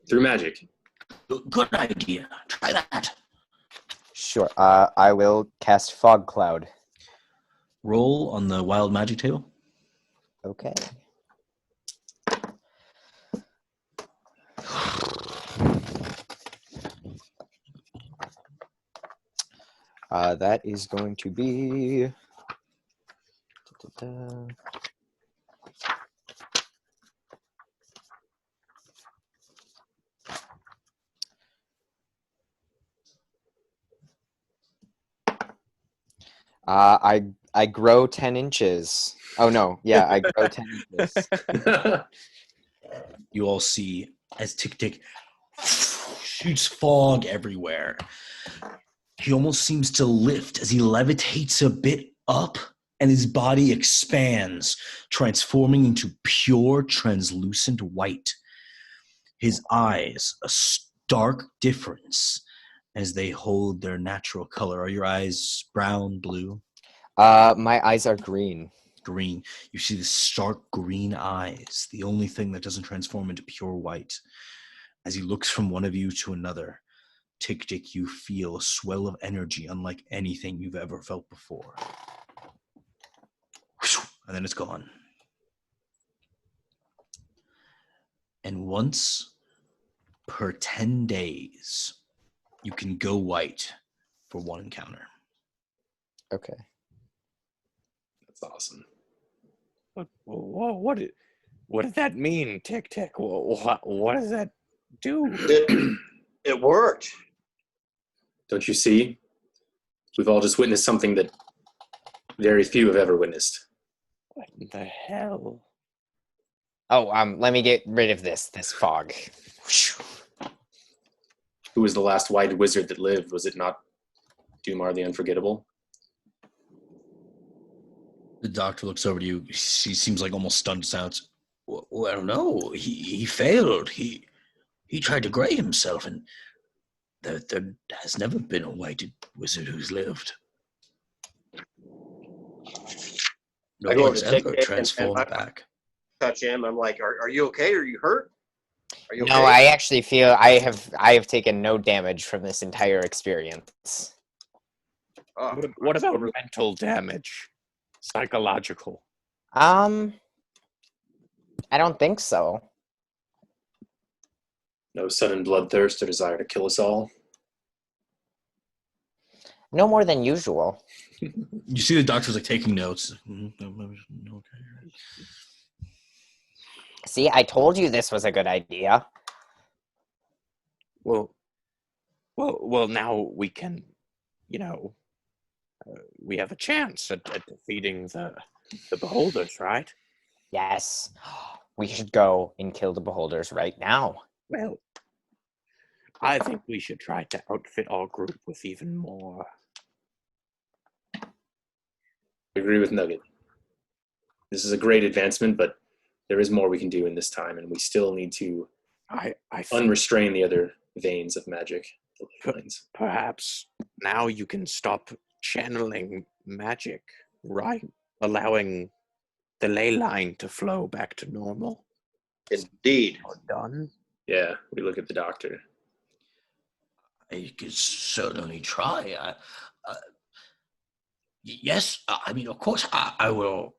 through magic? Good idea. Try that. Sure. I will cast Fog Cloud. Roll on the wild magic table. Okay. That is going to be... I grow 10 inches. Oh, no. Yeah, I grow 10 inches. You all see as Tick Tick shoots fog everywhere. He almost seems to lift as he levitates a bit up, and his body expands, transforming into pure translucent white. His eyes, a stark difference, as they hold their natural color. Are your eyes brown, blue, My eyes are green. green? You see the stark green eyes, the only thing that doesn't transform into pure white. As he looks from one of you to another, Tick, you feel a swell of energy unlike anything you've ever felt before. And then it's gone. And once per 10 days, you can go white for one encounter. Okay. That's awesome. What does that mean, Tick? What does that do? It worked. Don't you see? We've all just witnessed something that very few have ever witnessed. What in the hell? Oh, let me get rid of this fog. Who was the last white wizard that lived? Was it not Dumar the Unforgettable? The doctor looks over to you. He seems like almost stunned silence. Well, no, he failed. He tried to gray himself, and there has never been a white wizard who's lived. No I go over one's to Tick ever and transformed I back. touch him. I'm like, are you okay? Are you hurt? Are you No, okay? I actually feel I have taken no damage from this entire experience. Oh, What I'm about so- mental damage? Psychological? I don't think so. No sudden bloodthirst or desire to kill us all? No more than usual. You see the doctor's like taking notes. Okay. See, I told you this was a good idea. Well, now we can, we have a chance at defeating the beholders, right? Yes. We should go and kill the beholders right now. Well, I think we should try to outfit our group with even more. I agree with Nugget. This is a great advancement, but there is more we can do in this time, and we still need to I think unrestrain the other veins of magic. The ley lines. perhaps now you can stop channeling magic, right? Allowing the ley line to flow back to normal. Indeed. Or done. Yeah, we look at the doctor. I could certainly try. Yes, I mean, of course, I will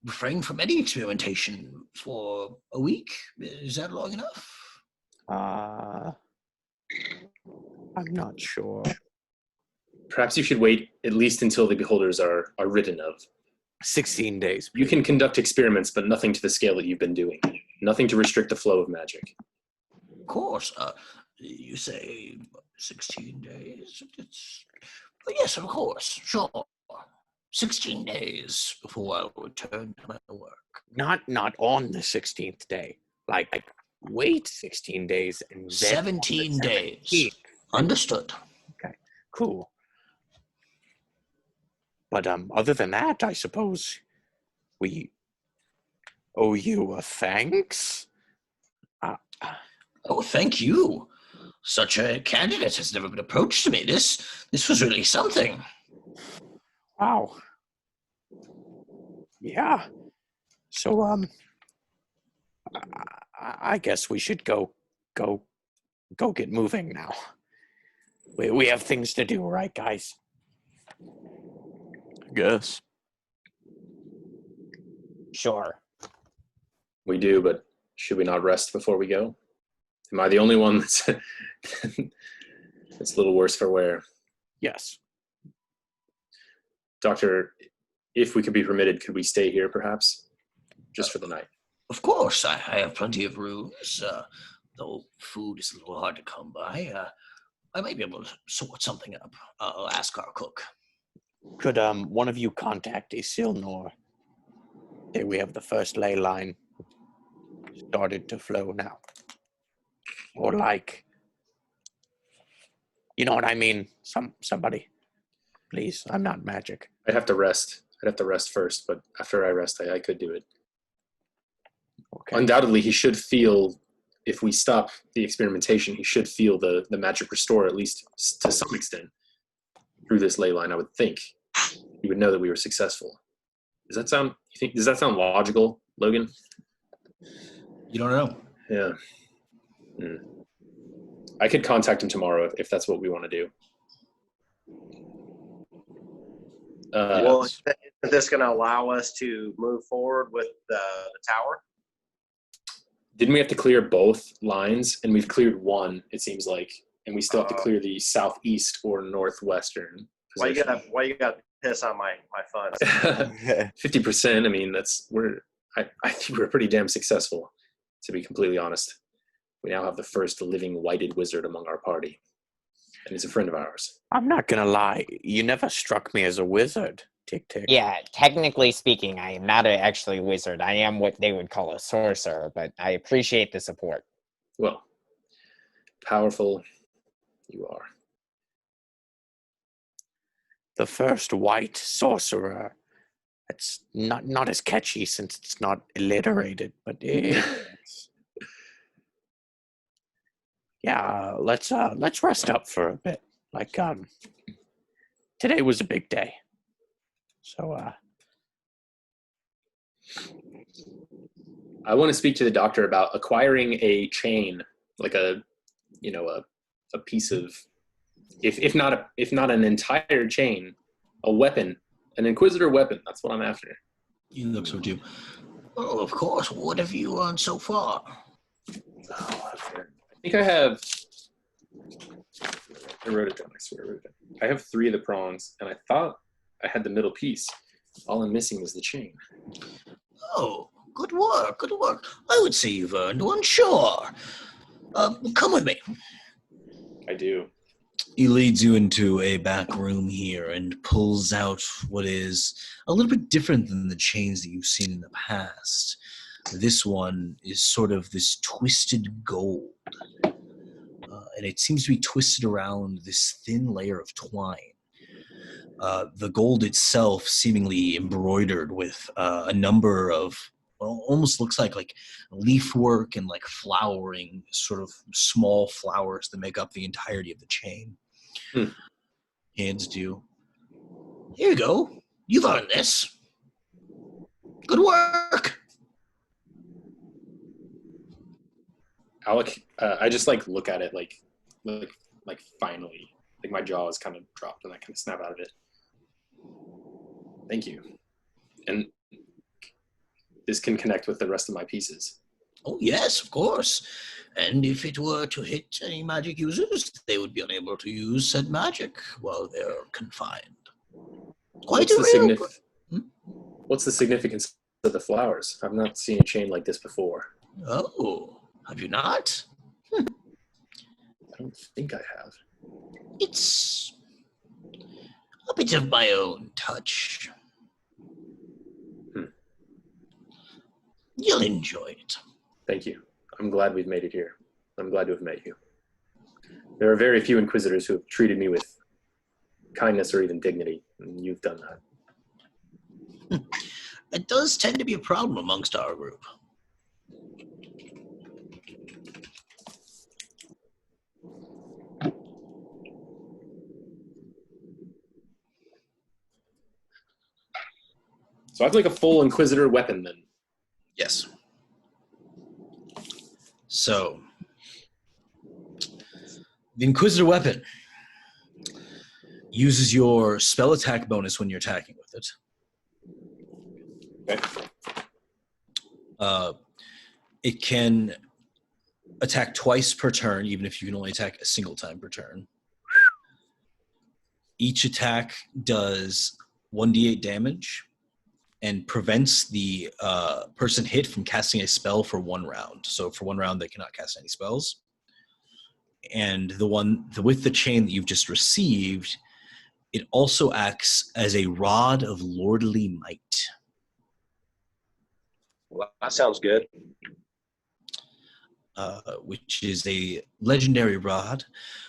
refrain from any experimentation for a week. Is that long enough? I'm not sure. Perhaps you should wait at least until the beholders are written of. 16 days. You can conduct experiments, but nothing to the scale that you've been doing. Nothing to restrict the flow of magic. Of course. You say 16 days. But yes, of course. Sure. 16 days before I'll return to my work. Not on the 16th day. Like wait 16 days and then 17 days. 17th. Understood. Okay, cool. But other than that, I suppose we owe you a thanks. Oh, thank you. Such a candidate has never been approached to me. This was really something. Wow. Yeah. So I guess we should go get moving now. We have things to do, right, guys? I guess. Sure. We do, but should we not rest before we go? Am I the only one that's that's a little worse for wear? Yes. Doctor, if we could be permitted, could we stay here perhaps? Just for the night. Of course, I have plenty of rooms. Though food is a little hard to come by. I might be able to sort something up. I'll ask our cook. Could one of you contact Isilnor? There we have the first ley line started to flow now. Or like, you know what I mean? Somebody. Please, I'm not magic. I'd have to rest. I'd have to rest first, but after I rest, I could do it. Okay. Undoubtedly, he should feel if we stop the experimentation, he should feel the magic restore, at least to some extent, through this ley line. I would think he would know that we were successful. Does that sound logical, Logan? You don't know. Yeah. I could contact him tomorrow if that's what we want to do. Well, is this going to allow us to move forward with the tower? Didn't we have to clear both lines? And we've cleared one, it seems like, and we still have to clear the southeast or northwestern position. Why you got to piss on my funds? 50%. I mean, I think we're pretty damn successful, to be completely honest. We now have the first living whited wizard among our party, and he's a friend of ours. I'm not gonna lie. You never struck me as a wizard. Tick tick. Yeah, technically speaking, I am not actually a wizard. I am what they would call a sorcerer, but I appreciate the support. Well, powerful you are. The first white sorcerer. It's not as catchy since it's not alliterated, but yeah. Let's rest up for a bit. Like today was a big day. So I want to speak to the doctor about acquiring a chain, like a piece of, if not an entire chain, a weapon, an Inquisitor weapon. That's what I'm after. He looks over to you. Oh, of course. What have you learned so far? I think I have. I wrote it down. I swear I wrote it down. I have 3 of the prongs, and I thought I had the middle piece. All I'm missing was the chain. Oh, good work, good work. I would say you've earned one, sure. Come with me. I do. He leads you into a back room here and pulls out what is a little bit different than the chains that you've seen in the past. This one is sort of this twisted gold. And it seems to be twisted around this thin layer of twine. The gold itself seemingly embroidered with a number of, well, almost looks like leaf work and like flowering, sort of small flowers that make up the entirety of the chain. Hands to you. Here you go. You've earned this. Good work. Alec, I just look at it like finally, like my jaw is kind of dropped and I kind of snap out of it. Thank you. And this can connect with the rest of my pieces. Oh, yes, of course. And if it were to hit any magic users, they would be unable to use said magic while they're confined. What's the significance of the flowers? I've not seen a chain like this before. Oh, have you not? I don't think I have. It's a bit of my own touch. You'll enjoy it. Thank you. I'm glad we've made it here. I'm glad to have met you. There are very few Inquisitors who have treated me with kindness or even dignity, and you've done that. It does tend to be a problem amongst our group. So I have like a full Inquisitor weapon then. Yes. So, the Inquisitor weapon uses your spell attack bonus when you're attacking with it. Okay. It can attack twice per turn, even if you can only attack a single time per turn. Each attack does 1d8 damage and prevents the person hit from casting a spell for 1 round. So for 1 round, they cannot cast any spells. And with the chain that you've just received, it also acts as a rod of lordly might. Well, that sounds good. Which is a legendary rod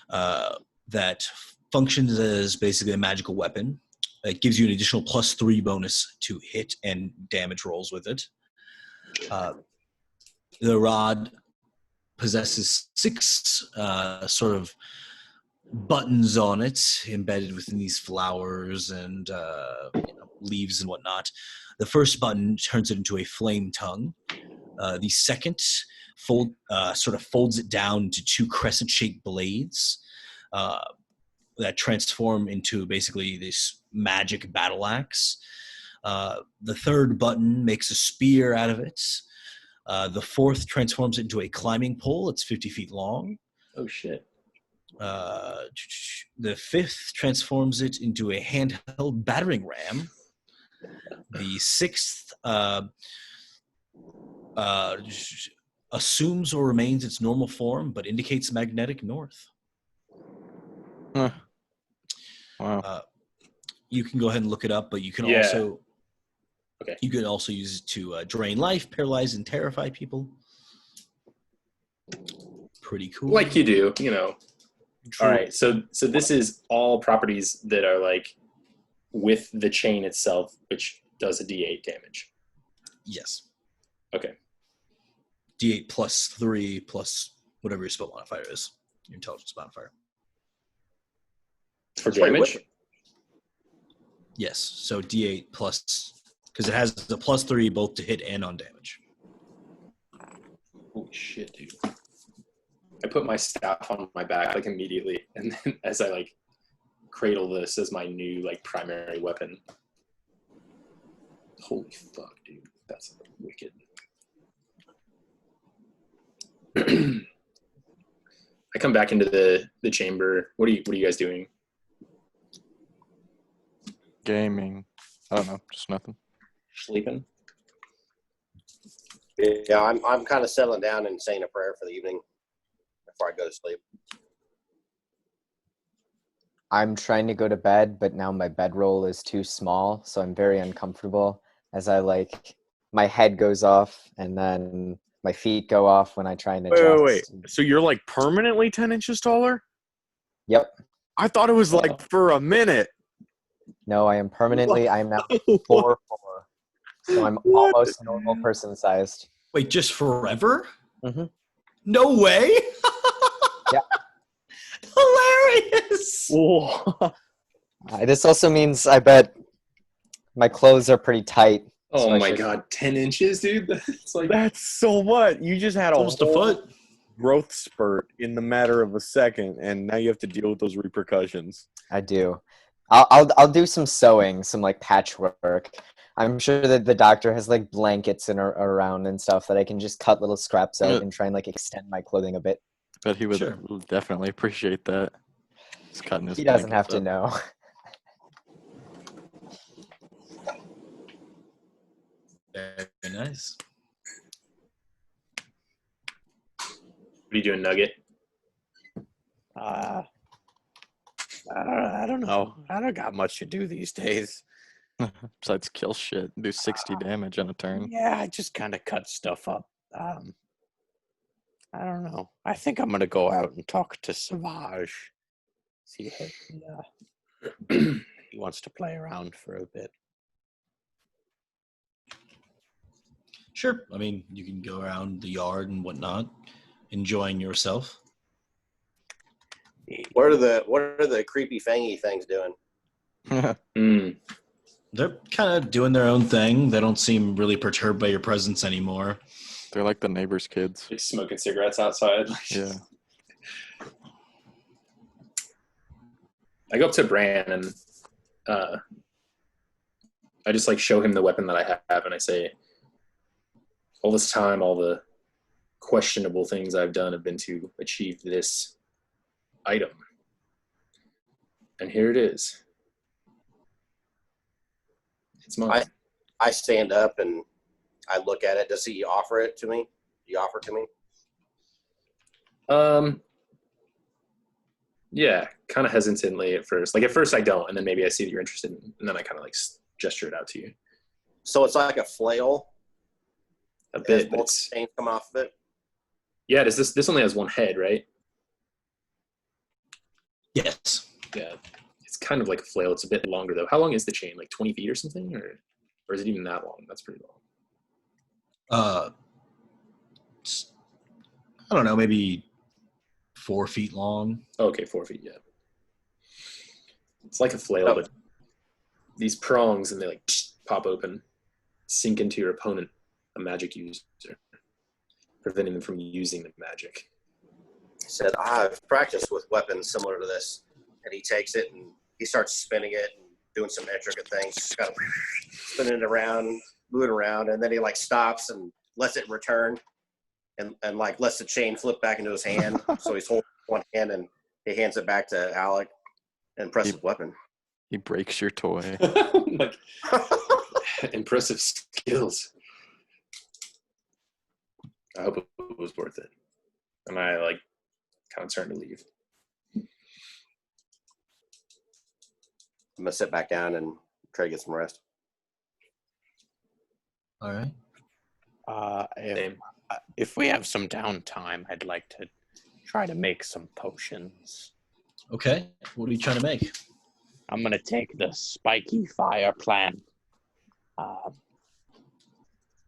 that functions as basically a magical weapon. It gives you an additional +3 bonus to hit and damage rolls with it. The rod possesses 6 sort of buttons on it, embedded within these flowers and leaves and whatnot. The first button turns it into a flame tongue. The second sort of folds it down into 2 crescent-shaped blades that transform into basically this magic battle axe. The third button makes a spear out of it. The fourth transforms it into a climbing pole. It's 50 feet long. Oh shit. The fifth transforms it into a handheld battering ram. The sixth assumes or remains its normal form, but indicates magnetic north. Huh. Wow. You can go ahead and look it up, but you can Yeah. also Okay. you can also use it to drain life, paralyze, and terrify people. Pretty cool. Like you do, you know. True. All right, so this is all properties that are like with the chain itself, which does a D8 damage. Yes. Okay. D8 plus 3 plus whatever your spell modifier is. Your intelligence modifier. For That's pretty damage? wicked. Yes. So D8 plus, because it has a plus 3 both to hit and on damage. Holy shit, dude. I put my staff on my back like immediately, and then as I like cradle this as my new like primary weapon. Holy fuck, dude. That's wicked. I come back into the chamber. What are you guys doing? Gaming. I don't know. Just nothing. Sleeping? Yeah, I'm kind of settling down and saying a prayer for the evening before I go to sleep. I'm trying to go to bed, but now my bedroll is too small, so I'm very uncomfortable as my head goes off and then my feet go off when I try and adjust. Wait. So you're like permanently 10 inches taller? Yep. I thought it was like for a minute. No, I am permanently. I am now 4'4", so I'm What? almost normal person sized. Wait, just forever? Mhm. No way! Yeah. Hilarious! Whoa. This also means I bet my clothes are pretty tight. Oh So I my should- god, 10 inches, dude? That's like That's so what? You just had Almost a foot. growth spurt in the matter of a second, and now you have to deal with those repercussions. I do. I'll do some sewing, some like patchwork. I'm sure that the doctor has like blankets around and stuff that I can just cut little scraps out and try and like extend my clothing a bit. But he would Sure. definitely appreciate that. He's cutting his He doesn't have blankets to up. know. Very nice. what are you doing, Nugget? I don't know. I don't got much to do these days. Besides kill shit, do 60 damage on a turn. Yeah, I just kind of cut stuff up. I don't know. I think I'm gonna go out and talk to Savage. See if he wants to play around for a bit. Sure. I mean, you can go around the yard and whatnot, enjoying yourself. What are the creepy fangy things doing? Mm. They're kind of doing their own thing. They don't seem really perturbed by your presence anymore. They're like the neighbor's kids. Just smoking cigarettes outside. Yeah. I go up to Bran and I just like show him the weapon that I have, and I say, all this time, all the questionable things I've done have been to achieve this item. And here it is. It's mine. I stand up and I look at it. Does he offer it to me? Do you offer it to me? Yeah, kind of hesitantly at first. Like at first I don't, and then maybe I see that you're interested, and then I kind of like gesture it out to you. So it's like a flail. A It has bit, but multiple it's chains come off of it. yeah. Does this only has one head, right? Yes. Yeah, it's kind of like a flail. It's a bit longer though. How long is the chain? Like 20 feet or something, or is it even that long? That's pretty long. I don't know, maybe 4 feet long. Okay, 4 feet, yeah. It's like a flail, Oh. but these prongs, and they like pop open, sink into your opponent, a magic user, preventing them from using the magic. He said, I've practiced with weapons similar to this. And he takes it and he starts spinning it and doing some intricate things, just kind of spinning it around, moving around, and then he like stops and lets it return and like lets the chain flip back into his hand. So he's holding one hand and he hands it back to Alec and presses weapon. He breaks your toy. Like, impressive skills. I hope it was worth it. And I like kind of turn to leave. I'm gonna sit back down and try to get some rest. All right. If we have some downtime, I'd like to try to make some potions. Okay. What are you trying to make? I'm going to take the spiky fire plant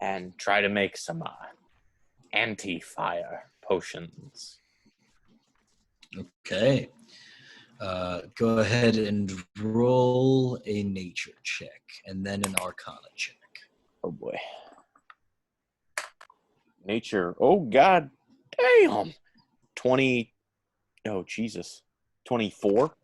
and try to make some anti-fire potions. Okay. Go ahead and roll a nature check and then an arcana check. Oh boy. Nature. Oh god damn. 20. Oh Jesus. 24.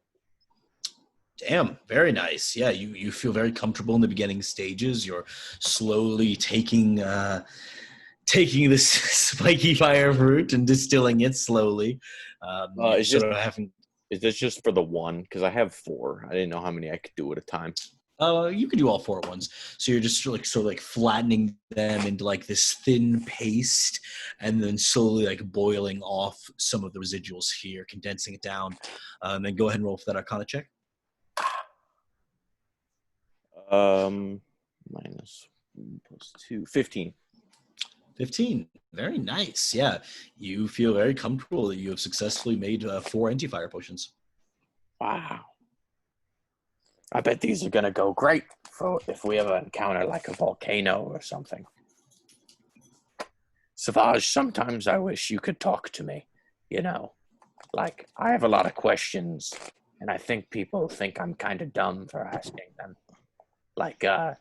Damn, very nice. Yeah, you feel very comfortable in the beginning stages. You're slowly taking this spiky fire fruit and distilling it slowly. Is this just for the one? Because I have 4. I didn't know how many I could do at a time. You could do all 4 at once. So you're just sort of like flattening them into like this thin paste, and then slowly like boiling off some of the residuals here, condensing it down. And then go ahead and roll for that arcana check. Minus plus 2. 15. 15. Very nice. Yeah. You feel very comfortable that you have successfully made 4 anti-fire potions. Wow. I bet these are going to go great for if we ever encounter like a volcano or something. Savage, sometimes I wish you could talk to me. You know, like I have a lot of questions and I think people think I'm kind of dumb for asking them. Like, I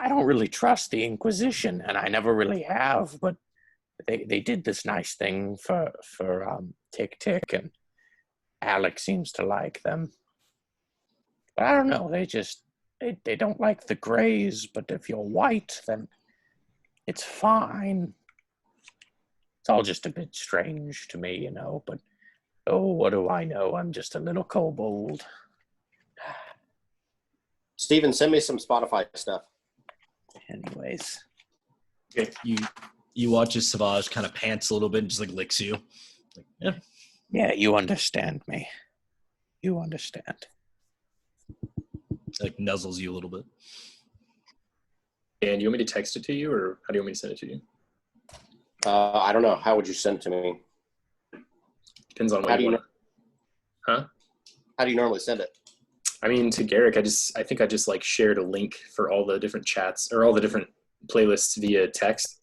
don't really trust the Inquisition, and I never really have. But they did this nice thing for Tick Tick, and Alex seems to like them. But I don't know. They don't like the Greys. But if you're white, then it's fine. It's all just a bit strange to me, you know. But oh, what do I know? I'm just a little kobold. Steven, send me some Spotify stuff. Anyways. Okay. You watch as Savage kind of pants a little bit and just like licks you. Like, yeah. Yeah, you understand me. You understand. Like nuzzles you a little bit. And you want me to text it to you, or how do you want me to send it to you? I don't know. How would you send it to me? Depends on what you want. Huh? How do you normally send it? I mean, to Garrick, I think I just like shared a link for all the different chats or all the different playlists via text,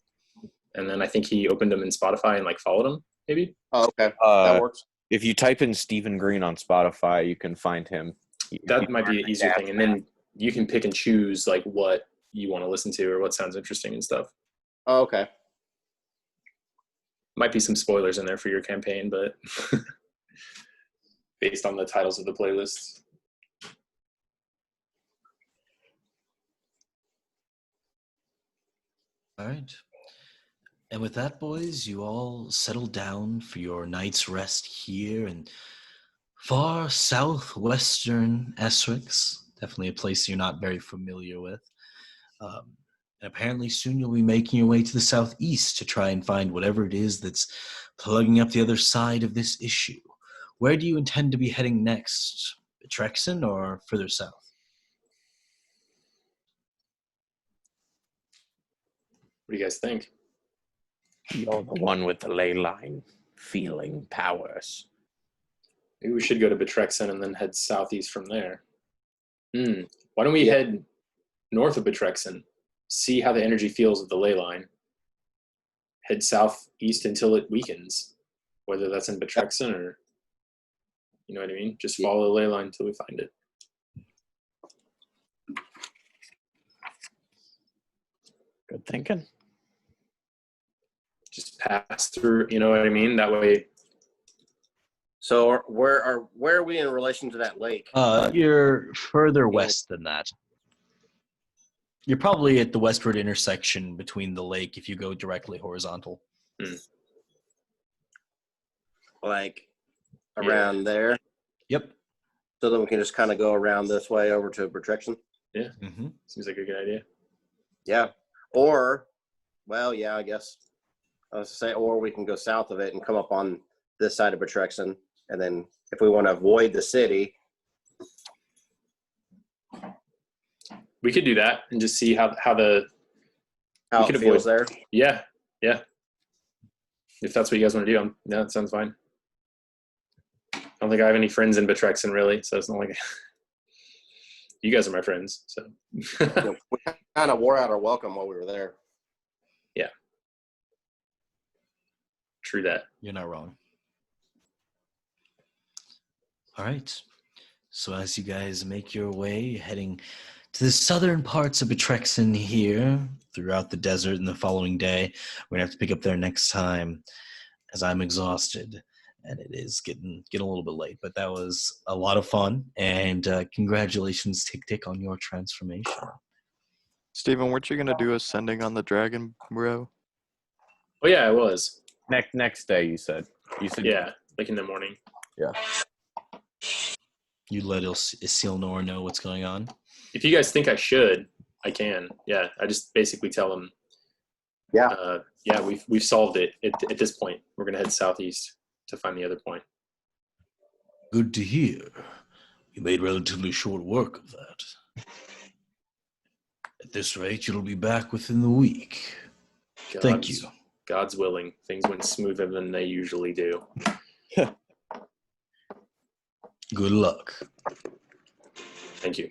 and then I think he opened them in Spotify and like followed them. Maybe. Oh, okay. That works. If you type in Stephen Green on Spotify, you can find him. That might be an easier thing, and then you can pick and choose like what you want to listen to or what sounds interesting and stuff. Oh, okay. Might be some spoilers in there for your campaign, but based on the titles of the playlists. All right. And with that, boys, you all settle down for your night's rest here in far southwestern Essrex. Definitely a place you're not very familiar with. And apparently soon you'll be making your way to the southeast to try and find whatever it is that's plugging up the other side of this issue. Where do you intend to be heading next? Trexen or further south? What do you guys think? You're the one with the ley line feeling powers. Maybe we should go to Betrexen and then head southeast from there. Why don't we head north of Betrexen, see how the energy feels of the ley line, head southeast until it weakens, whether that's in Betrexen or, you know what I mean? Just follow the ley line until we find it. Good thinking. Just pass through, you know what I mean? That way. So where are we in relation to that lake? You're further west than that. You're probably at the westward intersection between the lake if you go directly horizontal. Like around there. Yep. So then we can just kind of go around this way over to Betrexen. Yeah. Mm-hmm. Seems like a good idea. Yeah. Or, well, yeah, I guess I was to say, or we can go south of it and come up on this side of Betrexen, and then if we want to avoid the city, We could do that and just see how it could feels avoid- there. Yeah. If that's what you guys want to do, yeah, that sounds fine. I don't think I have any friends in Betrexen really, so it's not like you guys are my friends. So We kind of wore out our welcome while we were there. True that. You're not wrong. All right. So as you guys make your way, heading to the southern parts of Betrexen here, throughout the desert and the following day, we're going to have to pick up there next time, as I'm exhausted. And it is getting a little bit late, but that was a lot of fun. And congratulations, Tick, on your transformation. Steven, weren't you gonna do ascending on the dragon, bro? Oh yeah, I was. Next day, you said. Yeah, like in the morning. Yeah. You let Isilnor know what's going on? If you guys think I should, I can. Yeah, I just basically tell them. Yeah. Yeah, we've solved it. At this point, we're gonna head southeast to find the other point. Good to hear. You made relatively short work of that. At this rate, you'll be back within the week. Thank you. God's willing, things went smoother than they usually do. Good luck. Thank you.